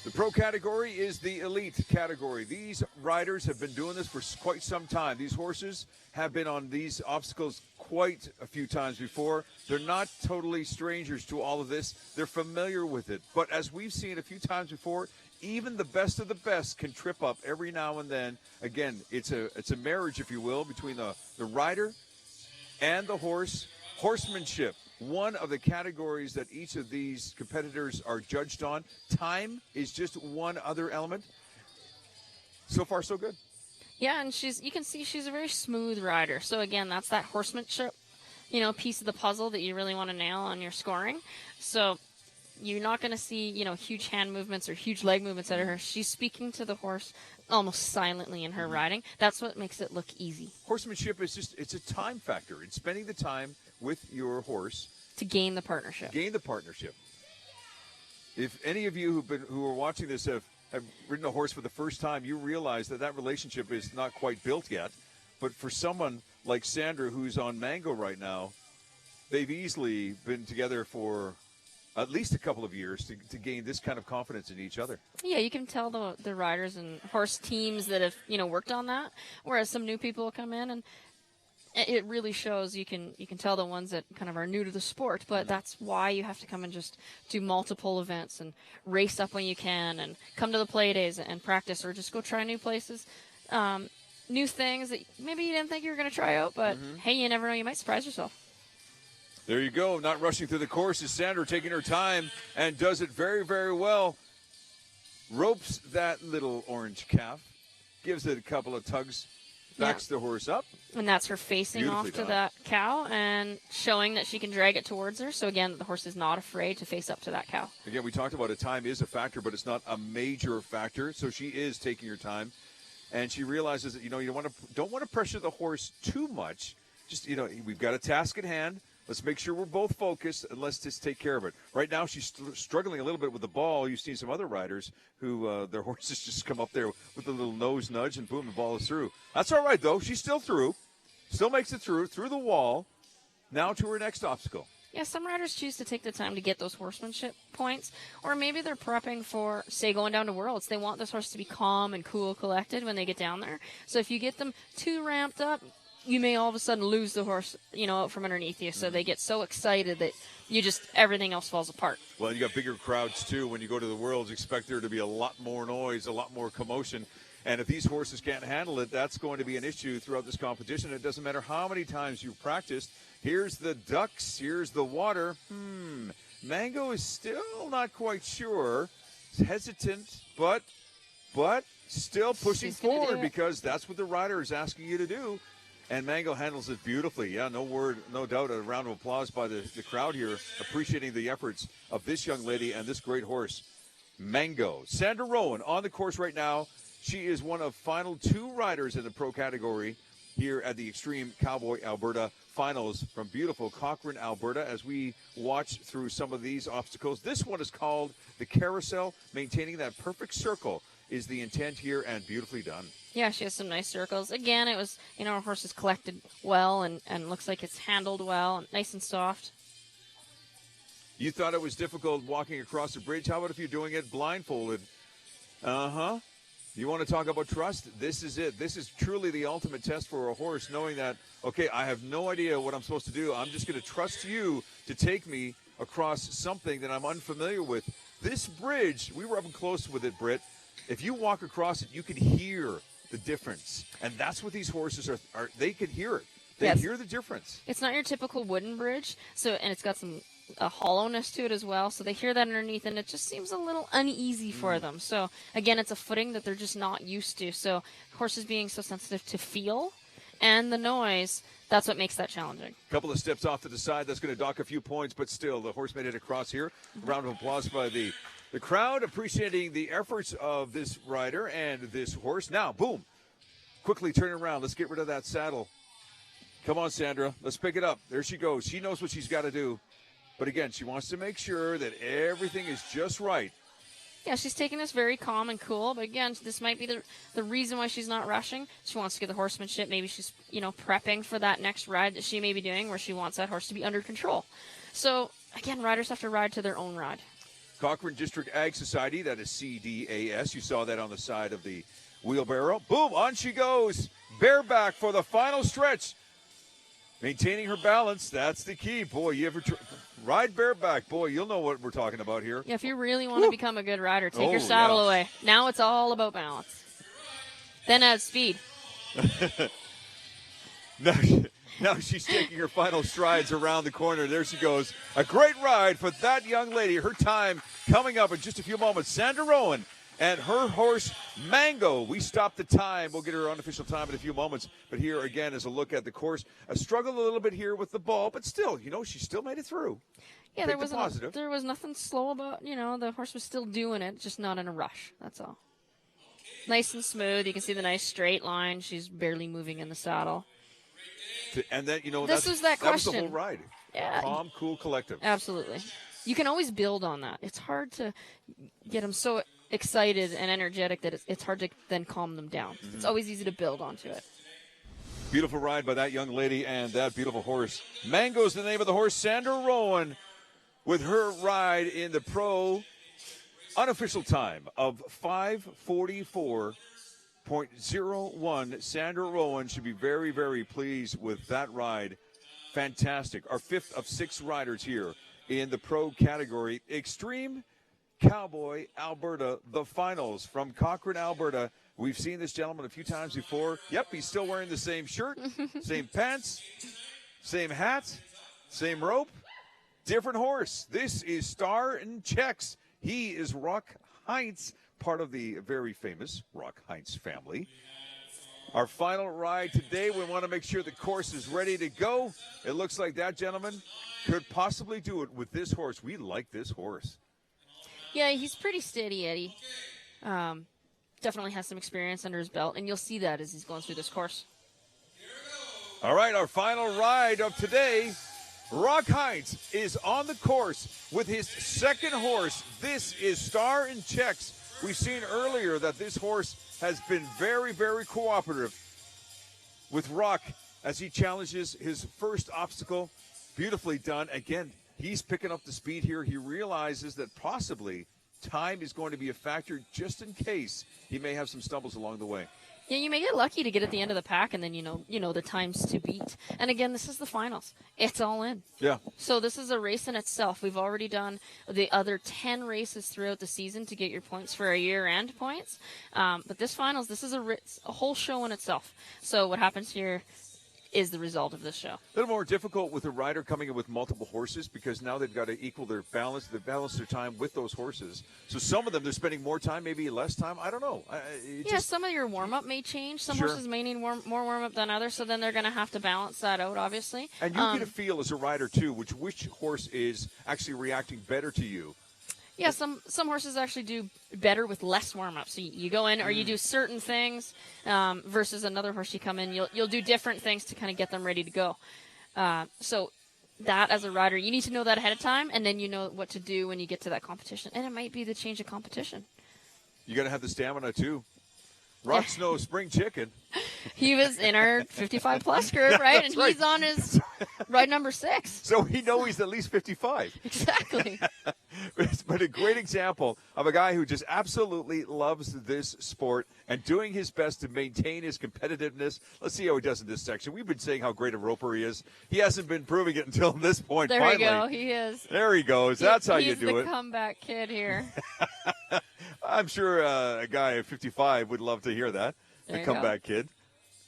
The pro category is the elite category. These riders have been doing this for quite some time. These horses have been on these obstacles quite a few times before. They're not totally strangers to all of this. They're familiar with it. But as we've seen a few times before, even the best of the best can trip up every now and then. Again, it's a marriage, if you will, between the rider and the horse. Horsemanship, one of the categories that each of these competitors are judged on. Time is just one other element. So far, so good. Yeah, and you can see she's a very smooth rider. So again, that's that horsemanship, piece of the puzzle that you really want to nail on your scoring. So you're not going to see, huge hand movements or huge leg movements out of her. She's speaking to the horse almost silently in her riding. That's what makes it look easy. Horsemanship is it's a time factor. It's spending the time with your horse to gain the partnership. If any of you who are watching this have ridden a horse for the first time, you realize that relationship is not quite built yet. But for someone like Sandra, who's on Mango right now, they've easily been together for at least a couple of years to gain this kind of confidence in each other. Yeah, you can tell the riders and horse teams that have worked on that, whereas some new people will come in and it really shows. You can tell the ones that kind of are new to the sport, but that's why you have to come and just do multiple events and race up when you can and come to the play days and practice, or just go try new places, new things that maybe you didn't think you were going to try out, but hey, you never know, you might surprise yourself. There you go. Not rushing through the course is Sandra, taking her time and does it very, very well. Ropes that little orange calf, gives it a couple of tugs, backs the horse up. And that's her facing off to that cow and showing that she can drag it towards her. So, again, the horse is not afraid to face up to that cow. Again, we talked about it. Time is a factor, but it's not a major factor. So she is taking her time. And she realizes that, you don't want to pressure the horse too much. Just, we've got a task at hand. Let's make sure we're both focused, and let's just take care of it. Right now, she's struggling a little bit with the ball. You've seen some other riders who their horses just come up there with a little nose nudge, and boom, the ball is through. That's all right, though. She's still through. Still makes it through the wall. Now to her next obstacle. Yeah, some riders choose to take the time to get those horsemanship points, or maybe they're prepping for, say, going down to Worlds. They want this horse to be calm and cool, collected when they get down there. So if you get them too ramped up, you may all of a sudden lose the horse, out from underneath you. So they get so excited that everything else falls apart. Well, you got bigger crowds, too. When you go to the Worlds, expect there to be a lot more noise, a lot more commotion. And if these horses can't handle it, that's going to be an issue throughout this competition. It doesn't matter how many times you've practiced. Here's the ducks. Here's the water. Mango is still not quite sure. He's hesitant, but still pushing forward because that's what the rider is asking you to do. And Mango handles it beautifully. Yeah, no doubt. A round of applause by the crowd here, appreciating the efforts of this young lady and this great horse, Mango. Sandra Rowan on the course right now. She is one of final 2 riders in the pro category here at the Extreme Cowboy Alberta Finals from beautiful Cochrane, Alberta, as we watch through some of these obstacles. This one is called the Carousel. Maintaining that perfect circle is the intent here, and beautifully done. Yeah, she has some nice circles. Again, it was, her horse is collected well and looks like it's handled well, nice and soft. You thought it was difficult walking across the bridge. How about if you're doing it blindfolded? You want to talk about trust? This is it. This is truly the ultimate test for a horse, knowing that, okay, I have no idea what I'm supposed to do. I'm just going to trust you to take me across something that I'm unfamiliar with. This bridge, we were up close with it, Britt. If you walk across it, you can hear the difference. And that's what these horses are they can hear it. They hear the difference. It's not your typical wooden bridge, and it's got some hollowness to it as well. So they hear that underneath, and it just seems a little uneasy for them. So, again, it's a footing that they're just not used to. So horses being so sensitive to feel and the noise, that's what makes that challenging. A couple of steps off to the side. That's going to dock a few points, but still, the horse made it across here. Round of applause by the crowd, appreciating the efforts of this rider and this horse. Now, boom, quickly turn around. Let's get rid of that saddle. Come on, Sandra. Let's pick it up. There she goes. She knows what she's got to do. But, again, she wants to make sure that everything is just right. Yeah, she's taking this very calm and cool. But, again, this might be the reason why she's not rushing. She wants to get the horsemanship. Maybe she's, prepping for that next ride that she may be doing where she wants that horse to be under control. So, again, riders have to ride to their own ride. Cochrane District Ag Society, that is CDAS. You saw that on the side of the wheelbarrow. Boom, on she goes. Bareback for the final stretch. Maintaining her balance, that's the key. Boy, you ever ride bareback, boy, you'll know what we're talking about here. Yeah, if you really want to become a good rider, take your saddle away. Now it's all about balance. Then add speed. Now she's taking her final strides around the corner. There she goes. A great ride for that young lady. Her time coming up in just a few moments. Sandra Rowan and her horse, Mango. We stopped the time. We'll get her unofficial time in a few moments. But here, again, is a look at the course. A struggle a little bit here with the ball, but still, she still made it through. Yeah, there was nothing slow about, the horse was still doing it, just not in a rush. That's all. Nice and smooth. You can see the nice straight line. She's barely moving in the saddle. And then, that was the whole ride. Yeah. Calm, cool, collective. Absolutely. You can always build on that. It's hard to get them so excited and energetic that it's hard to then calm them down. Mm-hmm. It's always easy to build onto it. Beautiful ride by that young lady and that beautiful horse. Mango's the name of the horse. Sandra Rowan with her ride in the pro unofficial time of 5:44.01. Sandra Rowan should be very, very pleased with that ride. Fantastic. Our 5th of 6 riders here in the pro category. Extreme Cowboy Alberta, the finals from Cochrane, Alberta. We've seen this gentleman a few times before. Yep, he's still wearing the same shirt, same pants, same hat. Same rope, different horse. This is Star and Checks. He is Rock Heins, part of the very famous Rock Heins family. Our final ride today, we want to make sure the course is ready to go. It looks like that gentleman could possibly do it with this horse. We like this horse. Yeah, he's pretty steady, Eddie. Definitely has some experience under his belt, and you'll see that as he's going through this course. All right, our final ride of today. Rock Heins is on the course with his second horse. This is Star and Checks. We've seen earlier that this horse has been very, very cooperative with Rock as he challenges his first obstacle. Beautifully done. Again, he's picking up the speed here. He realizes that possibly time is going to be a factor just in case he may have some stumbles along the way. Yeah, you may get lucky to get at the end of the pack, and then you know the times to beat. And again, this is the finals. It's all in. Yeah. So this is a race in itself. We've already done the other 10 races throughout the season to get your points for our year-end points. But this finals, this is a whole show in itself. So what happens here is the result of this show. A little more difficult with a rider coming in with multiple horses because now they've got to equal their balance. They balance their time with those horses. So some of them, they're spending more time, maybe less time. I don't know. Some of your warm-up may change. Some Sure. horses may need more warm-up than others, so then they're going to have to balance that out, obviously. And you get a feel as a rider, too, which horse is actually reacting better to you. Yeah, some horses actually do better with less warm-up. So you go in or you do certain things versus another horse you come in. You'll do different things to kind of get them ready to go. So that as a rider, you need to know that ahead of time, and then you know what to do when you get to that competition. And it might be the change of competition. You got to have the stamina, too. Rock's no spring chicken. He was in our 55-plus group, right? And right. he's on his ride number 6. So we know he's at least 55. Exactly. But a great example of a guy who just absolutely loves this sport and doing his best to maintain his competitiveness. Let's see how he does in this section. We've been saying how great a roper he is. He hasn't been proving it until this point. There finally. we go. He is. There he goes. That's how you He's do it. the comeback kid here. I'm sure a guy at 55 would love to hear that. There The you comeback kid.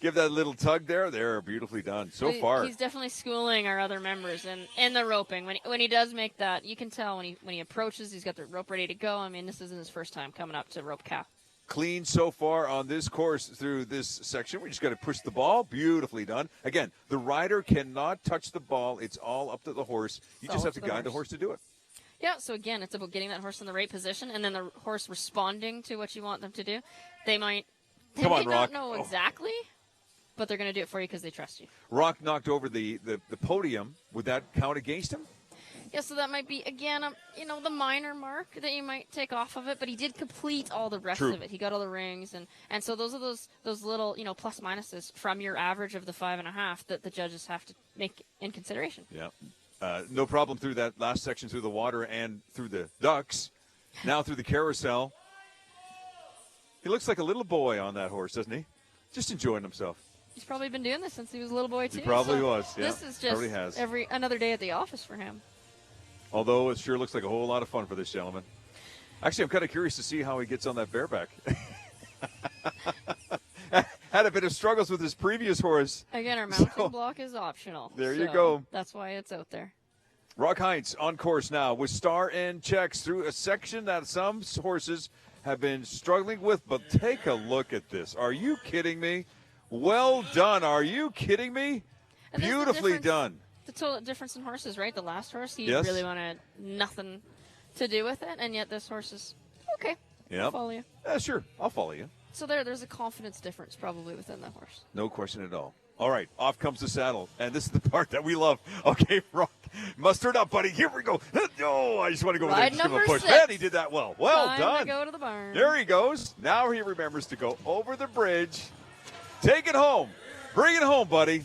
Give that little tug there. They're beautifully done so far. He's definitely schooling our other members in the roping. When he does make that, you can tell when he approaches, he's got the rope ready to go. I mean, this isn't his first time coming up to rope cow. Clean so far on this course through this section. We just got to push the ball. Beautifully done. Again, the rider cannot touch the ball. It's all up to the horse. You just have to guide the horse to do it. Yeah, so again, it's about getting that horse in the right position and then the horse responding to what you want them to do. They might not know exactly, but they're going to do it for you because they trust you. Rock knocked over the podium. Would that count against him? Yeah, so that might be, again, the minor mark that you might take off of it, but he did complete all the rest of it. He got all the rings, and so those are those little, plus minuses from your average of the 5.5 that the judges have to make in consideration. Yeah. No problem through that last section, through the water and through the ducks. Now through the carousel. He looks like a little boy on that horse, doesn't he? Just enjoying himself. He's probably been doing this since he was a little boy, too. He probably was, yeah. This is just another day at the office for him. Although it sure looks like a whole lot of fun for this gentleman. Actually, I'm kind of curious to see how he gets on that bareback. Had a bit of struggles with his previous horse. Again, our mounting block is optional. There you go. That's why it's out there. Rock Heins on course now with Star and Checks through a section that some horses have been struggling with. But take a look at this. Are you kidding me? Well done. Are you kidding me? And beautifully done. The total difference in horses, right? The last horse, he Yes. really wanted nothing to do with it, and yet this horse is okay. Yep. I'll follow you. Yeah, sure. I'll follow you. So there's a confidence difference probably within the horse. No question at all. All right, off comes the saddle, and this is the part that we love. Okay, Rock, muster it up, buddy. Here we go. Oh, I just want to go over there and give him a push. 6. Man, he did that well. Well Time done. to go to the barn. There he goes. Now he remembers to go over the bridge. Take it home. Bring it home, buddy.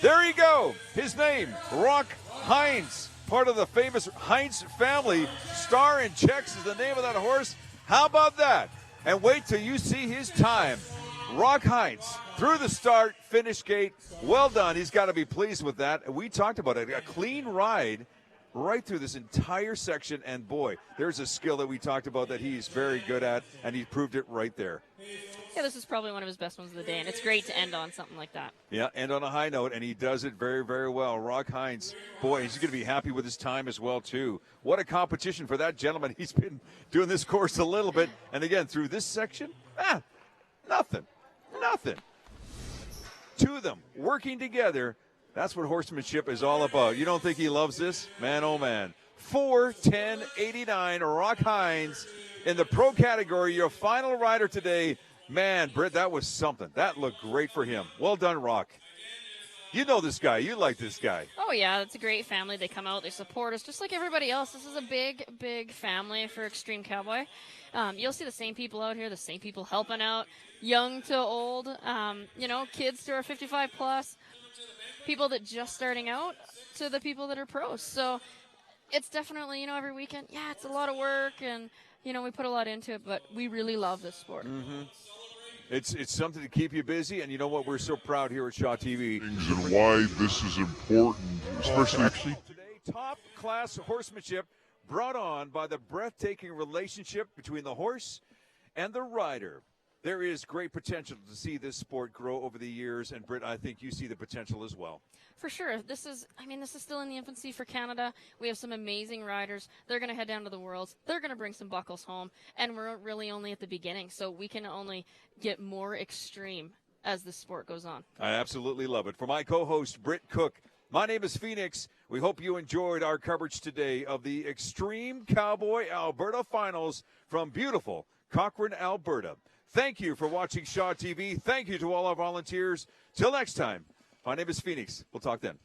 There you go. His name, Rock Heins, part of the famous Heins family. Star and Checks is the name of that horse. How about that? And wait till you see his time. Rock Heins through the start, finish gate. Well done. He's got to be pleased with that. We talked about it. A clean ride right through this entire section. And, boy, there's a skill that we talked about that he's very good at, and he proved it right there. yeah, this is probably one of his best ones of the day, and it's great to end on something like that. Yeah, end on a high note, and he does it very, very well. Rock Heins, boy, he's going to be happy with his time as well, too. What a competition for that gentleman. He's been doing this course a little bit, and again, through this section, nothing. Two of them working together. That's what horsemanship is all about. You don't think he loves this? Man, oh, man. 4:10.89, Rock Heins in the pro category, your final rider today. Man, Britt, that was something. That looked great for him. Well done, Rock. You know this guy. You like this guy. Oh, yeah, it's a great family. They come out, they support us, just like everybody else. This is a big, big family for Extreme Cowboy. You'll see the same people out here, the same people helping out, young to old, kids to our 55-plus, people that just starting out to the people that are pros. So it's definitely, every weekend, it's a lot of work, and, we put a lot into it, but we really love this sport. Mm-hmm. It's something to keep you busy, and you know what? We're so proud here at Shaw TV. And why this is important, especially today, top-class horsemanship brought on by the breathtaking relationship between the horse and the rider. There is great potential to see this sport grow over the years, and Britt, I think you see the potential as well. For sure. This is still in the infancy for Canada. We have some amazing riders. They're going to head down to the Worlds. They're going to bring some buckles home, and we're really only at the beginning, so we can only get more extreme as the sport goes on. I absolutely love it. For my co-host, Britt Cook, my name is Phoenix. We hope you enjoyed our coverage today of the Extreme Cowboy Alberta Finals from beautiful Cochrane, Alberta. Thank you for watching Shaw TV. Thank you to all our volunteers. Till next time, my name is Phoenix. We'll talk then.